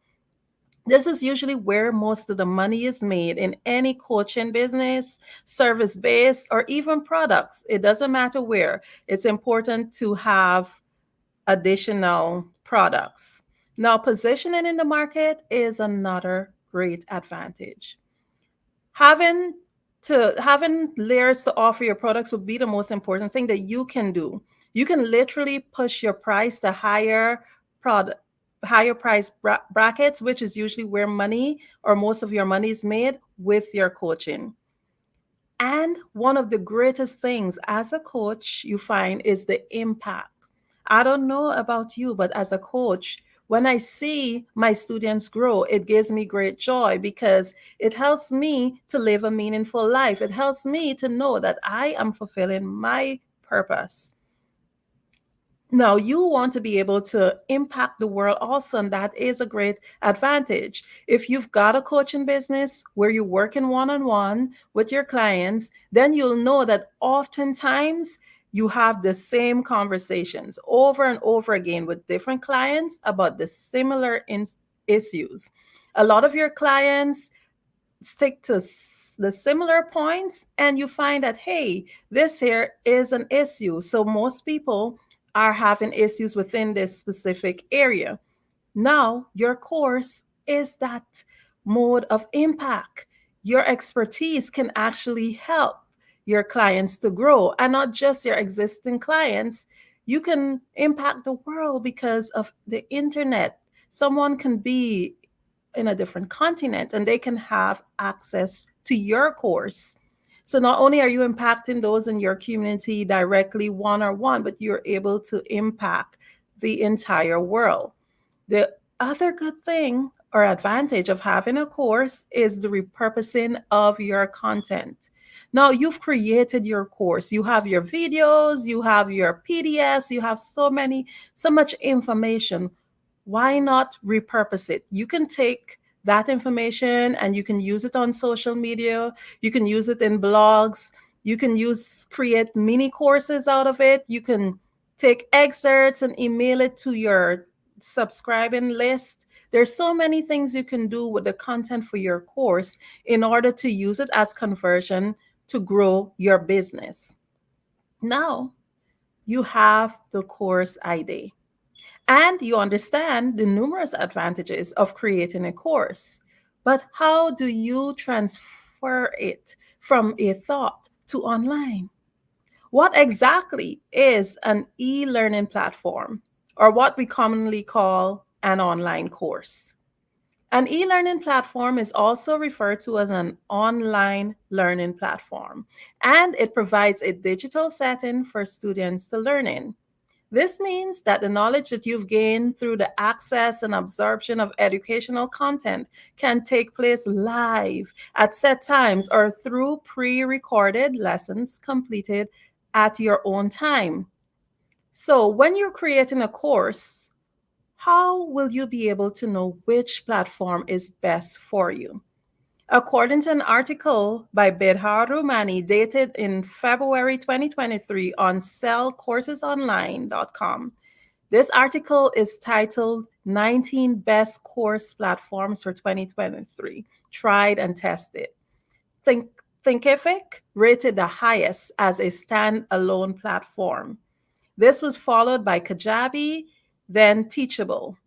Speaker 13: This is usually where most of the money is made in any coaching business, service based, or even products. It doesn't matter where. It's important to have additional products. Now, positioning in the market is another great advantage. Having having layers to offer your products would be the most important thing that you can do. You can literally push your price to product higher price brackets, which is usually where money or most of your money is made with your coaching. And one of the greatest things as a coach you find is the impact. I don't know about you, but as a coach, when I see my students grow, it gives me great joy because it helps me to live a meaningful life. It helps me to know that I am fulfilling my purpose. Now, you want to be able to impact the world also, and that is a great advantage. If you've got a coaching business where you're working one on one with your clients, then you'll know that oftentimes you have the same conversations over and over again with different clients about the similar issues. A lot of your clients stick to the similar points, and you find that, hey, this here is an issue. So most people are having issues within this specific area. Now, your course is that mode of impact. Your expertise can actually help your clients to grow, and not just your existing clients. You can impact the world because of the internet. Someone can be in a different continent and they can have access to your course. So not only are you impacting those in your community directly one-on-one, but you're able to impact the entire world. The other good thing or advantage of having a course is the repurposing of your content. Now you've created your course. You have your videos, you have your PDFs, you have so much information. Why not repurpose it? You can take that information and you can use it on social media. You can use it in blogs. You can create mini courses out of it. You can take excerpts and email it to your subscribing list. There's so many things you can do with the content for your course in order to use it as conversion to grow your business. Now you have the course ID. And you understand the numerous advantages of creating a course. But how do you transfer it from a thought to online? What exactly is an e-learning platform, or what we commonly call an online course? An e-learning platform is also referred to as an online learning platform, and it provides a digital setting for students to learn in. This means that the knowledge that you've gained through the access and absorption of educational content can take place live at set times or through pre-recorded lessons completed at your own time. So when you're creating a course, how will you be able to know which platform is best for you? According to an article by Bedhar Rumani dated in February 2023 on sellcoursesonline.com, this article is titled 19 Best Course Platforms for 2023, Tried and Tested. Thinkific rated the highest as a standalone platform. This was followed by Kajabi, then Teachable.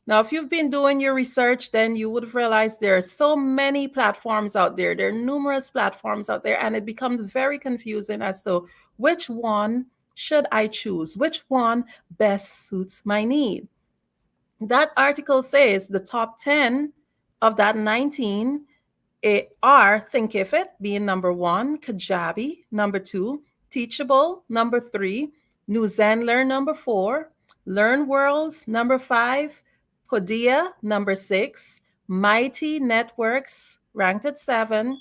Speaker 13: Now, if you've been doing your research, then you would have realized there are so many platforms out there. There are numerous platforms out there, and it becomes very confusing as to which one should I choose? Which one best suits my need? That article says the top 10 of that 19 are Thinkific being number 1, Kajabi number 2, Teachable number 3, New Zenler number 4, Learn Worlds number 5, Podia number 6, Mighty Networks ranked at 7,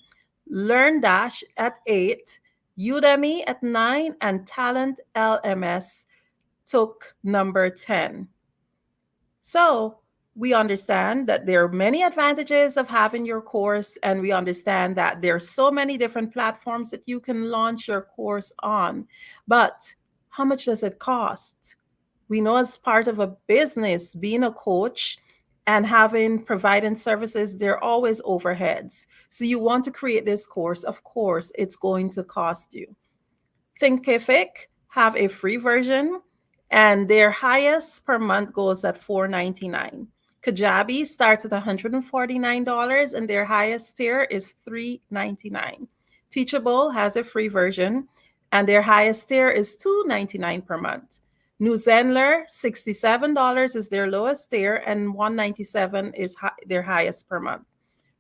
Speaker 13: LearnDash at 8, Udemy at 9, and Talent LMS took number 10. So we understand that there are many advantages of having your course, and we understand that there are so many different platforms that you can launch your course on. But how much does it cost? We know as part of a business, being a coach and providing services, there are always overheads. So you want to create this course, of course, it's going to cost you. Thinkific have a free version, and their highest per month goes at $4.99. Kajabi starts at $149, and their highest tier is $3.99. Teachable has a free version, and their highest tier is $2.99 per month. New Zenler, $67 is their lowest tier, and $197 is their highest per month.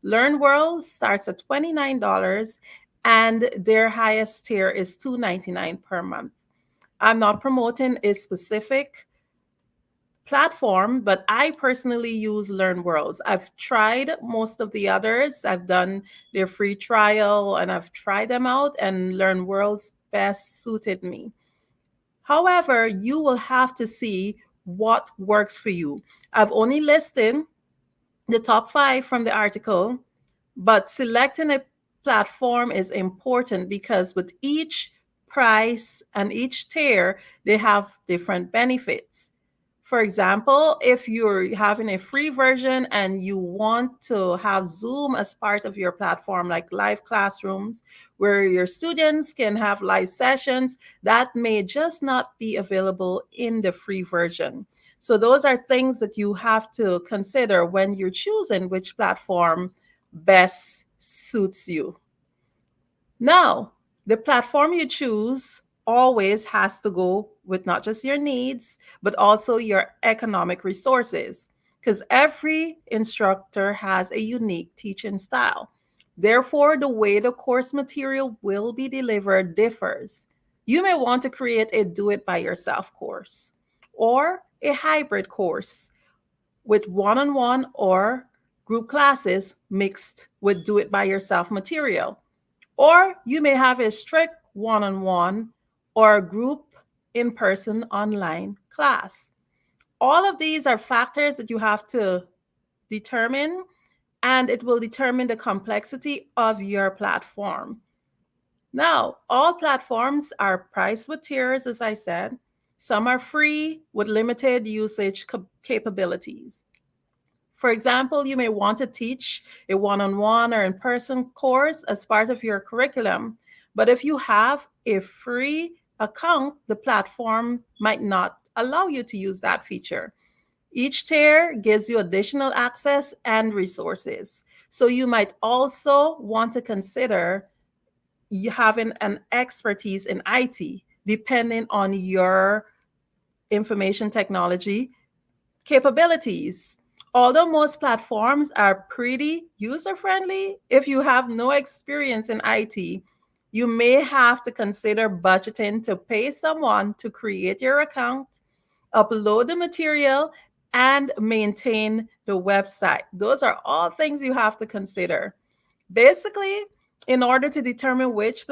Speaker 13: LearnWorld starts at $29, and their highest tier is $2.99 per month. I'm not promoting a specific platform, but I personally use LearnWorlds. I've tried most of the others. I've done their free trial and I've tried them out, and LearnWorlds best suited me. However, you will have to see what works for you. I've only listed the top 5 from the article, but selecting a platform is important because with each price and each tier, they have different benefits. For example, if you're having a free version and you want to have Zoom as part of your platform, like live classrooms, where your students can have live sessions, that may just not be available in the free version. So those are things that you have to consider when you're choosing which platform best suits you. Now, the platform you choose always has to go with not just your needs, but also your economic resources, because every instructor has a unique teaching style. Therefore, the way the course material will be delivered differs. You may want to create a do-it-by-yourself course or a hybrid course with one-on-one or group classes mixed with do-it-by-yourself material. Or you may have a strict one-on-one or a group in-person online class. All of these are factors that you have to determine, and it will determine the complexity of your platform. Now, all platforms are priced with tiers, as I said. Some are free with limited usage capabilities. For example, you may want to teach a one-on-one or in-person course as part of your curriculum, but if you have a free account, the platform might not allow you to use that feature. Each tier gives you additional access and resources. So you might also want to consider you having an expertise in IT, depending on your information technology capabilities. Although most platforms are pretty user-friendly, if you have no experience in IT, you may have to consider budgeting to pay someone to create your account, upload the material, and maintain the website. Those are all things you have to consider. Basically, in order to determine which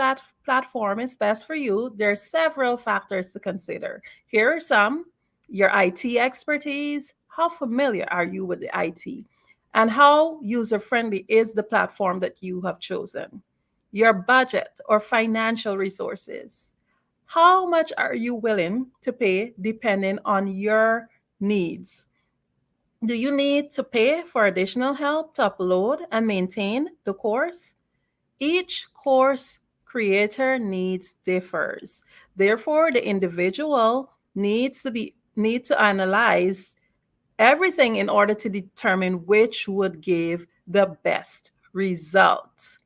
Speaker 13: platform is best for you, there are several factors to consider. Here are some: your IT expertise. How familiar are you with the IT? And how user-friendly is the platform that you have chosen? Your budget or financial resources. How much are you willing to pay depending on your needs? Do you need to pay for additional help to upload and maintain the course? Each course creator needs differs. Therefore, the individual need to analyze everything in order to determine which would give the best result.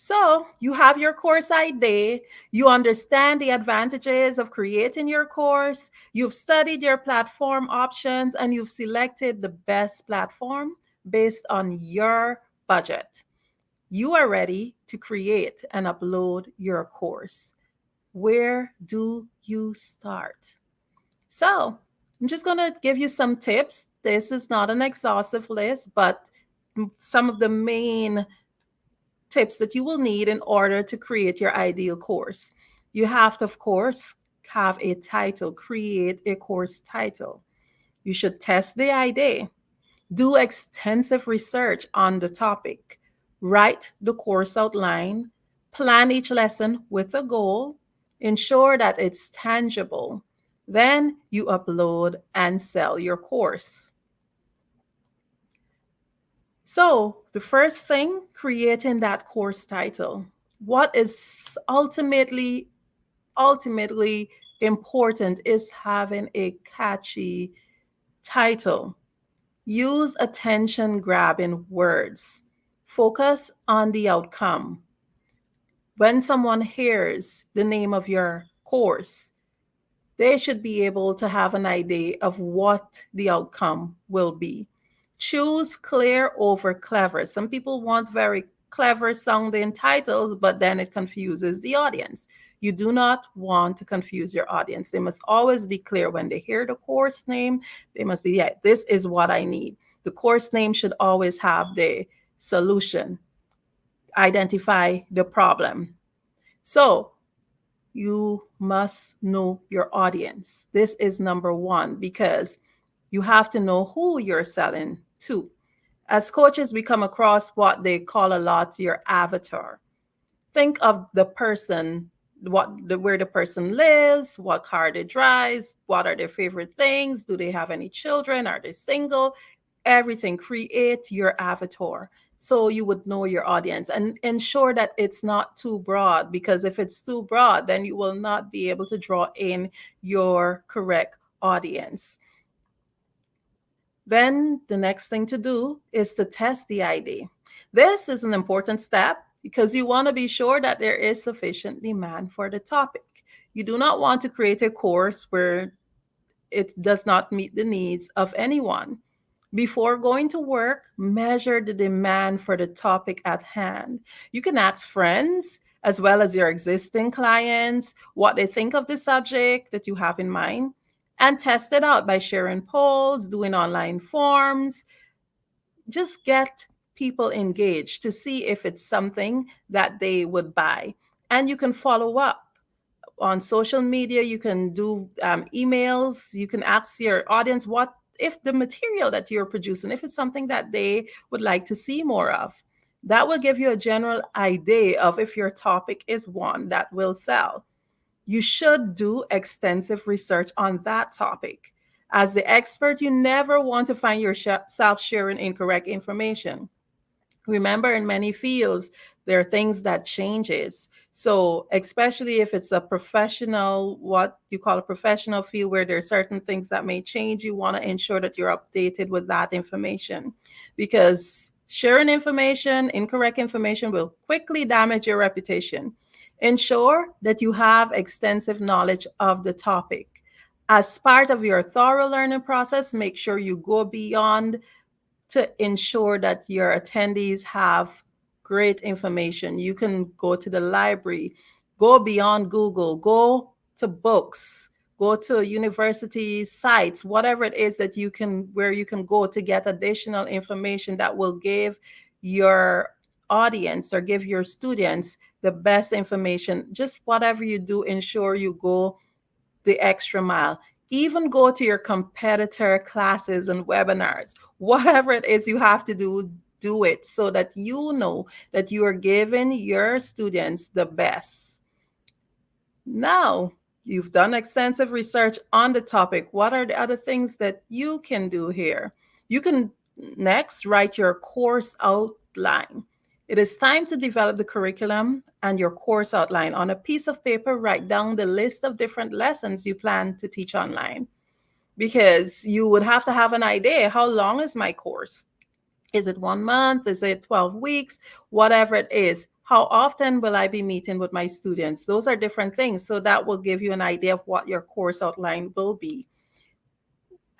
Speaker 13: So you have your course ID, you understand the advantages of creating your course, you've studied your platform options, and you've selected the best platform based on your budget. You are ready to create and upload your course. Where do you start? So I'm just going to give you some tips. This is not an exhaustive list, but some of the main tips that you will need in order to create your ideal course. You have to, of course, have a title, create a course title. You should test the idea, do extensive research on the topic, write the course outline, plan each lesson with a goal, ensure that it's tangible. Then you upload and sell your course. So, the first thing, creating that course title. What is ultimately important is having a catchy title. Use attention grabbing words. Focus on the outcome. When someone hears the name of your course, they should be able to have an idea of what the outcome will be. Choose clear over clever. Some people want very clever sounding titles, but then it confuses the audience. You do not want to confuse your audience. They must always be clear when they hear the course name. They must be, yeah, this is what I need. The course name should always have the solution, identify the problem. So you must know your audience. This is number one because you have to know who you're selling to. As coaches, we come across what they call a lot your avatar. Think of the person, where the person lives, what car they drives, what are their favorite things, do they have any children, are they single, everything. Create your avatar so you would know your audience and ensure that it's not too broad, because if it's too broad, then you will not be able to draw in your correct audience. Then the next thing to do is to test the idea. This is an important step because you want to be sure that there is sufficient demand for the topic. You do not want to create a course where it does not meet the needs of anyone. Before going to work, measure the demand for the topic at hand. You can ask friends as well as your existing clients what they think of the subject that you have in mind, and test it out by sharing polls, doing online forms. Just get people engaged to see if it's something that they would buy. And you can follow up on social media. You can do emails. You can ask your audience what if the material that you're producing, if it's something that they would like to see more of. That will give you a general idea of if your topic is one that will sell. You should do extensive research on that topic. As the expert, you never want to find yourself sharing incorrect information. Remember, in many fields, there are things that changes. So especially if it's a professional, what you call a professional field, where there are certain things that may change, you want to ensure that you're updated with that information, because sharing information, incorrect information, will quickly damage your reputation. Ensure that you have extensive knowledge of the topic. As part of your thorough learning process, make sure you go beyond to ensure that your attendees have great information. You can go to the library, go beyond Google, go to books, go to university sites, whatever it is that you can, where you can go to get additional information that will give your audience or give your students the best information. Just whatever you do, ensure you go the extra mile. Even go to your competitor classes and webinars. Whatever it is you have to do it so that you know that you are giving your students the best. Now, you've done extensive research on the topic. What are the other things that you can do here? You can next write your course outline. It is time to develop the curriculum and your course outline. On a piece of paper, write down the list of different lessons you plan to teach online, because you would have to have an idea, how long is my course? Is it 1 month? Is it 12 weeks? Whatever it is. How often will I be meeting with my students? Those are different things. So that will give you an idea of what your course outline will be.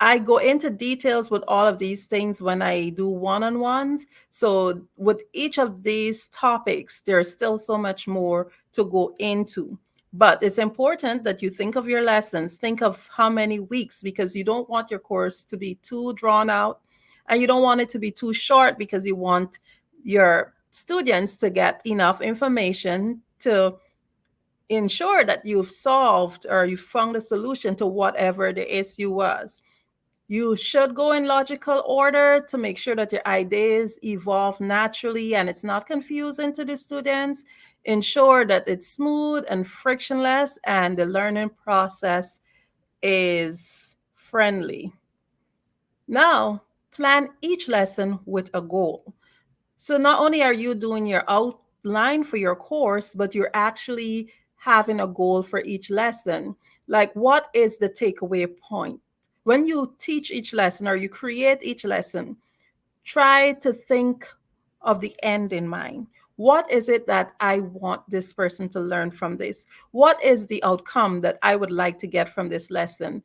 Speaker 13: I go into details with all of these things when I do one-on-ones. So with each of these topics, there's still so much more to go into. But it's important that you think of your lessons, think of how many weeks, because you don't want your course to be too drawn out, and you don't want it to be too short, because you want your students to get enough information to ensure that you've solved or you found a solution to whatever the issue was. You should go in logical order to make sure that your ideas evolve naturally and it's not confusing to the students. Ensure that it's smooth and frictionless and the learning process is friendly. Now, plan each lesson with a goal. So not only are you doing your outline for your course, but you're actually having a goal for each lesson. Like, what is the takeaway point? When you teach each lesson or you create each lesson, try to think of the end in mind. What is it that I want this person to learn from this? What is the outcome that I would like to get from this lesson?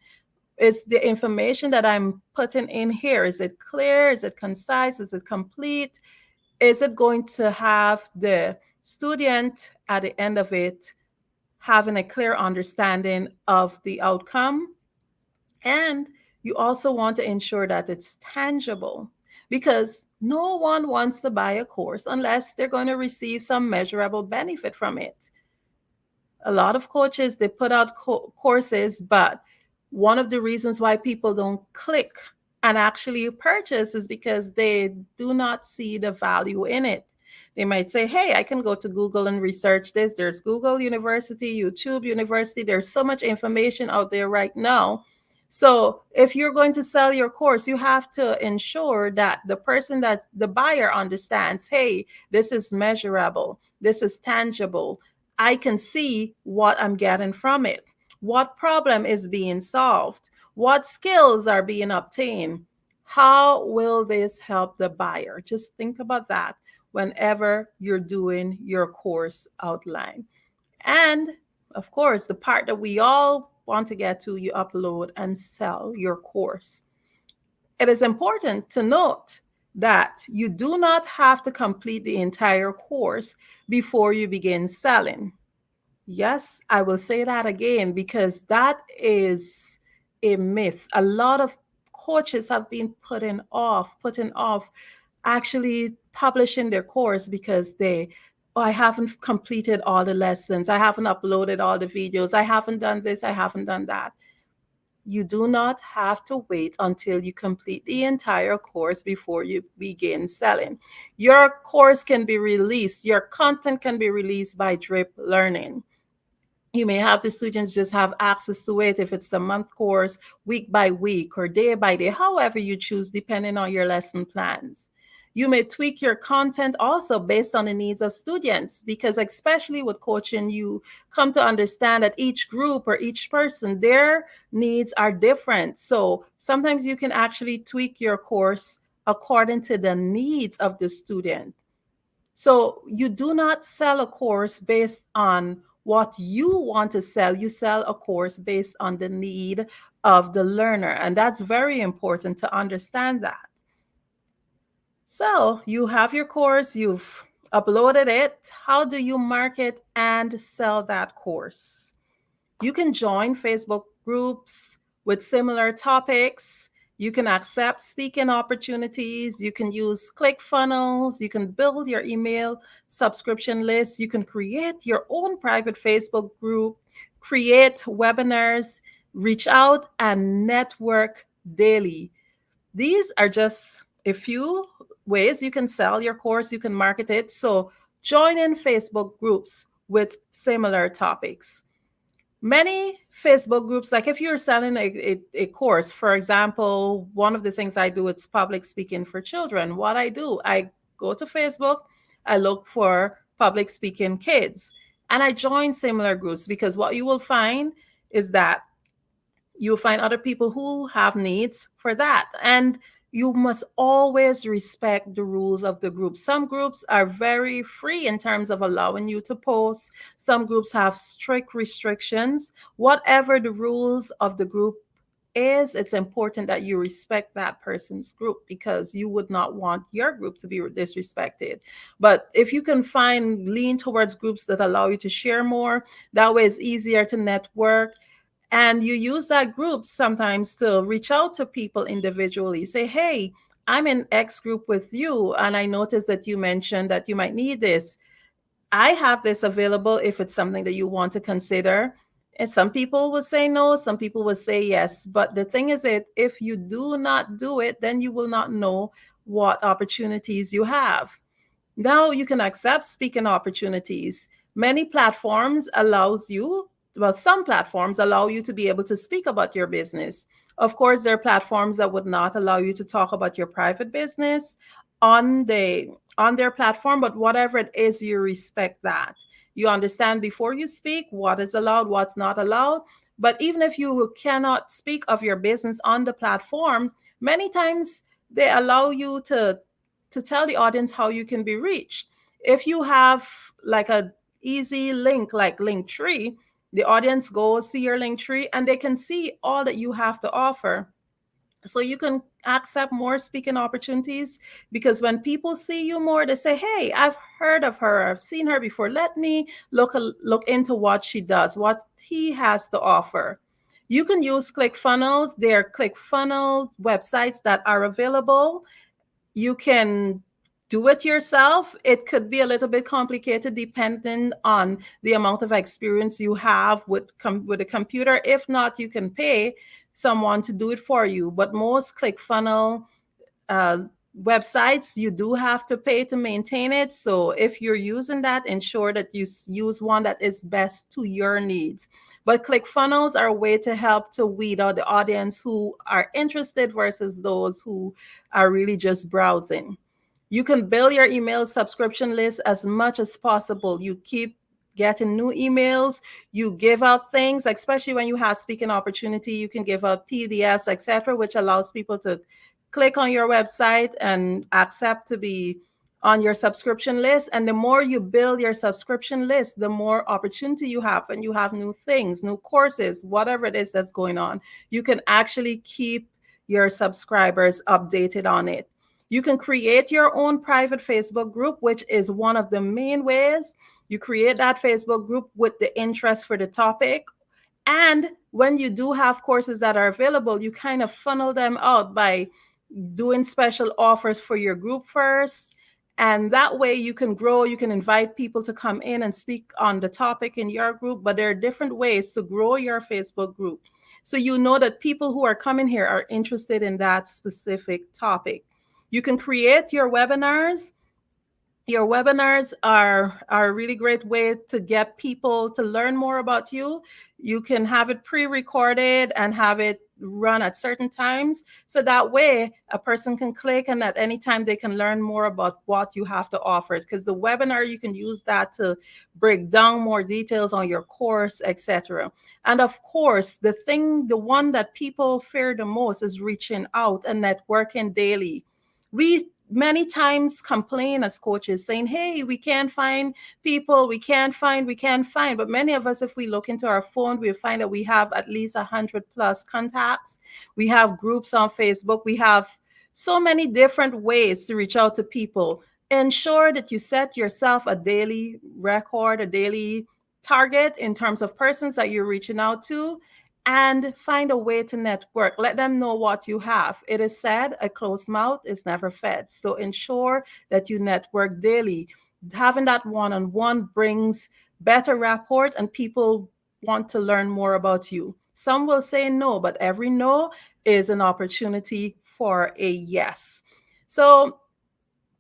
Speaker 13: Is the information that I'm putting in here, is it clear? Is it concise? Is it complete? Is it going to have the student at the end of it having a clear understanding of the outcome? And you also want to ensure that it's tangible, because no one wants to buy a course unless they're going to receive some measurable benefit from it. A lot of coaches, they put out courses, but one of the reasons why people don't click and actually purchase is because they do not see the value in it. They might say, hey, I can go to Google and research this. There's Google University, YouTube University. There's so much information out there right now. So if you're going to sell your course, you have to ensure that the person, that the buyer, understands, hey, this is measurable, this is tangible. I can see what I'm getting from it. What problem is being solved? What skills are being obtained? How will this help the buyer? Just think about that whenever you're doing your course outline. And of course, the part that we all want to get to, you upload and sell your course. It is important to note that you do not have to complete the entire course before you begin selling. Yes, I will say that again, because that is a myth. A lot of coaches have been putting off actually publishing their course because oh, I haven't completed all the lessons. I haven't uploaded all the videos. I haven't done this. I haven't done that. You do not have to wait until you complete the entire course before you begin selling. Your course can be released. Your content can be released by drip learning. You may have the students just have access to it if it's a month course, week by week or day by day, however you choose, depending on your lesson plans. You may tweak your content also based on the needs of students, because especially with coaching, you come to understand that each group or each person, their needs are different. So sometimes you can actually tweak your course according to the needs of the student. So you do not sell a course based on what you want to sell. You sell a course based on the need of the learner. And that's very important to understand that. So you have your course, you've uploaded it. How do you market and sell that course? You can join Facebook groups with similar topics. You can accept speaking opportunities. You can use ClickFunnels. You can build your email subscription list. You can create your own private Facebook group, create webinars, reach out and network daily. These are just a few ways you can sell your course, you can market it. So join in Facebook groups with similar topics. Many Facebook groups, like if you're selling a course, for example, one of the things I do is public speaking for children. What I do, I go to Facebook, I look for public speaking kids, and I join similar groups, because what you will find is that you'll find other people who have needs for that. And you must always respect the rules of the group. Some groups are very free in terms of allowing you to post. Some groups have strict restrictions. Whatever the rules of the group is, it's important that you respect that person's group, because you would not want your group to be disrespected. But if you can lean towards groups that allow you to share more, that way it's easier to network. And you use that group sometimes to reach out to people individually. Say, hey, I'm in X group with you, and I noticed that you mentioned that you might need this. I have this available if it's something that you want to consider. And some people will say no, some people will say yes. But the thing is that if you do not do it, then you will not know what opportunities you have. Now you can accept speaking opportunities. Many platforms some platforms allow you to be able to speak about your business. Of course, there are platforms that would not allow you to talk about your private business. on their platform, but whatever it is, you respect that. You understand before you speak what is allowed, what's not allowed. But even if you cannot speak of your business on the platform, many times they allow you to tell the audience how you can be reached. If you have like a easy link like Linktree, the audience goes to your Linktree and they can see all that you have to offer. So you can accept more speaking opportunities, because when people see you more, they say, hey, I've heard of her, I've seen her before, let me look into what she does, what he has to offer. You can use ClickFunnels. There are ClickFunnels websites that are available. You can do it yourself. It could be a little bit complicated depending on the amount of experience you have with a computer. If not, you can pay someone to do it for you. But most ClickFunnels websites, you do have to pay to maintain it. So if you're using that, ensure that you use one that is best to your needs. But ClickFunnels are a way to help to weed out the audience who are interested versus those who are really just browsing. You can build your email subscription list as much as possible. You keep getting new emails. You give out things, especially when you have speaking opportunity. You can give out PDFs, etc., which allows people to click on your website and accept to be on your subscription list. And the more you build your subscription list, the more opportunity you have. And you have new things, new courses, whatever it is that's going on. You can actually keep your subscribers updated on it. You can create your own private Facebook group, which is one of the main ways. You create that Facebook group with the interest for the topic. And when you do have courses that are available, you kind of funnel them out by doing special offers for your group first. And that way you can grow, you can invite people to come in and speak on the topic in your group. But there are different ways to grow your Facebook group. So you know that people who are coming here are interested in that specific topic. You can create your webinars. Your webinars are a really great way to get people to learn more about you. You can have it pre-recorded and have it run at certain times. So that way a person can click and at any time they can learn more about what you have to offer. Because the webinar, you can use that to break down more details on your course, etc. And of course, the one that people fear the most is reaching out and networking daily. We many times complain as coaches saying, hey, we can't find people, we can't find. But many of us, if we look into our phone, we'll find that we have at least 100 plus contacts. We have groups on Facebook. We have so many different ways to reach out to people. Ensure that you set yourself a daily record, a daily target in terms of persons that you're reaching out to, and find a way to network. Let them know what you have. It is said, a closed mouth is never fed. So ensure that you network daily. Having that one-on-one brings better rapport and people want to learn more about you. Some will say no, but every no is an opportunity for a yes. So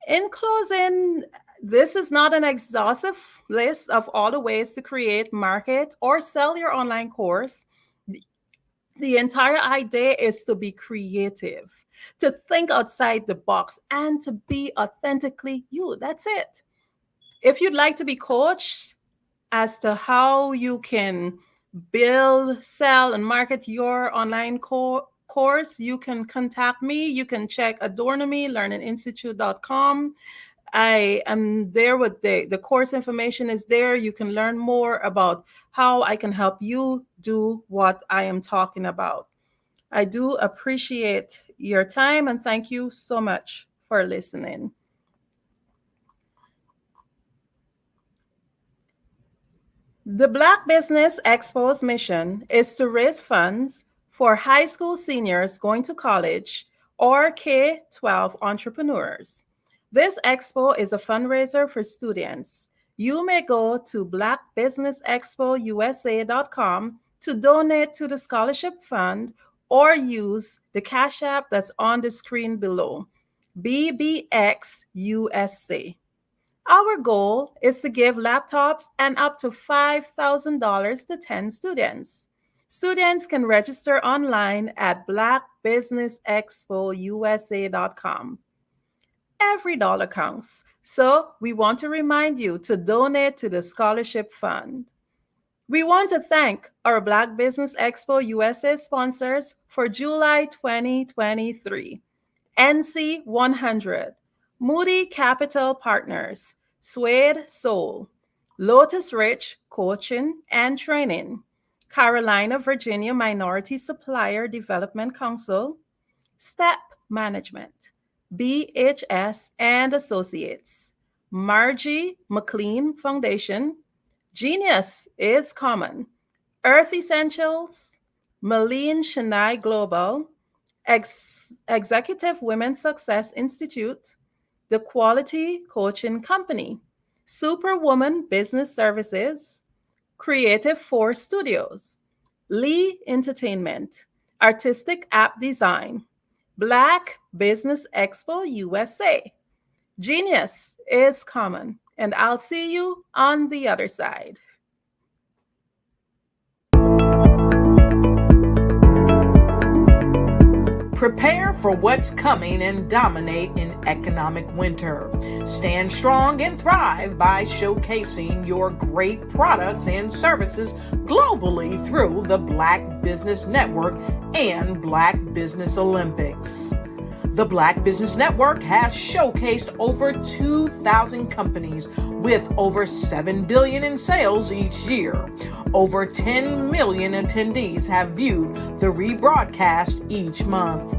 Speaker 13: in closing, this is not an exhaustive list of all the ways to create, market, or sell your online course. The entire idea is to be creative, to think outside the box, and to be authentically you. That's it. If you'd like to be coached as to how you can build, sell, and market your online course, you can contact me. You can check adornomy.learninginstitute.com. I am there with the course information is there. You can learn more about how I can help you do what I am talking about. I do appreciate your time and thank you so much for listening. The Black Business Expo's mission is to raise funds for high school seniors going to college or K-12 entrepreneurs. This expo is a fundraiser for students. You may go to blackbusinessexpousa.com to donate to the scholarship fund or use the Cash App that's on the screen below, BBXUSA. Our goal is to give laptops and up to $5,000 to 10 students. Students can register online at blackbusinessexpousa.com. Every dollar counts. So we want to remind you to donate to the scholarship fund. We want to thank our Black Business Expo USA sponsors for July 2023. NC 100, Moody Capital Partners, Suede Soul, Lotus Rich Coaching and Training, Carolina, Virginia Minority Supplier Development Council, Step Management, BHS and Associates, Margie McLean Foundation, Genius is Common, Earth Essentials, Malene Chennai Global, Executive Women's Success Institute, The Quality Coaching Company, Superwoman Business Services, Creative Force Studios, Lee Entertainment, Artistic App Design, Black Business Expo USA. Genius is Common, and I'll see you on the other side.
Speaker 8: Prepare for what's coming and dominate in economic winter. Stand strong and thrive by showcasing your great products and services globally through the Black Business Network and Black Business Olympics. The Black Business Network has showcased over 2,000 companies with over $7 billion in sales each year. Over 10 million attendees have viewed the rebroadcast each month.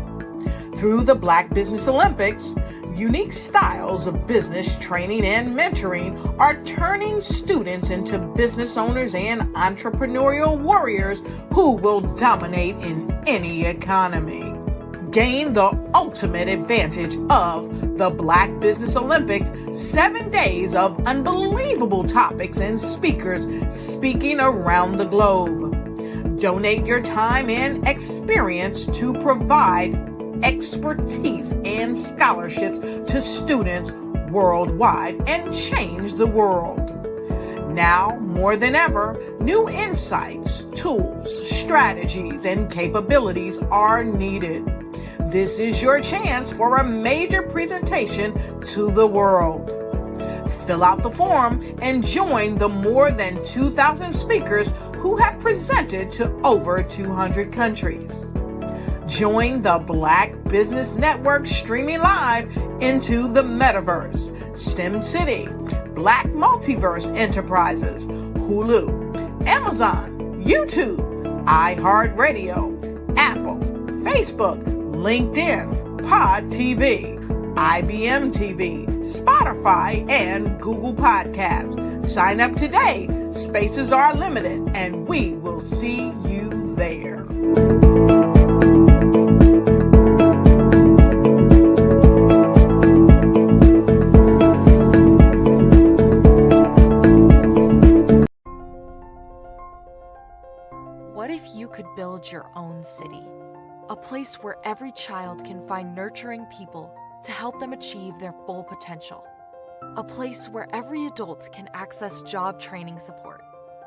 Speaker 8: Through the Black Business Olympics, unique styles of business training and mentoring are turning students into business owners and entrepreneurial warriors who will dominate in any economy. Gain the ultimate advantage of the Black Business Olympics, 7 days of unbelievable topics and speakers speaking around the globe. Donate your time and experience to provide expertise and scholarships to students worldwide and change the world. Now, more than ever, new insights, tools, strategies, and capabilities are needed. This is your chance for a major presentation to the world. Fill out the form and join the more than 2,000 speakers who have presented to over 200 countries. Join the Black Business Network streaming live into the Metaverse, STEM City, Black Multiverse Enterprises, Hulu, Amazon, YouTube, iHeartRadio, Apple, Facebook, LinkedIn, Pod TV, IBM TV, Spotify, and Google Podcasts. Sign up today. Spaces are limited, and we will see you there.
Speaker 6: What if you could build your own city? A place where every child can find nurturing people to help them achieve their full potential. A place where every adult can access job training support,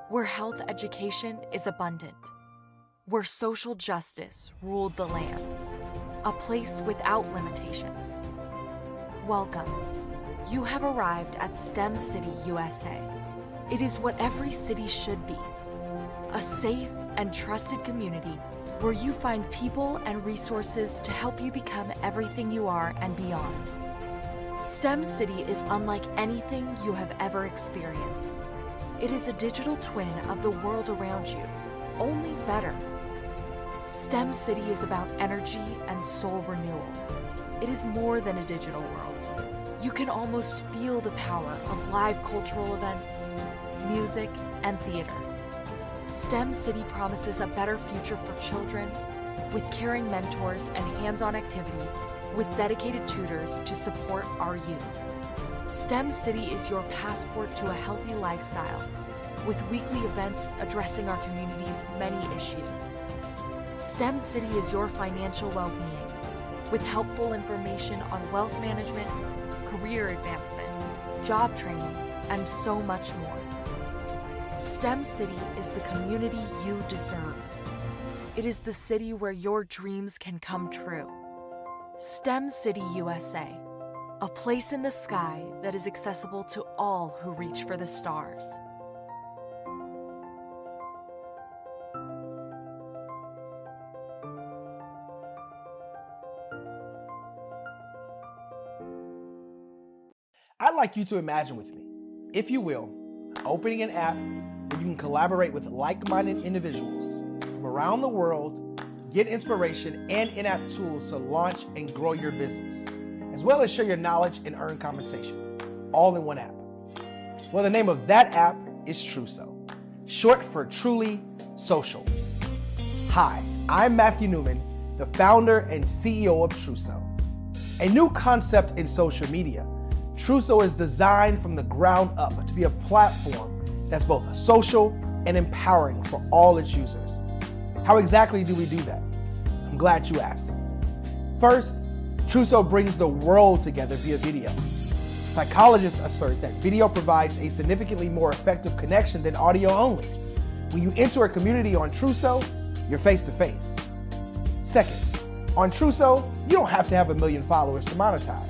Speaker 6: where health education is abundant, where social justice ruled the land. A place without limitations. Welcome. You have arrived at STEM City USA. It is what every city should be. A safe and trusted community where you find people and resources to help you become everything you are and beyond. STEM City is unlike anything you have ever experienced. It is a digital twin of the world around you, only better. STEM City is about energy and soul renewal. It is more than a digital world. You can almost feel the power of live cultural events, music, and theater. STEM City promises a better future for children with caring mentors and hands-on activities with dedicated tutors to support our youth. STEM City is your passport to a healthy lifestyle with weekly events addressing our community's many issues. STEM City is your financial well-being with helpful information on wealth management, career advancement, job training, and so much more. STEM City is the community you deserve. It is the city where your dreams can come true. STEM City USA. A place in the sky that is accessible to all who reach for the stars.
Speaker 9: I'd like you to imagine with me, if you will, opening an app where you can collaborate with like-minded individuals from around the world, get inspiration and in-app tools to launch and grow your business, as well as share your knowledge and earn compensation, all in one app. Well, the name of that app is Truso, short for Truly Social. Hi, I'm Matthew Newman, the founder and CEO of Truso. A new concept in social media, Truso is designed from the ground up to be a platform that's both social and empowering for all its users. How exactly do we do that? I'm glad you asked. First, Truso brings the world together via video. Psychologists assert that video provides a significantly more effective connection than audio only. When you enter a community on Truso, you're face to face. Second, on Truso, you don't have to have 1 million followers to monetize.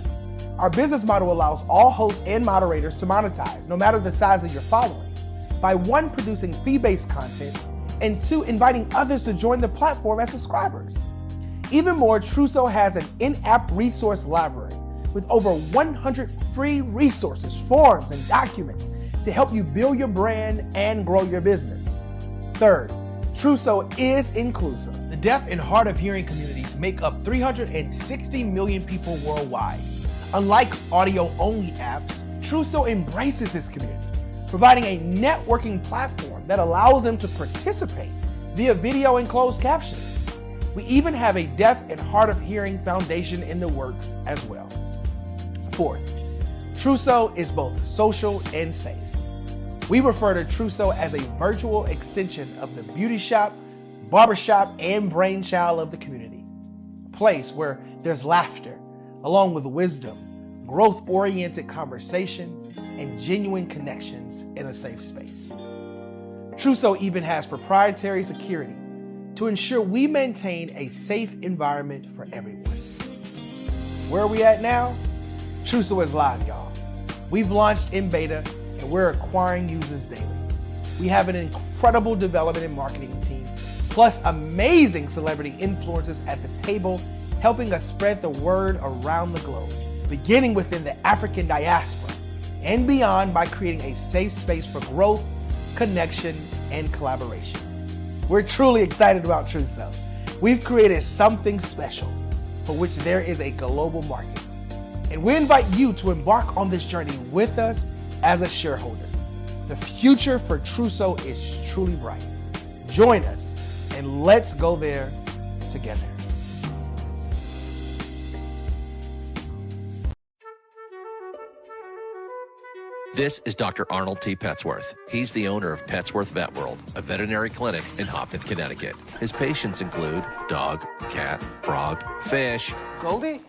Speaker 9: Our business model allows all hosts and moderators to monetize, no matter the size of your following, by 1, producing fee-based content, and 2, inviting others to join the platform as subscribers. Even more, Truso has an in-app resource library with over 100 free resources, forms, and documents to help you build your brand and grow your business. Third, Truso is inclusive. The deaf and hard of hearing communities make up 360 million people worldwide. Unlike audio-only apps, Truso embraces this community, providing a networking platform that allows them to participate via video and closed captioning. We even have a deaf and hard of hearing foundation in the works as well. Fourth, Truso is both social and safe. We refer to Truso as a virtual extension of the beauty shop, barbershop, and brainchild of the community. A place where there's laughter, along with wisdom, growth-oriented conversation, and genuine connections in a safe space. Truso even has proprietary security to ensure we maintain a safe environment for everyone. Where are we at now? Truso is live, y'all. We've launched in beta, and we're acquiring users daily. We have an incredible development and marketing team, plus amazing celebrity influencers at the table, helping us spread the word around the globe, beginning within the African diaspora and beyond by creating a safe space for growth, connection, and collaboration. We're truly excited about Truso. We've created something special for which there is a global market. And we invite you to embark on this journey with us as a shareholder. The future for Truso is truly bright. Join us and let's go there together.
Speaker 7: This is Dr. Arnold T. Petsworth. He's the owner of Petsworth Vet World, a veterinary clinic in Hopton, Connecticut. His patients include dog, cat, frog, fish,
Speaker 9: Goldie,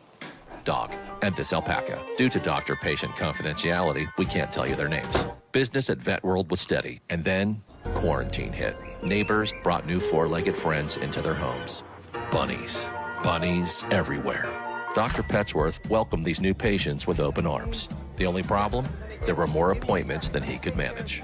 Speaker 7: dog, and this alpaca. Due to doctor-patient confidentiality, we can't tell you their names. Business at Vet World was steady, and then quarantine hit. Neighbors brought new four-legged friends into their homes. Bunnies. Bunnies everywhere. Dr. Petsworth welcomed these new patients with open arms. The only problem? There were more appointments than he could manage.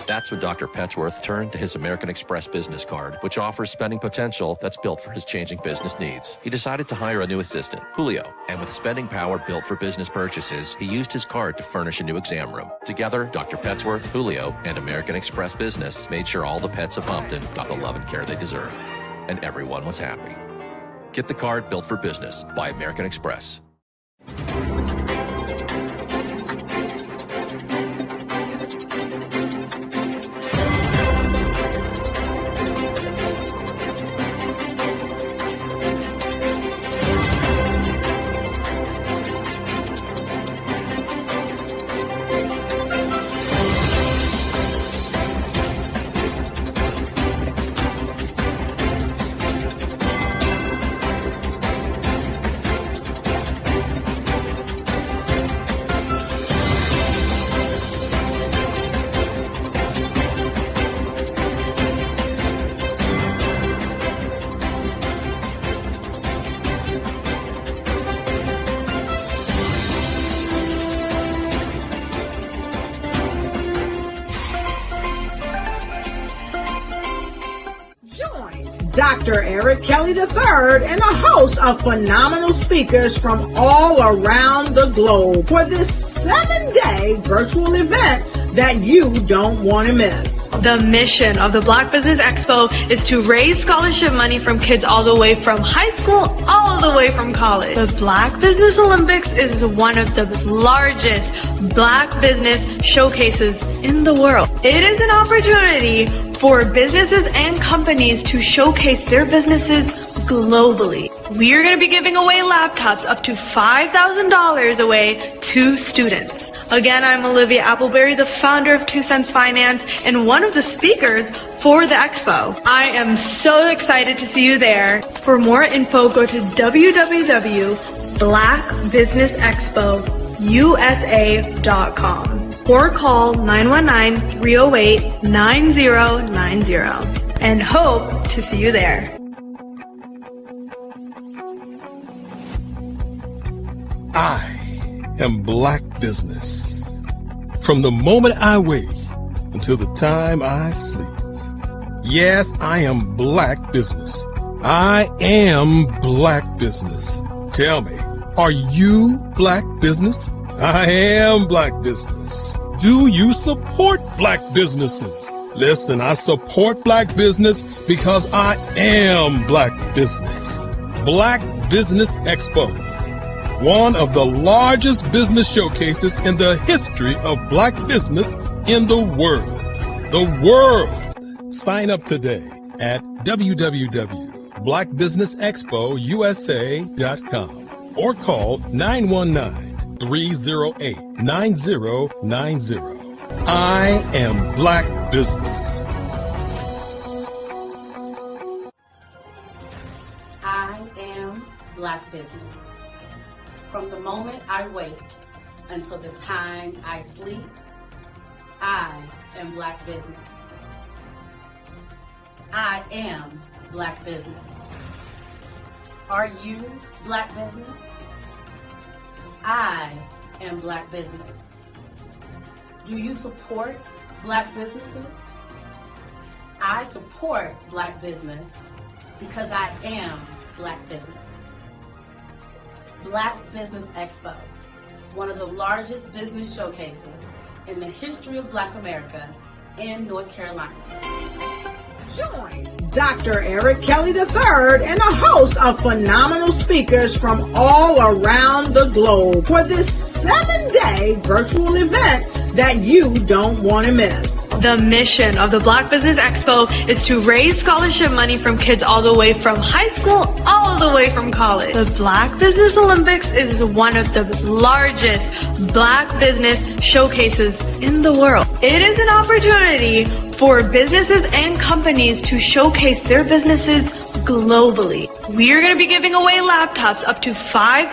Speaker 7: That's when Dr. Petsworth turned to his American Express business card, which offers spending potential that's built for his changing business needs. He decided to hire a new assistant, Julio, and with spending power built for business purchases, he used his card to furnish a new exam room. Together, Dr. Petsworth, Julio, and American Express Business made sure all the pets of Hopton got the love and care they deserve. And everyone was happy. Get the card built for business by American Express.
Speaker 1: Dr. Eric Kelly III and a host of phenomenal speakers from all around the globe for this 7-day virtual event that you don't want to miss.
Speaker 2: The mission of the Black Business Expo is to raise scholarship money from kids all the way from high school all the way from college. The Black Business Olympics is one of the largest Black business showcases in the world. It is an opportunity for businesses and companies to showcase their businesses globally. We are going to be giving away laptops up to $5,000 away to students. Again, I'm Olivia Appleberry, the founder of 2 Cents Finance and one of the speakers for the expo. I am so excited to see you there. For more info, go to www.blackbusinessexpousa.com or call 919-308-9090 and hope to see you there.
Speaker 3: I am Black business. From the moment I wake until the time I sleep. Yes, I am Black business. I am Black business. Tell me, are you Black business? I am Black business. Do you support Black businesses? Listen, I support Black business because I am Black business. Black Business Expo, one of the largest business showcases in the history of Black business in the world. The world! Sign up today at www.blackbusinessexpousa.com or call 919-308-9090. I am Black business.
Speaker 4: I am Black business. From the moment I wake until the time I sleep, I am Black business. I am Black business. Are you Black business? I am Black business. Do you support Black businesses? I support Black business because I am Black business. Black Business Expo, one of the largest business showcases in the history of Black America in North Carolina.
Speaker 1: Join Dr. Eric Kelly III and a host of phenomenal speakers from all around the globe for this 7-day virtual event that you don't want to miss.
Speaker 2: The mission of the Black Business Expo is to raise scholarship money from kids all the way from high school all the way from college. The Black Business Olympics is one of the largest Black business showcases in the world. It is an opportunity for businesses and companies to showcase their businesses globally. We are going to be giving away laptops up to $5,000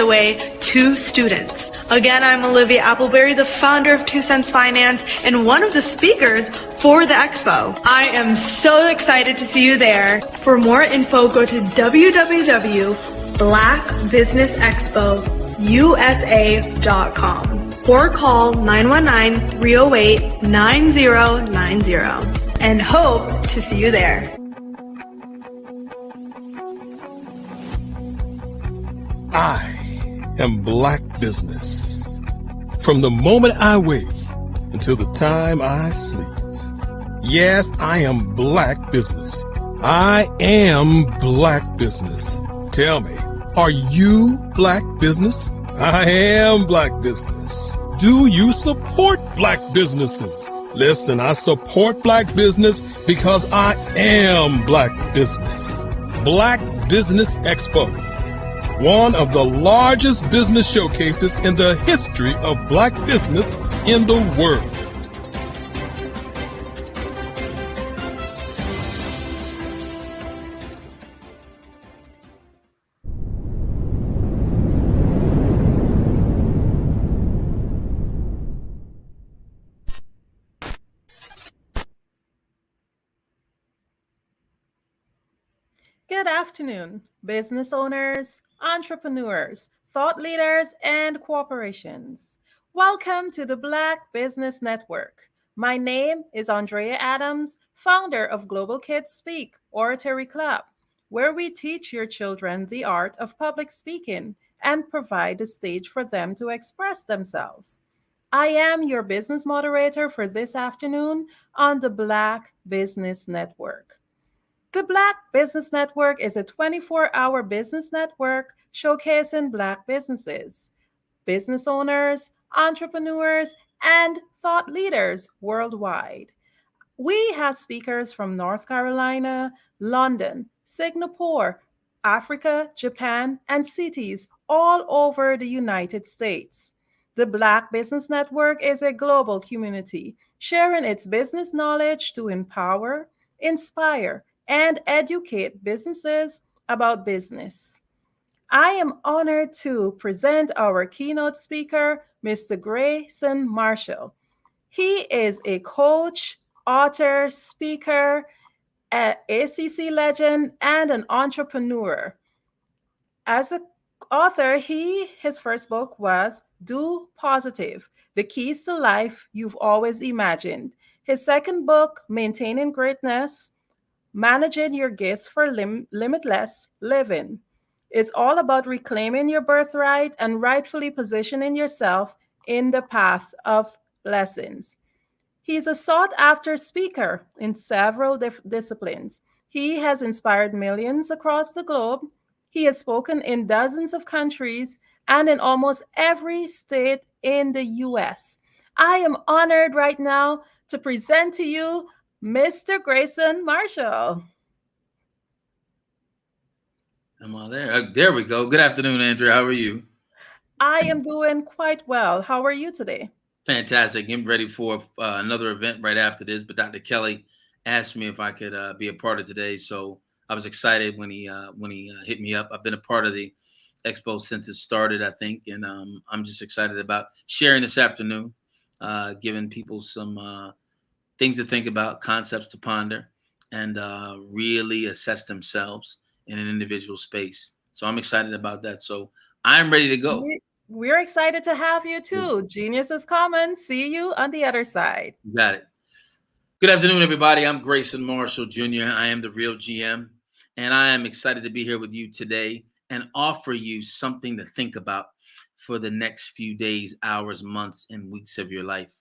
Speaker 2: away to students. Again, I'm Olivia Appleberry, the founder of 2 Cents Finance and one of the speakers for the expo. I am so excited to see you there. For more info, go to www.blackbusinessexpousa.com or call 919-308-9090 and hope to see you there.
Speaker 3: I am Black business. From the moment I wake until the time I sleep. Yes, I am Black business. I am Black business. Tell me, are you Black business? I am Black business. Do you support Black businesses? Listen, I support Black business because I am Black business. Black Business Expo, one of the largest business showcases in the history of Black business in the world.
Speaker 13: Good afternoon, business owners, entrepreneurs, thought leaders, and corporations. Welcome to the Black Business Network. My name is Andrea Adams, founder of Global Kids Speak Oratory Club, where we teach your children the art of public speaking and provide a stage for them to express themselves. I am your business moderator for this afternoon on the Black Business Network. The Black Business Network is a 24-hour business network showcasing Black businesses, business owners, entrepreneurs, and thought leaders worldwide. We have speakers from North Carolina, London, Singapore, Africa, Japan, and cities all over the United States. The Black Business Network is a global community sharing its business knowledge to empower, inspire, and educate businesses about business. I am honored to present our keynote speaker, Mr. Grayson Marshall. He is a coach, author, speaker, an ACC legend, and an entrepreneur. As an author, his first book was Do Positive: The Keys to Life You've Always Imagined. His second book, Maintaining Greatness: Managing Your Gifts for Limitless Living, is all about reclaiming your birthright and rightfully positioning yourself in the path of blessings. He's a sought after speaker in several disciplines. He has inspired millions across the globe. He has spoken in dozens of countries and in almost every state in the US. I am honored right now to present to you Mr. Grayson Marshall.
Speaker 10: Am I there? There we go. Good afternoon, Andrea. How are you?
Speaker 13: I am doing quite well. How are you today?
Speaker 10: Fantastic. Getting ready for another event right after this. But Dr. Kelly asked me if I could be a part of today, so I was excited when he hit me up. I've been a part of the expo since it started, I think, and I'm just excited about sharing this afternoon, giving people some things to think about, concepts to ponder, and really assess themselves in an individual space. So I'm excited about that. So I'm ready to go.
Speaker 13: We're excited to have you too. Genius is common. See you on the other side.
Speaker 10: Got it. Good afternoon, everybody. I'm Grayson Marshall Jr. I am the real GM, and I am excited to be here with you today and offer you something to think about for the next few days, hours, months, and weeks of your life.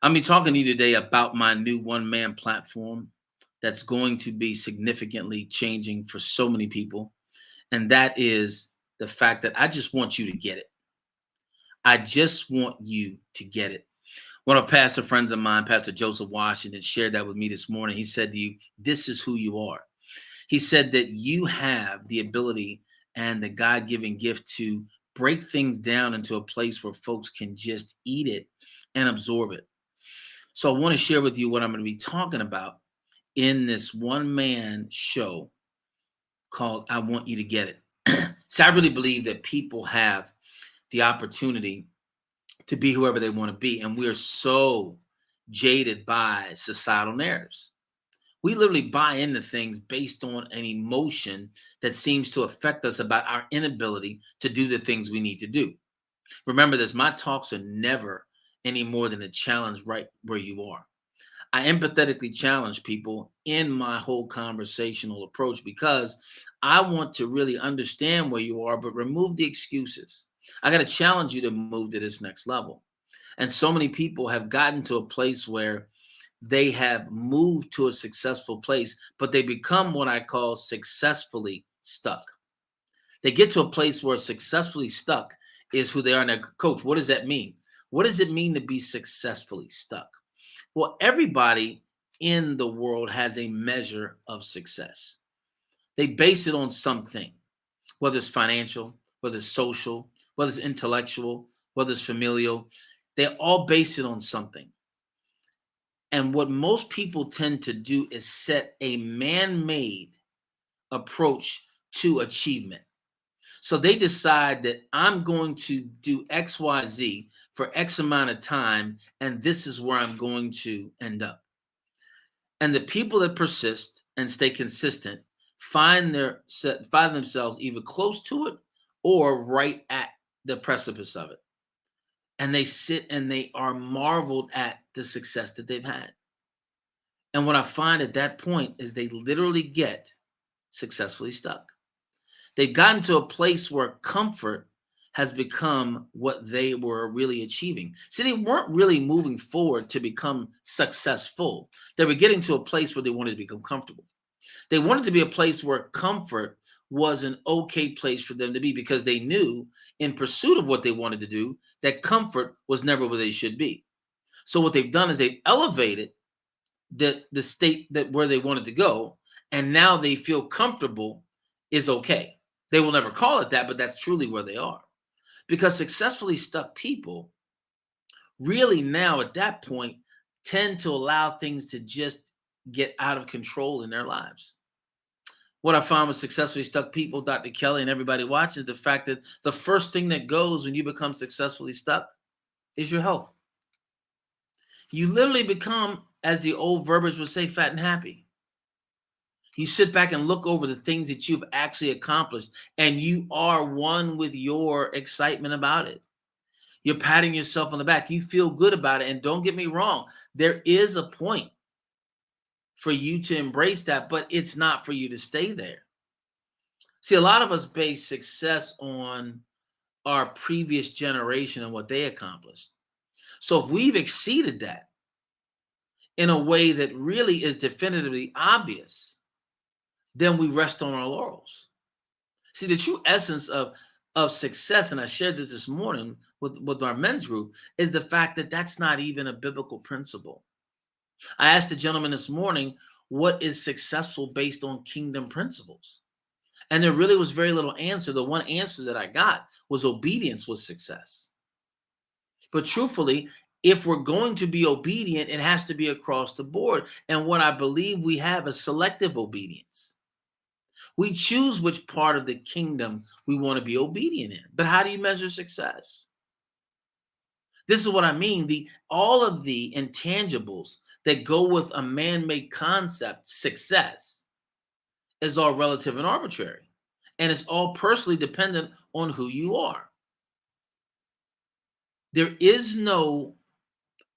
Speaker 10: I'll be talking to you today about my new one-man platform that's going to be significantly changing for so many people, and that is the fact that I just want you to get it. I just want you to get it. One of pastor friends of mine, Pastor Joseph Washington, shared that with me this morning. He said to you, this is who you are. He said that you have the ability and the God-given gift to break things down into a place where folks can just eat it and absorb it. So I want to share with you what I'm going to be talking about in this one-man show called I Want You to Get It. So I really believe that people have the opportunity to be whoever they want to be. And we're so jaded by societal narratives. We literally buy into things based on an emotion that seems to affect us about our inability to do the things we need to do. Remember this, my talks are never any more than a challenge right where you are. I empathetically challenge people in my whole conversational approach because I want to really understand where you are, but remove the excuses. I got to challenge you to move to this next level. And so many people have gotten to a place where they have moved to a successful place, but they become what I call successfully stuck. They get to a place where successfully stuck is who they are. Now, coach, what does that mean? What does it mean to be successfully stuck? Well, everybody in the world has a measure of success. They base it on something, whether it's financial, whether it's social, whether it's intellectual, whether it's familial. They all base it on something. And what most people tend to do is set a man-made approach to achievement. So they decide that I'm going to do X, Y, Z for X amount of time, and this is where I'm going to end up. And the people that persist and stay consistent find themselves either close to it or right at the precipice of it. and they sit and they are marveled at the success that they've had. And what I find at that point is they literally get successfully stuck. They've gotten to a place where comfort has become what they were really achieving. See, they weren't really moving forward to become successful. They were getting to a place where they wanted to become comfortable. They wanted to be a place where comfort was an okay place for them to be, because they knew in pursuit of what they wanted to do that comfort was never where they should be. So what they've done is they've elevated the state that where they wanted to go, and now they feel comfortable is okay. They will never call it that, but that's truly where they are. Because successfully stuck people really now at that point tend to allow things to just get out of control in their lives. What I found with successfully stuck people, Dr. Kelly and everybody watches, the fact that the first thing that goes when you become successfully stuck is your health. You literally become, as the old verbiage would say, fat and happy. You sit back and look over the things that you've actually accomplished, and you are one with your excitement about it. You're patting yourself on the back. You feel good about it. And don't get me wrong, there is a point for you to embrace that, but it's not for you to stay there. See, a lot of us base success on our previous generation and what they accomplished. So if we've exceeded that in a way that really is definitively obvious, then we rest on our laurels. See, the true essence of success, and I shared this morning with our men's group, is the fact that that's not even a biblical principle. I asked the gentleman this morning, what is successful based on kingdom principles? And there really was very little answer. The one answer that I got was obedience was success. But truthfully, if we're going to be obedient, it has to be across the board. And what I believe we have is selective obedience. We choose which part of the kingdom we want to be obedient in. But how do you measure success? This is what I mean. All of the intangibles that go with a man-made concept, success, is all relative and arbitrary. And it's all personally dependent on who you are. There is no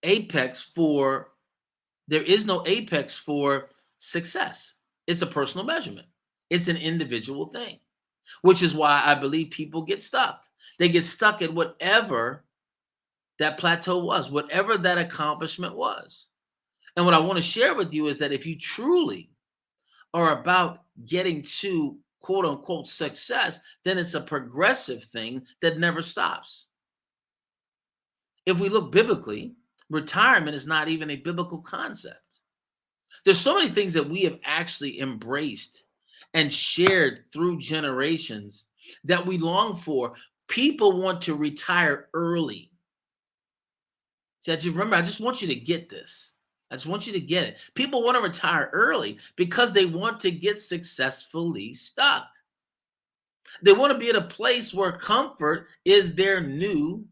Speaker 10: apex for success. It's a personal measurement. It's an individual thing, which is why I believe people get stuck. They get stuck at whatever that plateau was, whatever that accomplishment was. And what I want to share with you is that if you truly are about getting to quote unquote success, then it's a progressive thing that never stops. If we look biblically, retirement is not even a biblical concept. There's so many things that we have actually embraced and shared through generations that we long for. People want to retire early. See, I just want you to get this. I just want you to get it. People want to retire early because they want to get successfully stuck. They want to be at a place where comfort is their new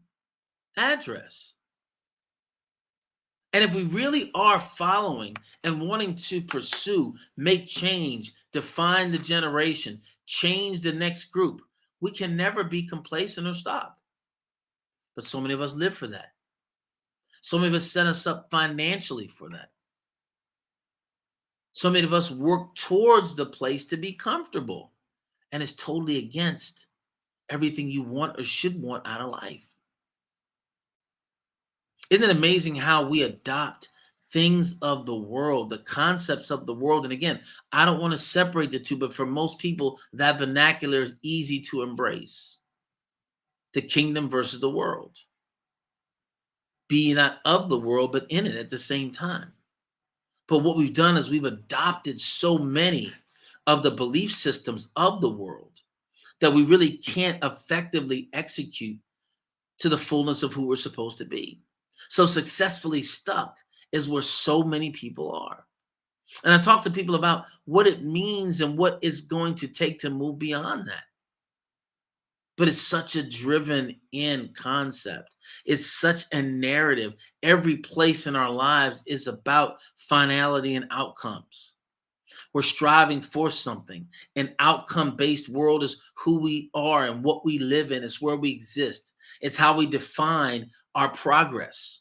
Speaker 10: address. And if we really are following and wanting to pursue, make change, define the generation, change the next group, we can never be complacent or stop. But so many of us live for that. So many of us set us up financially for that. So many of us work towards the place to be comfortable. And it's totally against everything you want or should want out of life. Isn't it amazing how we adopt things of the world, the concepts of the world? And again, I don't want to separate the two, but for most people, that vernacular is easy to embrace. The kingdom versus the world. Be not of the world, but in it at the same time. But what we've done is we've adopted so many of the belief systems of the world that we really can't effectively execute to the fullness of who we're supposed to be. So successfully stuck is where so many people are. And I talk to people about what it means and what it's going to take to move beyond that. But it's such a driven in concept. It's such a narrative. Every place in our lives is about finality and outcomes. We're striving for something. An outcome-based world is who we are and what we live in. It's where we exist. It's how we define our progress.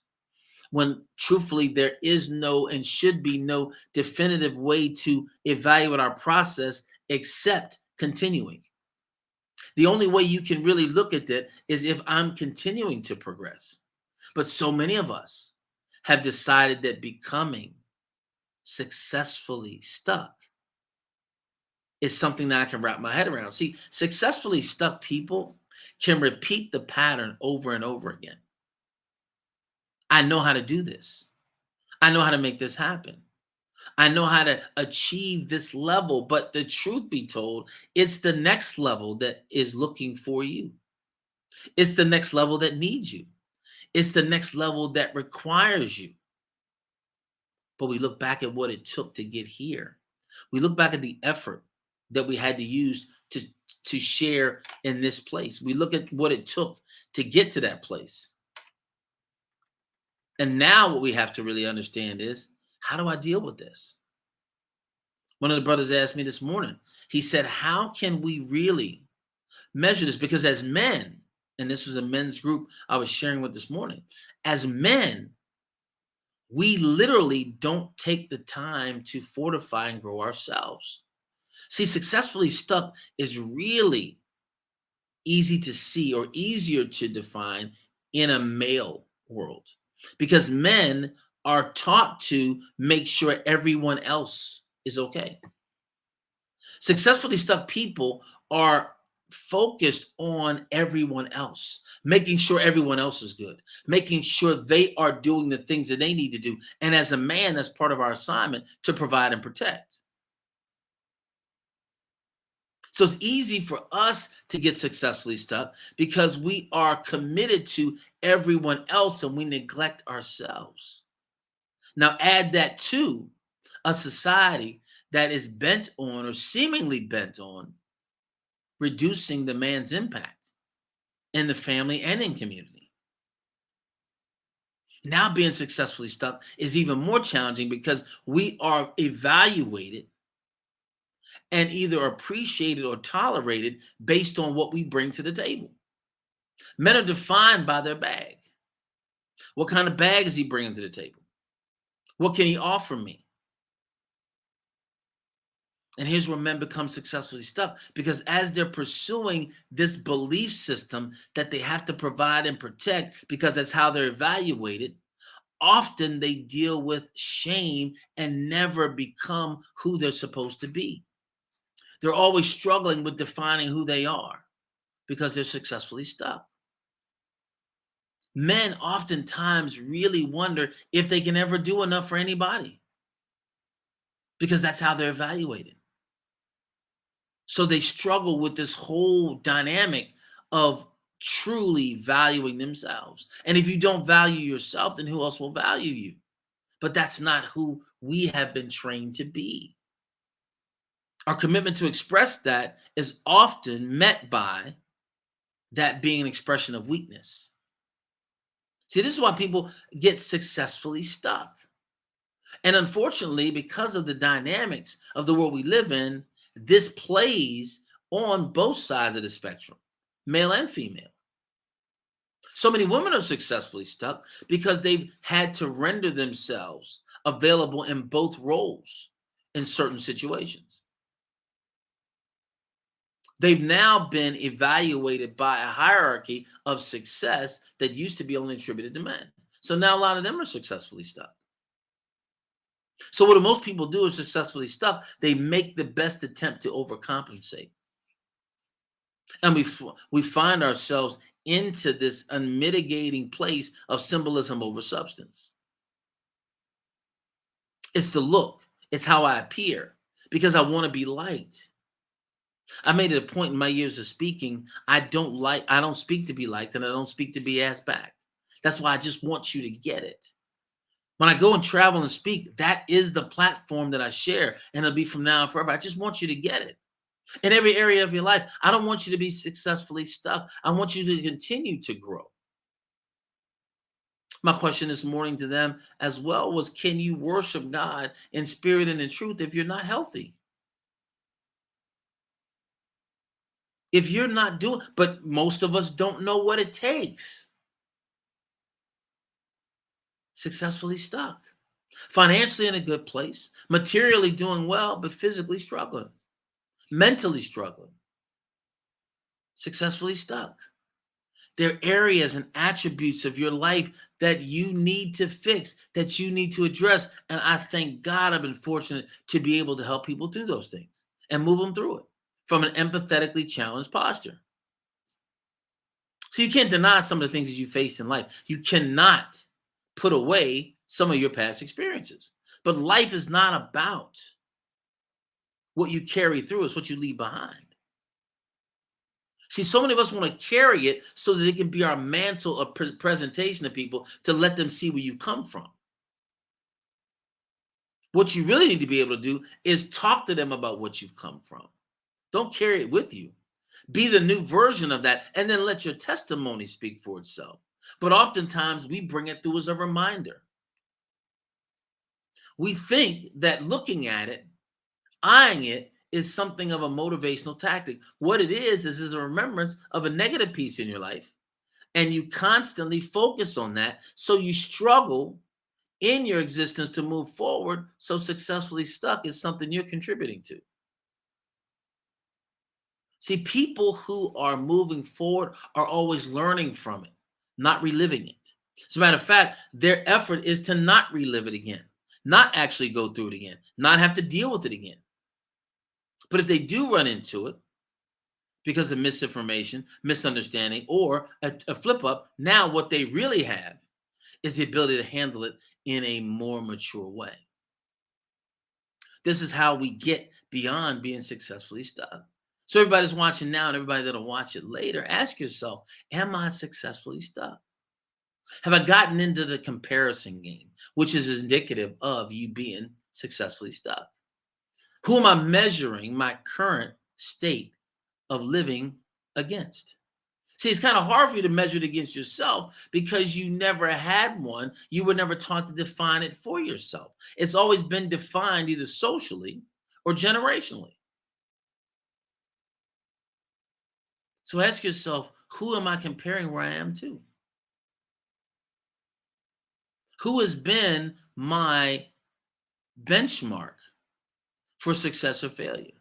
Speaker 10: When truthfully, there is no and should be no definitive way to evaluate our process except continuing. The only way you can really look at it is if I'm continuing to progress. But so many of us have decided that becoming successfully stuck is something that I can wrap my head around. See, successfully stuck people can repeat the pattern over and over again. I know how to do this. I know how to make this happen. I know how to achieve this level, but the truth be told, it's the next level that is looking for you. It's the next level that needs you. It's the next level that requires you. But we look back at what it took to get here. We look back at the effort that we had to use to share in this place. We look at what it took to get to that place. And now what we have to really understand is, how do I deal with this? One of the brothers asked me this morning, he said, how can we really measure this? Because as men, and this was a men's group I was sharing with this morning, as men, we literally don't take the time to fortify and grow ourselves. See, successfully stuck is really easy to see or easier to define in a male world, because men are taught to make sure everyone else is okay. Successfully stuck people are focused on everyone else, making sure everyone else is good, making sure they are doing the things that they need to do. And as a man, that's part of our assignment to provide and protect. So it's easy for us to get successfully stuck because we are committed to everyone else and we neglect ourselves. Now add that to a society that is bent on, or seemingly bent on, reducing the man's impact in the family and in community. Now being successfully stuck is even more challenging because we are evaluated and either appreciated or tolerated based on what we bring to the table. Men are defined by their bag. What kind of bag is he bringing to the table? What can he offer me? And here's where men become successfully stuck, because as they're pursuing this belief system that they have to provide and protect because that's how they're evaluated, often they deal with shame and never become who they're supposed to be. They're always struggling with defining who they are because they're successfully stuck. Men oftentimes really wonder if they can ever do enough for anybody because that's how they're evaluated. So they struggle with this whole dynamic of truly valuing themselves. And if you don't value yourself, then who else will value you? But that's not who we have been trained to be. Our commitment to express that is often met by that being an expression of weakness. See, this is why people get successfully stuck. And unfortunately, because of the dynamics of the world we live in, this plays on both sides of the spectrum, male and female. So many women are successfully stuck because they've had to render themselves available in both roles in certain situations. They've now been evaluated by a hierarchy of success that used to be only attributed to men. So now a lot of them are successfully stuck. So what do most people do is successfully stuck? They make the best attempt to overcompensate. And we find ourselves into this unmitigating place of symbolism over substance. It's the look. It's how I appear because I want to be liked. I made it a point in my years of speaking, I don't speak to be liked and I don't speak to be asked back. That's why I just want you to get it. When I go and travel and speak, that is the platform that I share, and it'll be from now on forever. I just want you to get it. In every area of your life, I don't want you to be successfully stuck. I want you to continue to grow. My question this morning to them as well was, can you worship God in spirit and in truth if you're not healthy? If you're not doing, but most of us don't know what it takes. Successfully stuck. Financially in a good place, materially doing well, but physically struggling, mentally struggling, successfully stuck. There are areas and attributes of your life that you need to fix, that you need to address. And I thank God I've been fortunate to be able to help people do those things and move them through it from an empathetically challenged posture. So you can't deny some of the things that you face in life. You cannot put away some of your past experiences. But life is not about what you carry through, it's what you leave behind. See, so many of us want to carry it so that it can be our mantle of presentation to people to let them see where you come from. What you really need to be able to do is talk to them about what you've come from. Don't carry it with you. Be the new version of that, and then let your testimony speak for itself. But oftentimes we bring it through as a reminder. We think that looking at it, eyeing it, is something of a motivational tactic. What it is a remembrance of a negative piece in your life, and you constantly focus on that, so you struggle in your existence to move forward. So successfully stuck is something you're contributing to. See, people who are moving forward are always learning from it, not reliving it. As a matter of fact, their effort is to not relive it again, not actually go through it again, not have to deal with it again. But if they do run into it because of misinformation, misunderstanding, or a flip up, now what they really have is the ability to handle it in a more mature way. This is how we get beyond being successfully stuck. So everybody's watching now and everybody that'll watch it later, ask yourself, am I successfully stuck? Have I gotten into the comparison game, which is indicative of you being successfully stuck? Who am I measuring my current state of living against? See, it's kind of hard for you to measure it against yourself because you never had one. You were never taught to define it for yourself. It's always been defined either socially or generationally. So ask yourself, who am I comparing where I am to? Who has been my benchmark for success or failure?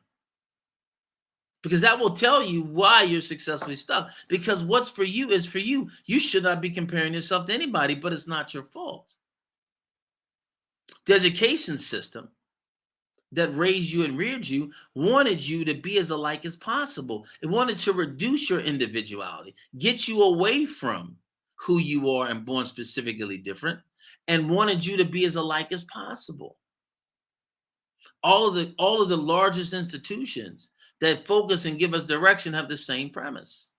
Speaker 10: Because that will tell you why you're successfully stuck. Because what's for you is for you. You should not be comparing yourself to anybody, but it's not your fault. The education system that raised you and reared you wanted you to be as alike as possible. It wanted to reduce your individuality, get you away from who you are and born specifically different, and wanted you to be as alike as possible. All of the largest institutions that focus and give us direction have the same premise.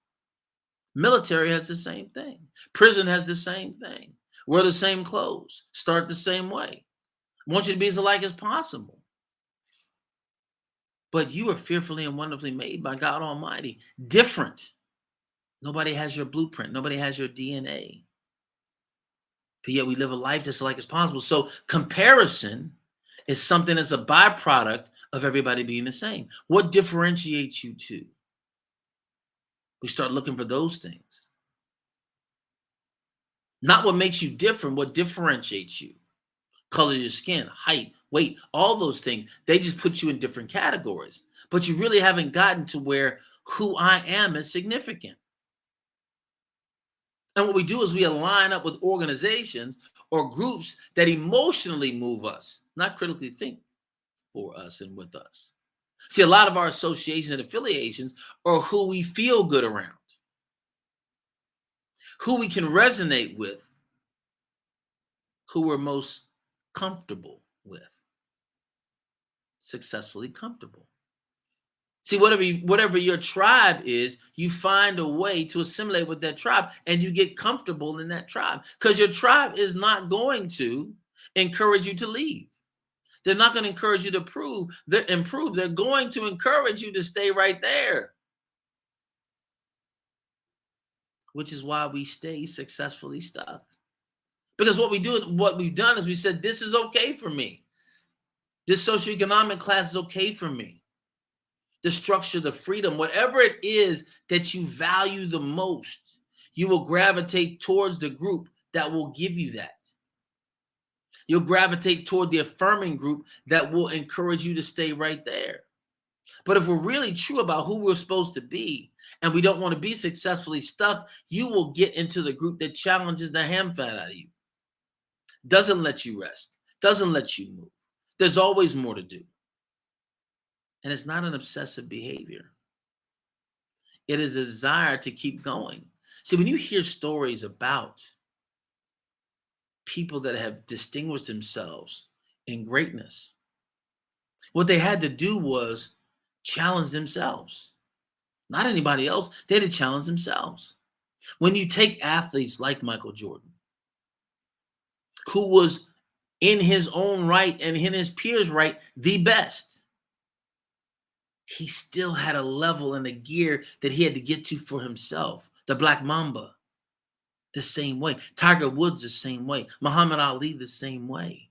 Speaker 10: Military has the same thing. Prison has the same thing. Wear the same clothes. Start the same way. I want you to be as alike as possible. But you are fearfully and wonderfully made by God Almighty. Different. Nobody has your blueprint. Nobody has your DNA. But yet we live a life that's alike as possible. So comparison is something that's a byproduct of everybody being the same. What differentiates you two? We start looking for those things. Not what makes you different, what differentiates you. Color of your skin, height, weight, all those things. They just put you in different categories. But you really haven't gotten to where who I am is significant. And what we do is we align up with organizations or groups that emotionally move us, not critically think for us and with us. See, a lot of our associations and affiliations are who we feel good around, who we can resonate with, who we're most comfortable with, successfully comfortable. See, whatever your tribe is, you find a way to assimilate with that tribe and you get comfortable in that tribe because your tribe is not going to encourage you to leave. They're not going to encourage you to improve. They're going to encourage you to stay right there, which is why we stay successfully stuck. Because what we've done is we said, this is okay for me. This socioeconomic class is okay for me. the structure, the freedom, whatever it is that you value the most, you will gravitate towards the group that will give you that. You'll gravitate toward the affirming group that will encourage you to stay right there. But if we're really true about who we're supposed to be and we don't want to be successfully stuck, you will get into the group that challenges the ham fat out of you, doesn't let you rest, doesn't let you move. There's always more to do. And it's not an obsessive behavior. It is a desire to keep going. See, when you hear stories about people that have distinguished themselves in greatness, what they had to do was challenge themselves, not anybody else. They had to challenge themselves. When you take athletes like Michael Jordan, who was in his own right and in his peers' right, the best, he still had a level and a gear that he had to get to for himself. The Black Mamba, the same way. Tiger Woods, the same way. Muhammad Ali, the same way.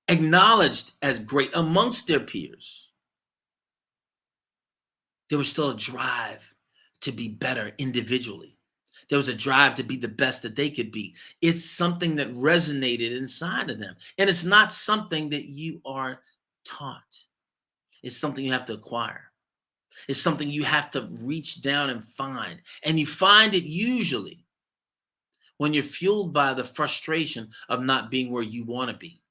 Speaker 10: Acknowledged as great amongst their peers, there was still a drive to be better individually. There was a drive to be the best that they could be. It's something that resonated inside of them. And it's not something that you are taught. It's something you have to acquire. It's something you have to reach down and find. And you find it usually when you're fueled by the frustration of not being where you want to be.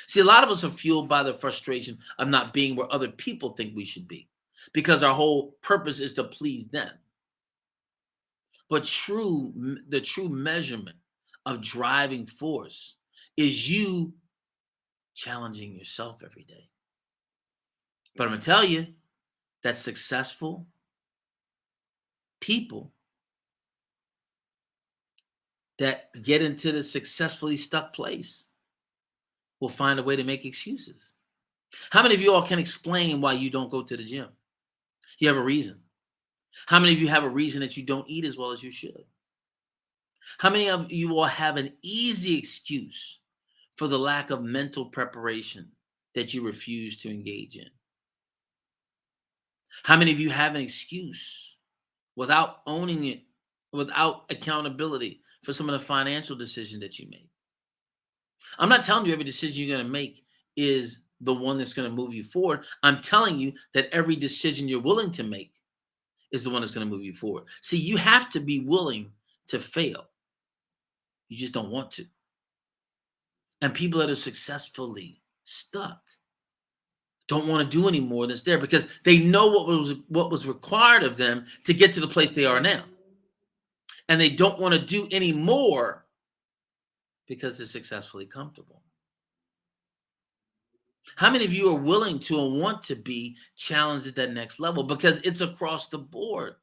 Speaker 10: See, a lot of us are fueled by the frustration of not being where other people think we should be, because our whole purpose is to please them. But the true measurement of driving force is you challenging yourself every day. But I'm going to tell you that successful people that get into the successfully stuck place will find a way to make excuses. How many of you all can explain why you don't go to the gym? You have a reason. How many of you have a reason that you don't eat as well as you should? How many of you all have an easy excuse for the lack of mental preparation that you refuse to engage in? How many of you have an excuse without owning it, without accountability for some of the financial decisions that you made? I'm not telling you every decision you're going to make is the one that's going to move you forward. I'm telling you that every decision you're willing to make is the one that's going to move you forward. See, you have to be willing to fail. You just don't want to. And people that are successfully stuck don't want to do any more that's there, because they know what was required of them to get to the place they are now. And they don't want to do any more because they're successfully comfortable. How many of you are willing to and want to be challenged at that next level? Because it's across the board.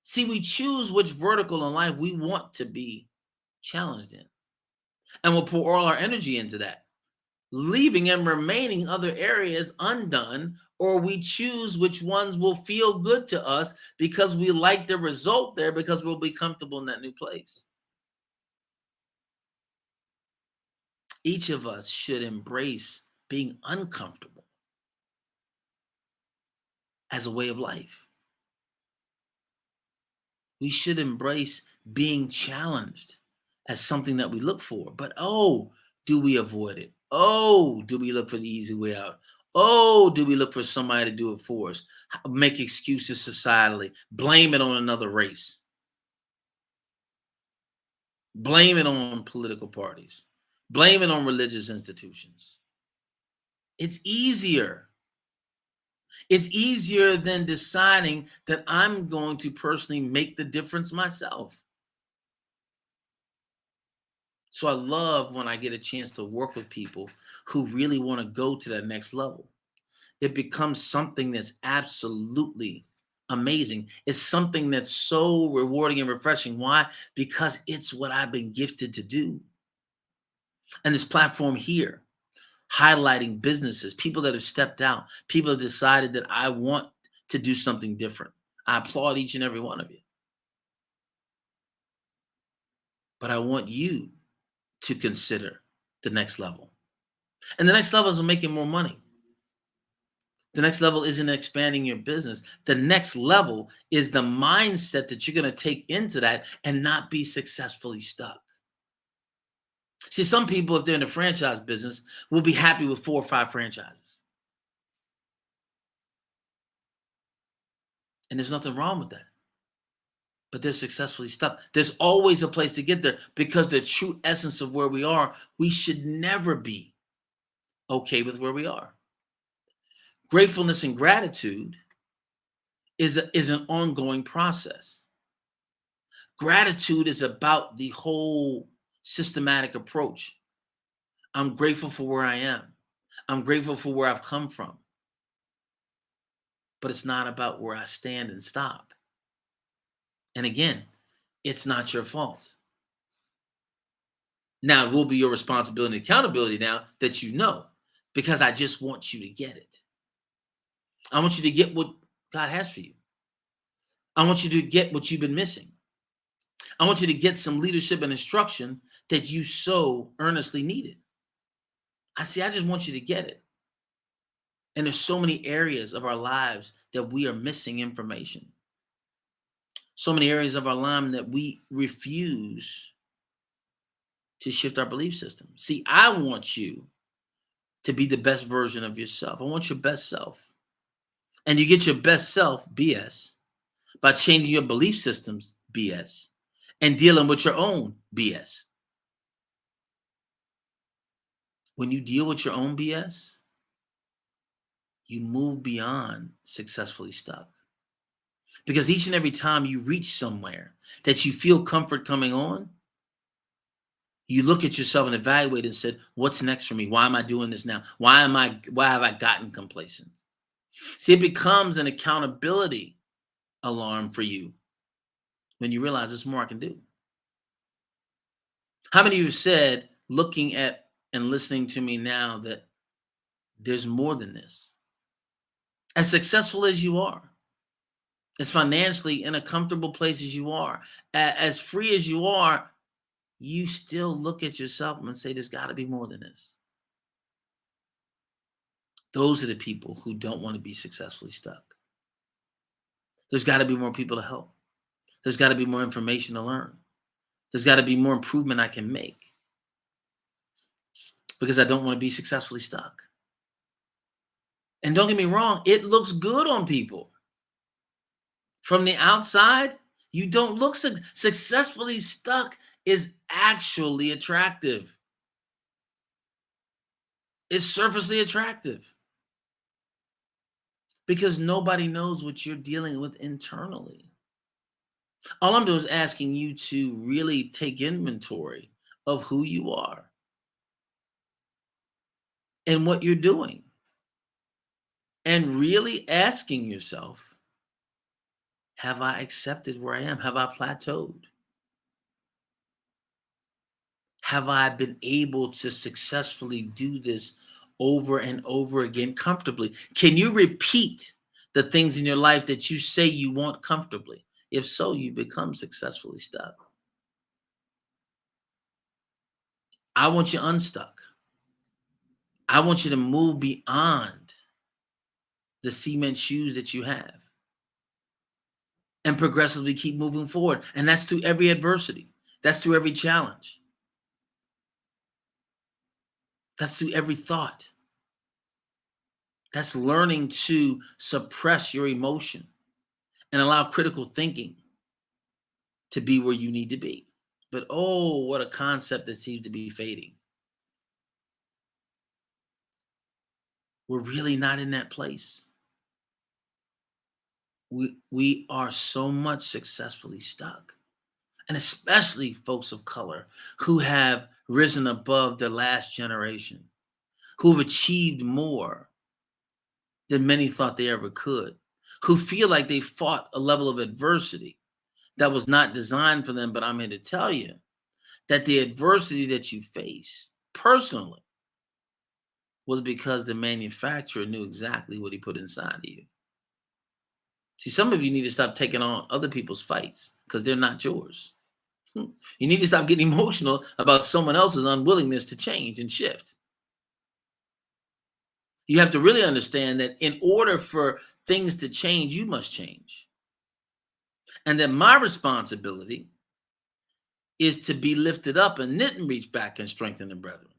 Speaker 10: See, we choose which vertical in life we want to be challenged in. And we'll pour all our energy into that, leaving and remaining other areas undone, or we choose which ones will feel good to us because we like the result there, because we'll be comfortable in that new place. Each of us should embrace being uncomfortable as a way of life. We should embrace being challenged as something that we look for. But do we avoid it? Do we look for the easy way out? Do we look for somebody to do it for us? Make excuses societally. Blame it on another race. Blame it on political parties. Blame it on religious institutions. It's easier. It's easier than deciding that I'm going to personally make the difference myself. So I love when I get a chance to work with people who really want to go to that next level. It becomes something that's absolutely amazing. It's something that's so rewarding and refreshing. Why? Because it's what I've been gifted to do. And this platform here, highlighting businesses, people that have stepped out, people have decided that I want to do something different. I applaud each and every one of you. But I want you to consider the next level. And the next level is making more money. The next level isn't expanding your business. The next level is the mindset that you're going to take into that and not be successfully stuck. See, some people, if they're in the franchise business, will be happy with 4 or 5 franchises. And there's nothing wrong with that. But they're successfully stuck. There's always a place to get there, because the true essence of where we are, we should never be okay with where we are. Gratefulness and gratitude is an ongoing process. Gratitude is about the whole systematic approach. I'm grateful for where I am. I'm grateful for where I've come from. But it's not about where I stand and stop. And again, it's not your fault. Now, it will be your responsibility and accountability now that you know, because I just want you to get it. I want you to get what God has for you. I want you to get what you've been missing. I want you to get some leadership and instruction that you so earnestly needed. I just want you to get it. And there's so many areas of our lives that we are missing information. So many areas of our life that we refuse to shift our belief system. See, I want you to be the best version of yourself. I want your best self. And you get your best self, BS, by changing your belief systems, BS, and dealing with your own BS. When you deal with your own BS, you move beyond successfully stuck. Because each and every time you reach somewhere that you feel comfort coming on, you look at yourself and evaluate and said, what's next for me? Why am I doing this now? Why have I gotten complacent? See, it becomes an accountability alarm for you when you realize there's more I can do. How many of you said, looking at and listening to me now, that there's more than this? As successful as you are, as financially in a comfortable place as you are, as free as you are, you still look at yourself and say, there's got to be more than this. Those are the people who don't want to be successfully stuck. There's got to be more people to help. There's got to be more information to learn. There's got to be more improvement I can make, because I don't want to be successfully stuck. And don't get me wrong, it looks good on people. From the outside, you don't look successfully stuck is actually attractive. It's surfacely attractive. Because nobody knows what you're dealing with internally. All I'm doing is asking you to really take inventory of who you are and what you're doing. And really asking yourself, have I accepted where I am? Have I plateaued? Have I been able to successfully do this over and over again comfortably? Can you repeat the things in your life that you say you want comfortably? If so, you become successfully stuck. I want you unstuck. I want you to move beyond the cement shoes that you have and progressively keep moving forward. And that's through every adversity. That's through every challenge. That's through every thought. That's learning to suppress your emotion and allow critical thinking to be where you need to be. But oh, what a concept that seems to be fading. We're really not in that place. We are so much successfully stuck. And especially folks of color who have risen above the last generation, who've achieved more than many thought they ever could, who feel like they fought a level of adversity that was not designed for them. But I'm here to tell you that the adversity that you face personally was because the manufacturer knew exactly what he put inside of you. See, some of you need to stop taking on other people's fights because they're not yours. You need to stop getting emotional about someone else's unwillingness to change and shift. You have to really understand that in order for things to change, you must change. And that my responsibility is to be lifted up and then reach back and strengthen the brethren.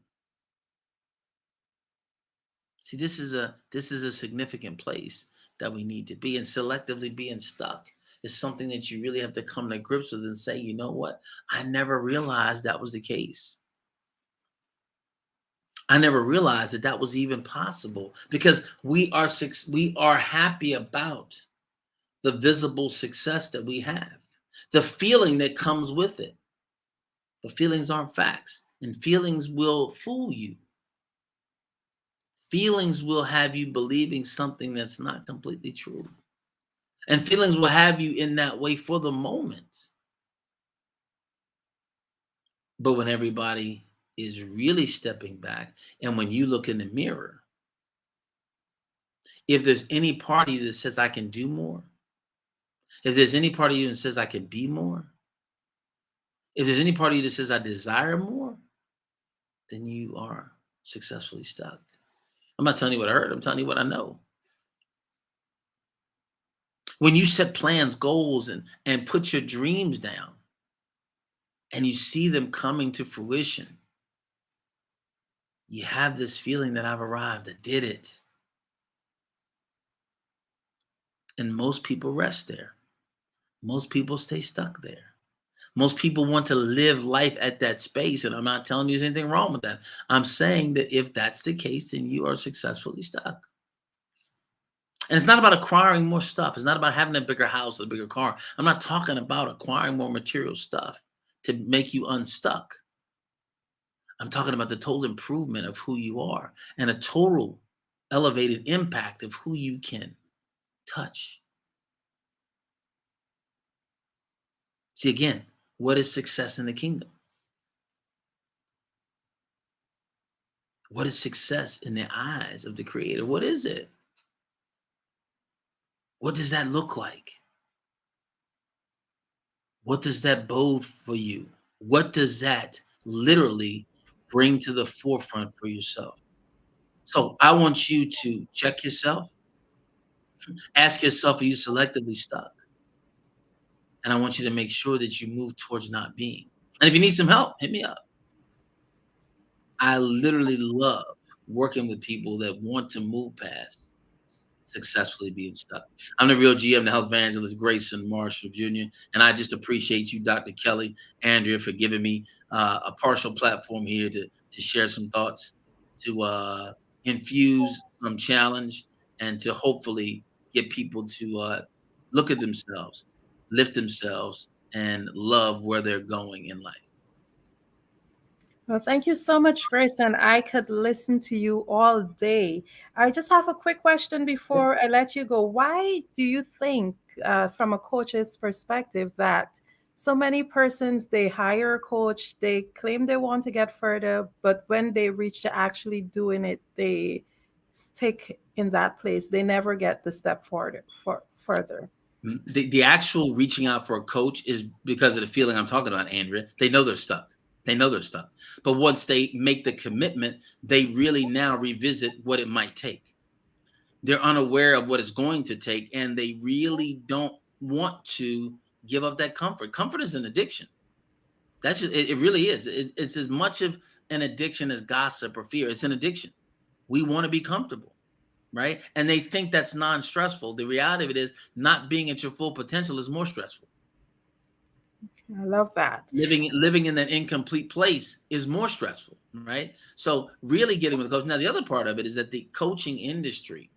Speaker 10: See, this is a significant place that we need to be, and selectively being stuck is something that you really have to come to grips with and say, you know what? I never realized that was the case. I never realized that was even possible, because we are happy about the visible success that we have, the feeling that comes with it. But feelings aren't facts, and feelings will fool you. Feelings will have you believing something that's not completely true. And feelings will have you in that way for the moment. But when everybody is really stepping back, and when you look in the mirror, if there's any party that says I can do more, if there's any part of you that says I can be more, if there's any part of you that says I desire more, then you are successfully stuck. I'm not telling you what I heard. I'm telling you what I know. When you set plans, goals, and put your dreams down, and you see them coming to fruition, you have this feeling that I've arrived, I did it. And most people rest there. Most people stay stuck there. Most people want to live life at that space, and I'm not telling you there's anything wrong with that. I'm saying that if that's the case, then you are successfully stuck. And it's not about acquiring more stuff. It's not about having a bigger house, a bigger car. I'm not talking about acquiring more material stuff to make you unstuck. I'm talking about the total improvement of who you are and a total elevated impact of who you can touch. See, again, what is success in the kingdom? What is success in the eyes of the Creator? What is it? What does that look like? What does that bode for you? What does that literally bring to the forefront for yourself? So I want you to check yourself, ask yourself, are you selectively stuck? And I want you to make sure that you move towards not being. And if you need some help, hit me up. I literally love working with people that want to move past successfully being stuck. I'm the real GM, the health evangelist, Grayson Marshall Jr., and I just appreciate you, Dr. Kelly, Andrea, for giving me a partial platform here to share some thoughts, to infuse some challenge, and to hopefully get people to look at themselves, lift themselves, and love where they're going in life.
Speaker 13: Well, thank you so much, Grayson. I could listen to you all day. I just have a quick question before I let you go. Why do you think, from a coach's perspective, that so many persons, they hire a coach, they claim they want to get further, but when they reach to actually doing it, they stick in that place. They never get the step further.
Speaker 10: The actual reaching out for a coach is because of the feeling I'm talking about, Andrea. They know they're stuck. They know they're stuck. But once they make the commitment, they really now revisit what it might take. They're unaware of what it's going to take, and they really don't want to give up that comfort. Comfort is an addiction. That's just, it really is. It's as much of an addiction as gossip or fear. It's an addiction. We want to be comfortable, right? And they think that's non-stressful. The reality of it is not being at your full potential is more stressful.
Speaker 13: I love that.
Speaker 10: Living in that incomplete place is more stressful, right? So really getting with the coach. Now, the other part of it is that the coaching industry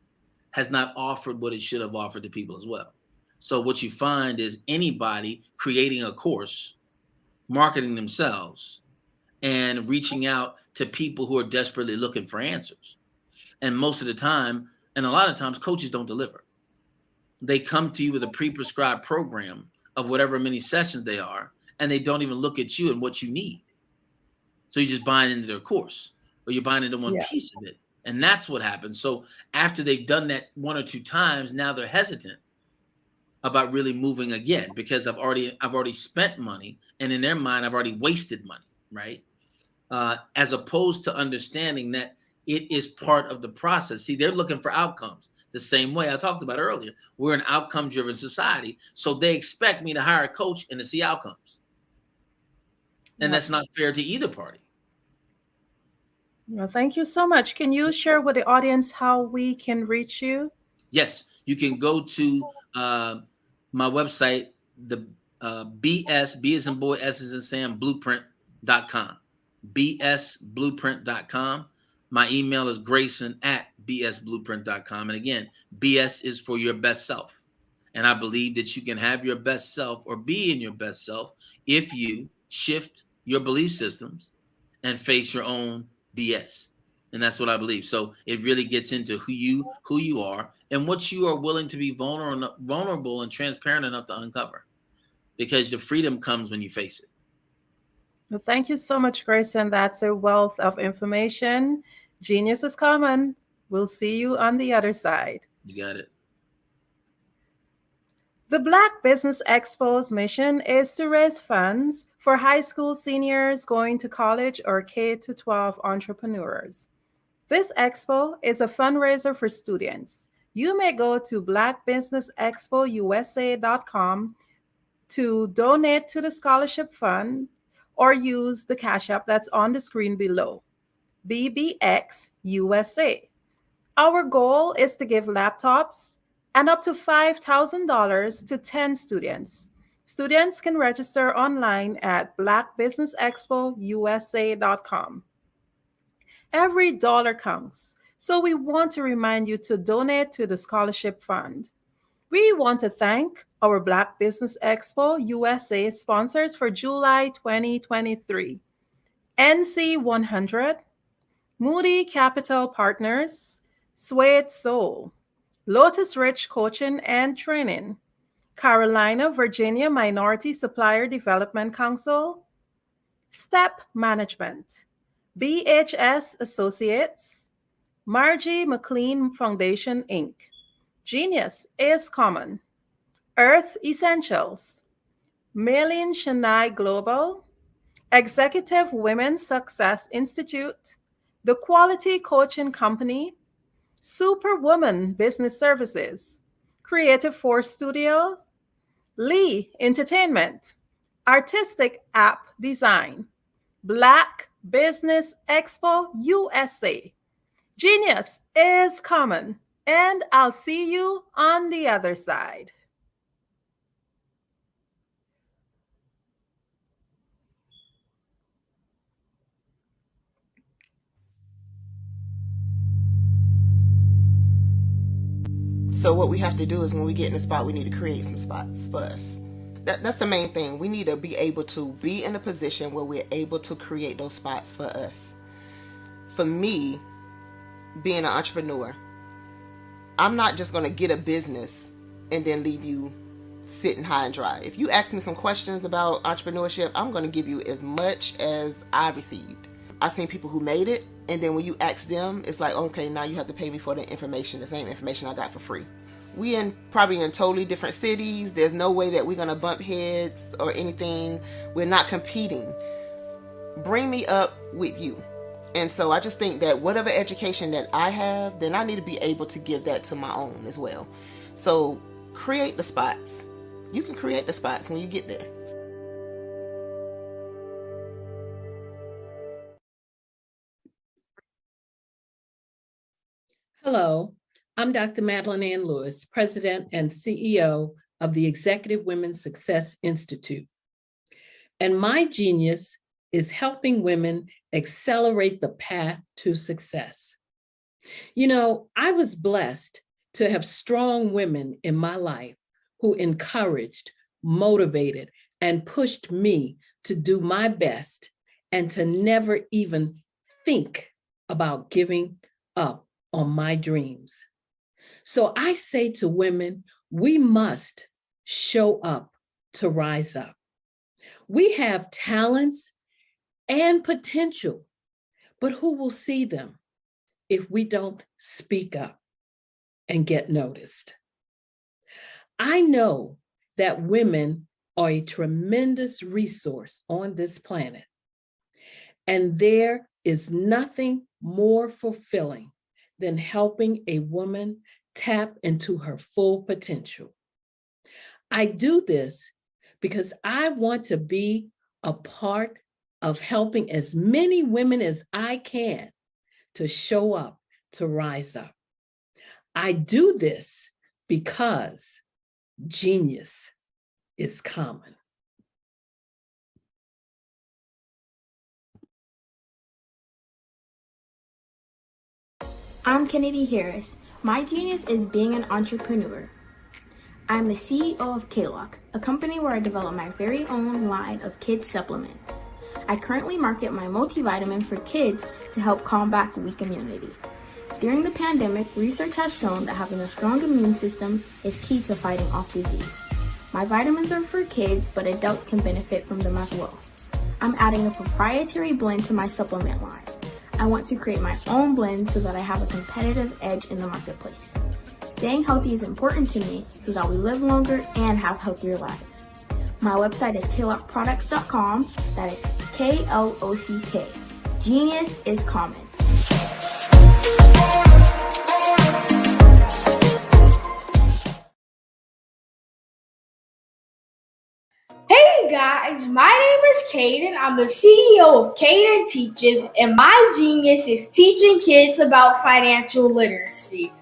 Speaker 10: has not offered what it should have offered to people as well. So what you find is anybody creating a course, marketing themselves, and reaching out to people who are desperately looking for answers. And most of the time, and a lot of times, coaches don't deliver. They come to you with a pre-prescribed program of whatever many sessions they are, and they don't even look at you and what you need. So you're just buying into their course, or you're buying into one piece of it. And that's what happens. So after they've done that one or two times, now they're hesitant about really moving again, because I've already spent money, and in their mind, I've already wasted money, right? As opposed to understanding that It is part of the process. See, they're looking for outcomes the same way I talked about earlier. We're an outcome-driven society, so they expect me to hire a coach and to see outcomes. And that's not fair to either party.
Speaker 13: Well, thank you so much. Can you share with the audience how we can reach you?
Speaker 10: Yes, you can go to my website, the BS, B as in boy, S as in Sam, blueprint.com. bsblueprint.com. My email is grayson@bsblueprint.com. And again, BS is for your best self. And I believe that you can have your best self or be in your best self if you shift your belief systems and face your own BS. And that's what I believe. So it really gets into who you are and what you are willing to be vulnerable and transparent enough to uncover, because the freedom comes when you face it.
Speaker 13: Well, thank you so much, Grayson. That's a wealth of information. Genius is common. We'll see you on the other side.
Speaker 10: You got it.
Speaker 13: The Black Business Expo's mission is to raise funds for high school seniors going to college or K-12 entrepreneurs. This expo is a fundraiser for students. You may go to blackbusinessexpousa.com to donate to the scholarship fund or use the Cash App that's on the screen below, BBX USA. Our goal is to give laptops and up to $5,000 to 10 students. Students can register online at blackbusinessexpousa.com. Every dollar counts, so we want to remind you to donate to the scholarship fund. We want to thank our Black Business Expo USA sponsors for July 2023. NC 100, Moody Capital Partners, Swayed Soul, Lotus Rich Coaching and Training, Carolina, Virginia Minority Supplier Development Council, Step Management, BHS Associates, Margie McLean Foundation, Inc., Genius is Common, Earth Essentials, Maylin Shania Global, Executive Women's Success Institute, The Quality Coaching Company, Superwoman Business Services, Creative Force Studios, Lee Entertainment, Artistic App Design, Black Business Expo USA. Genius is common, and I'll see you on the other side.
Speaker 17: So what we have to do is when we get in a spot, we need to create some spots for us. That's the main thing. We need to be able to be in a position where we're able to create those spots for us. For me, being an entrepreneur, I'm not just going to get a business and then leave you sitting high and dry. If you ask me some questions about entrepreneurship, I'm going to give you as much as I received. I've seen people who made it, and then when you ask them, it's like, okay, now you have to pay me for the information, the same information I got for free. We probably in totally different cities. There's no way that we're going to bump heads or anything. We're not competing. Bring me up with you. And so I just think that whatever education that I have, then I need to be able to give that to my own as well. So create the spots. You can create the spots when you get there.
Speaker 20: Hello, I'm Dr. Madeline Ann Lewis, President and CEO of the Executive Women's Success Institute. And my genius is helping women accelerate the path to success. You know, I was blessed to have strong women in my life who encouraged, motivated, and pushed me to do my best and to never even think about giving up on my dreams. So I say to women, we must show up to rise up. We have talents and potential, but who will see them if we don't speak up and get noticed? I know that women are a tremendous resource on this planet, and there is nothing more fulfilling than helping a woman tap into her full potential. I do this because I want to be a part of helping as many women as I can to show up, to rise up. I do this because genius is common.
Speaker 11: I'm Kennedy Harris. My genius is being an entrepreneur. I'm the CEO of K-Lock, a company where I develop my very own line of kids supplements. I currently market my multivitamin for kids to help combat weak immunity. During the pandemic, research has shown that having a strong immune system is key to fighting off disease. My vitamins are for kids, but adults can benefit from them as well. I'm adding a proprietary blend to my supplement line. I want to create my own blend so that I have a competitive edge in the marketplace. Staying healthy is important to me so that we live longer and have healthier lives. My website is klockproducts.com. That is K-L-O-C-K. Genius is common.
Speaker 12: Hey guys, my name is Caden. I'm the CEO of Caden Teaches, and my genius is teaching kids about financial literacy.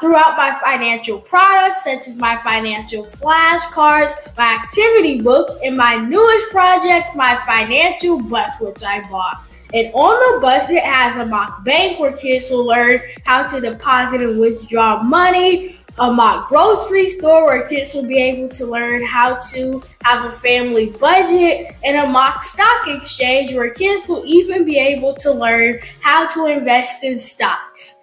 Speaker 12: Throughout my financial products, such as my financial flashcards, my activity book, and my newest project, my financial bus, which I bought. And on the bus, it has a mock bank where kids will learn how to deposit and withdraw money, a mock grocery store where kids will be able to learn how to have a family budget, and a mock stock exchange where kids will even be able to learn how to invest in stocks.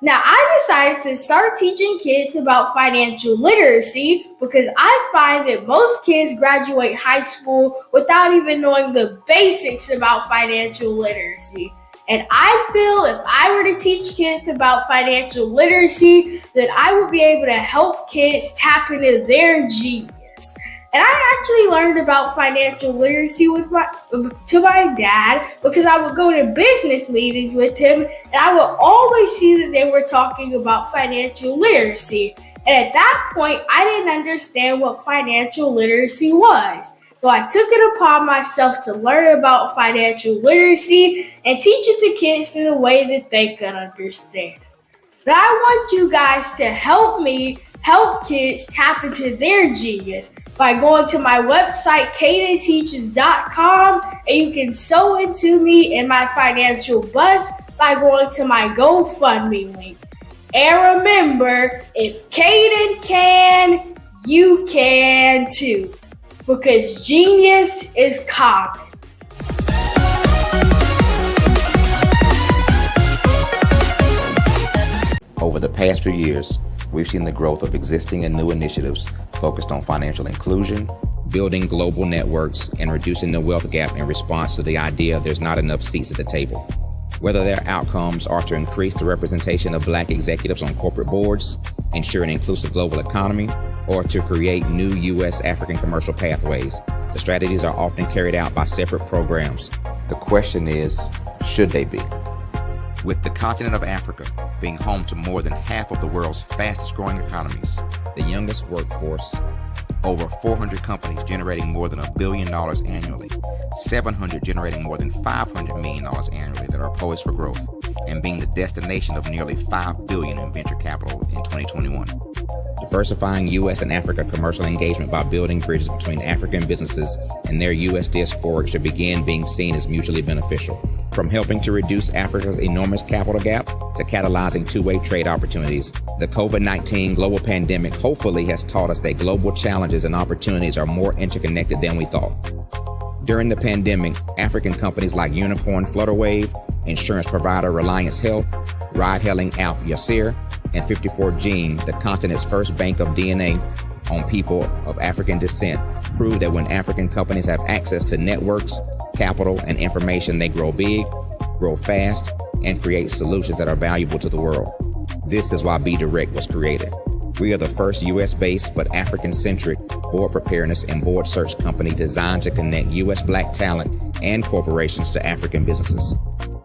Speaker 12: Now, I decided to start teaching kids about financial literacy because I find that most kids graduate high school without even knowing the basics about financial literacy. And I feel if I were to teach kids about financial literacy, that I would be able to help kids tap into their genius. And I actually learned about financial literacy to my dad because I would go to business meetings with him and I would always see that they were talking about financial literacy. And at that point, I didn't understand what financial literacy was. So I took it upon myself to learn about financial literacy and teach it to kids in a way that they could understand. But I want you guys to help me help kids tap into their genius by going to my website, cadenteaches.com, and you can sew into me in my financial bus by going to my GoFundMe link. And remember, if Caden can, you can too, because genius is common.
Speaker 16: Over the past few years, we've seen the growth of existing and new initiatives focused on financial inclusion, building global networks, and reducing the wealth gap in response to the idea there's not enough seats at the table. Whether their outcomes are to increase the representation of Black executives on corporate boards, ensure an inclusive global economy, or to create new U.S.-African commercial pathways, the strategies are often carried out by separate programs. The question is, should they be? With the continent of Africa being home to more than half of the world's fastest growing economies, the youngest workforce, over 400 companies generating more than $1 billion annually, 700 generating more than $500 million annually that are poised for growth, and being the destination of nearly $5 billion in venture capital in 2021. Diversifying U.S. and Africa commercial engagement by building bridges between African businesses and their U.S. diaspora should begin being seen as mutually beneficial. From helping to reduce Africa's enormous capital gap to catalyzing two-way trade opportunities, the COVID-19 global pandemic hopefully has taught us that global challenges and opportunities are more interconnected than we thought. During the pandemic, African companies like Unicorn Flutterwave, insurance provider Reliance Health, ride-hailing app Yasir, and 54Gene, the continent's first bank of DNA on people of African descent, proved that when African companies have access to networks, capital, and information, they grow big, grow fast, and create solutions that are valuable to the world. This is why Be Direct was created. We are the first U.S.-based but African-centric board preparedness and board search company designed to connect U.S. Black talent and corporations to African businesses.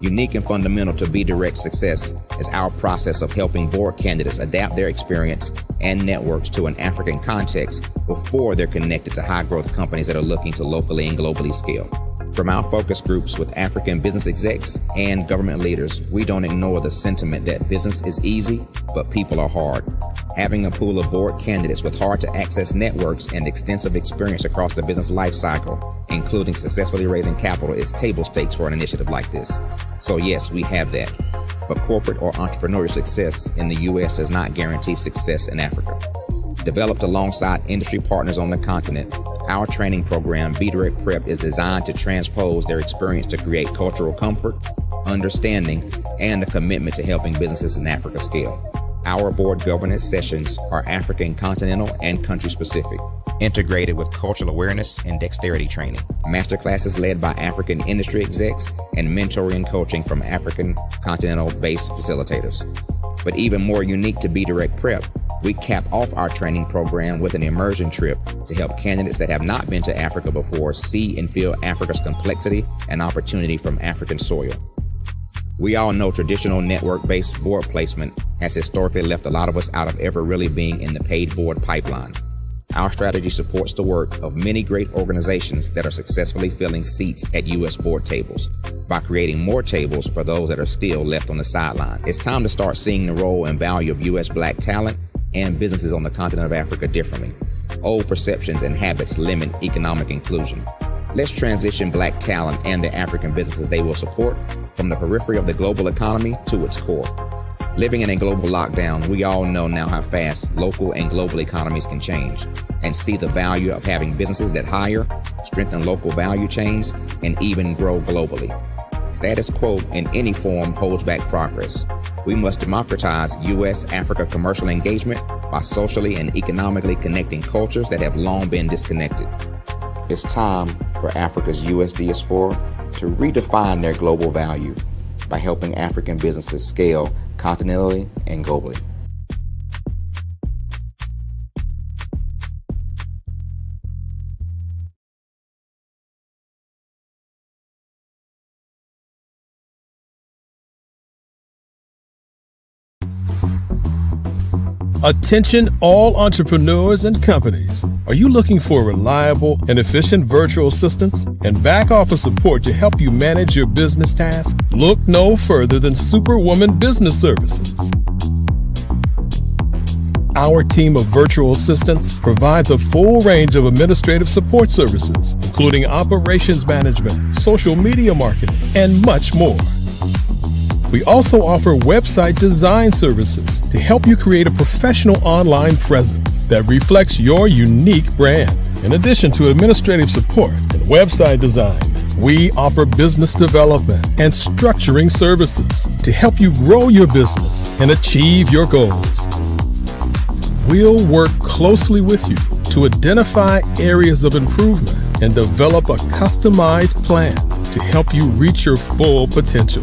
Speaker 16: Unique and fundamental to Be Direct's success is our process of helping board candidates adapt their experience and networks to an African context before they're connected to high-growth companies that are looking to locally and globally scale. From our focus groups with African business execs and government leaders, we don't ignore the sentiment that business is easy, but people are hard. Having a pool of board candidates with hard-to-access networks and extensive experience across the business lifecycle, including successfully raising capital, is table stakes for an initiative like this. So yes, we have that. But corporate or entrepreneurial success in the U.S. does not guarantee success in Africa. Developed alongside industry partners on the continent, our training program, Be Direct Prep, is designed to transpose their experience to create cultural comfort, understanding, and a commitment to helping businesses in Africa scale. Our board governance sessions are African, continental, and country-specific, integrated with cultural awareness and dexterity training. Masterclasses led by African industry execs and mentoring and coaching from African continental-based facilitators. But even more unique to Be Direct Prep, we cap off our training program with an immersion trip to help candidates that have not been to Africa before see and feel Africa's complexity and opportunity from African soil. We all know traditional network-based board placement has historically left a lot of us out of ever really being in the paid board pipeline. Our strategy supports the work of many great organizations that are successfully filling seats at U.S. board tables by creating more tables for those that are still left on the sideline. It's time to start seeing the role and value of U.S. Black talent and businesses on the continent of Africa differently. Old perceptions and habits limit economic inclusion. Let's transition Black talent and the African businesses they will support from the periphery of the global economy to its core. Living in a global lockdown, we all know now how fast local and global economies can change and see the value of having businesses that hire, strengthen local value chains, and even grow globally. Status quo in any form holds back progress. We must democratize U.S.-Africa commercial engagement by socially and economically connecting cultures that have long been disconnected. It's time for Africa's U.S. diaspora to redefine their global value by helping African businesses scale continentally and globally.
Speaker 3: Attention all entrepreneurs and companies. Are you looking for reliable and efficient virtual assistants and back office support to help you manage your business tasks? Look no further than Superwoman Business Services. Our team of virtual assistants provides a full range of administrative support services, including operations management, social media marketing, and much more. We also offer website design services to help you create a professional online presence that reflects your unique brand. In addition to administrative support and website design, we offer business development and structuring services to help you grow your business and achieve your goals. We'll work closely with you to identify areas of improvement and develop a customized plan to help you reach your full potential.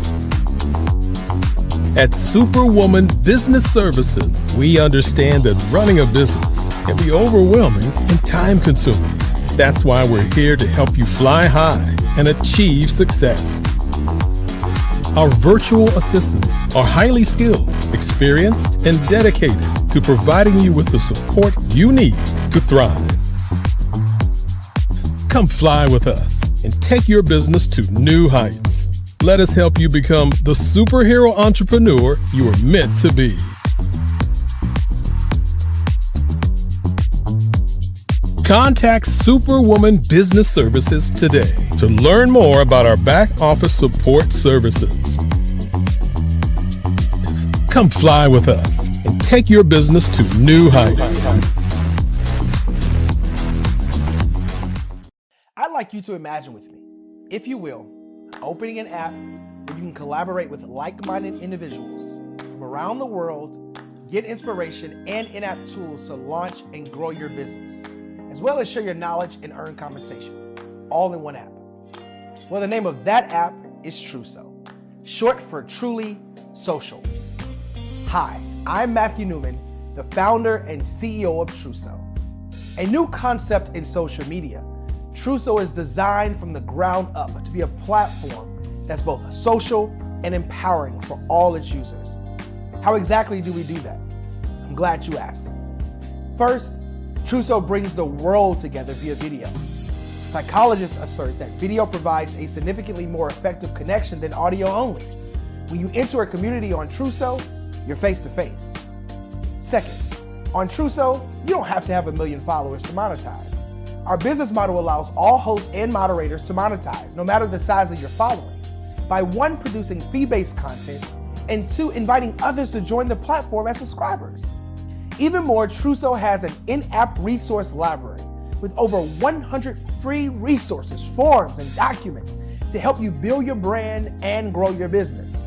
Speaker 3: At Superwoman Business Services, we understand that running a business can be overwhelming and time-consuming. That's why we're here to help you fly high and achieve success. Our virtual assistants are highly skilled, experienced, and dedicated to providing you with the support you need to thrive. Come fly with us and take your business to new heights. Let us help you become the superhero entrepreneur you are meant to be. Contact Superwoman Business Services today to learn more about our back office support services. Come fly with us and take your business to new heights.
Speaker 9: I'd like you to imagine with me, if you will, opening an app where you can collaborate with like-minded individuals from around the world, get inspiration and in-app tools to launch and grow your business, as well as share your knowledge and earn compensation, all in one app. Well, the name of that app is Truso, short for Truly Social. Hi, I'm Matthew Newman, the founder and CEO of Truso. A new concept in social media, Truso is designed from the ground up to be a platform that's both social, and empowering for all its users. How exactly do we do that? I'm glad you asked. First, Trusso brings the world together via video. Psychologists assert that video provides a significantly more effective connection than audio only. When you enter a community on Trusso, you're face to face. Second, on Trusso, you don't have to have 1 million followers to monetize. Our business model allows all hosts and moderators to monetize, no matter the size of your following, by 1, producing fee-based content, and 2, inviting others to join the platform as subscribers. Even more, Trusso has an in-app resource library with over 100 free resources, forms, and documents to help you build your brand and grow your business.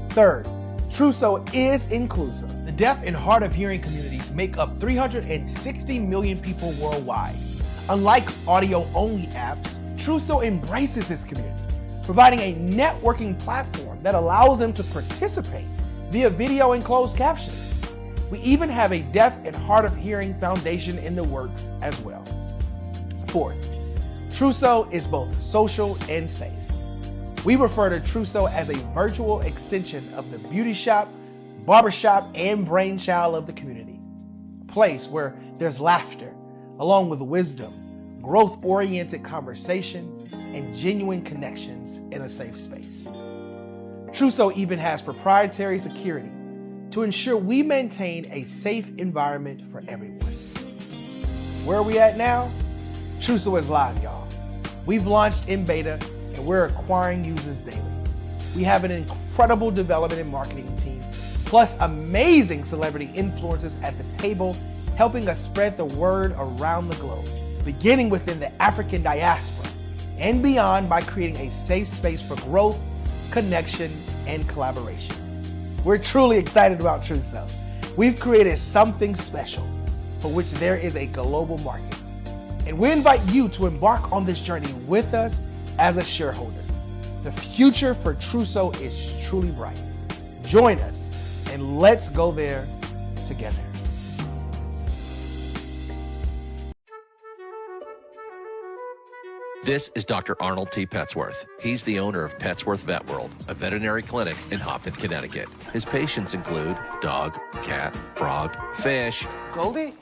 Speaker 9: Third, Trusso is inclusive. The deaf and hard of hearing communities make up 360 million people worldwide. Unlike audio-only apps, Trusso embraces this community, providing a networking platform that allows them to participate via video and closed captioning. We even have a deaf and hard of hearing foundation in the works as well. Fourth, Trusso is both social and safe. We refer to Trusso as a virtual extension of the beauty shop, barbershop, and brainchild of the community. A place where there's laughter, along with wisdom, growth-oriented conversation, and genuine connections in a safe space. Trusso even has proprietary security to ensure we maintain a safe environment for everyone. Where are we at now? Trusso is live, y'all. We've launched in beta and we're acquiring users daily. We have an incredible development and marketing team, plus amazing celebrity influencers at the table, helping us spread the word around the globe, beginning within the African diaspora and beyond by creating a safe space for growth, connection, and collaboration. We're truly excited about Trusso. We've created something special for which there is a global market. And we invite you to embark on this journey with us as a shareholder. The future for Trusso is truly bright. Join us and let's go there together.
Speaker 7: This is Dr. Arnold T. Petsworth. He's the owner of Petsworth Vet World, a veterinary clinic in Hopton, Connecticut. His patients include dog, cat, frog, fish,
Speaker 17: Goldie,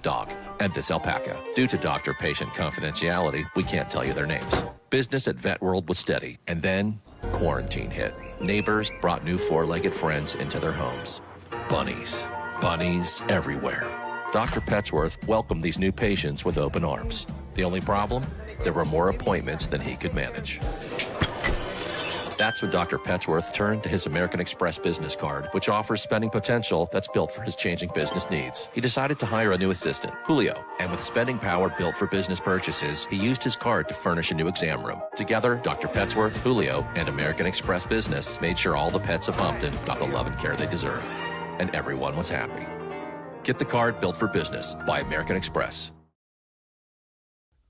Speaker 7: dog, and this alpaca. Due to doctor-patient confidentiality, we can't tell you their names. Business at Vet World was steady, and then quarantine hit. Neighbors brought new four-legged friends into their homes. Bunnies. Bunnies everywhere. Dr. Petsworth welcomed these new patients with open arms. The only problem? There were more appointments than he could manage. That's when Dr. Petsworth turned to his American Express business card, which offers spending potential that's built for his changing business needs. He decided to hire a new assistant, Julio, and with spending power built for business purchases, he used his card to furnish a new exam room. Together, Dr. Petsworth, Julio, and American Express Business made sure all the pets of Hopton got the love and care they deserve. And everyone was happy. Get the card built for business by American Express.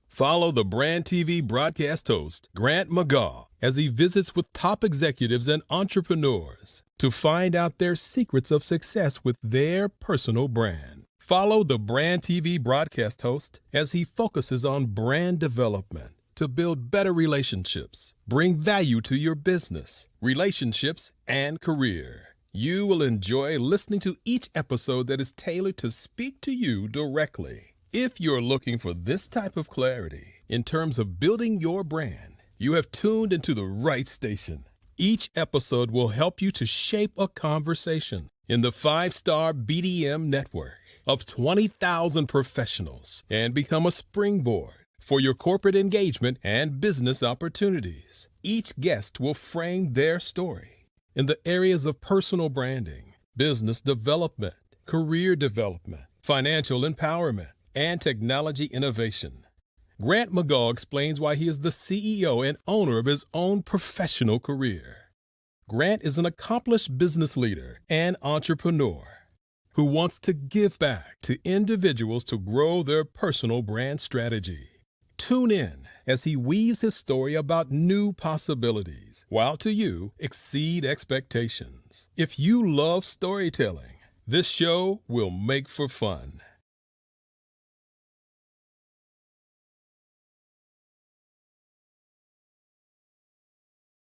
Speaker 3: Follow the Brand TV broadcast host, Grant McGaw, as he visits with top executives and entrepreneurs to find out their secrets of success with their personal brand. Follow the Brand TV broadcast host as he focuses on brand development to build better relationships, bring value to your business, relationships, and career. You will enjoy listening to each episode that is tailored to speak to you directly. If you're looking for this type of clarity in terms of building your brand, you have tuned into the right station. Each episode will help you to shape a conversation in the 5-star BDM network of 20,000 professionals and become a springboard for your corporate engagement and business opportunities. Each guest will frame their story in the areas of personal branding, business development, career development, financial empowerment, and technology innovation. Grant McGaw explains why he is the CEO and owner of his own professional career. Grant is an accomplished business leader and entrepreneur who wants to give back to individuals to grow their personal brand strategy. Tune in as he weaves his story about new possibilities, while to you exceed expectations. If you love storytelling, this show will make for fun.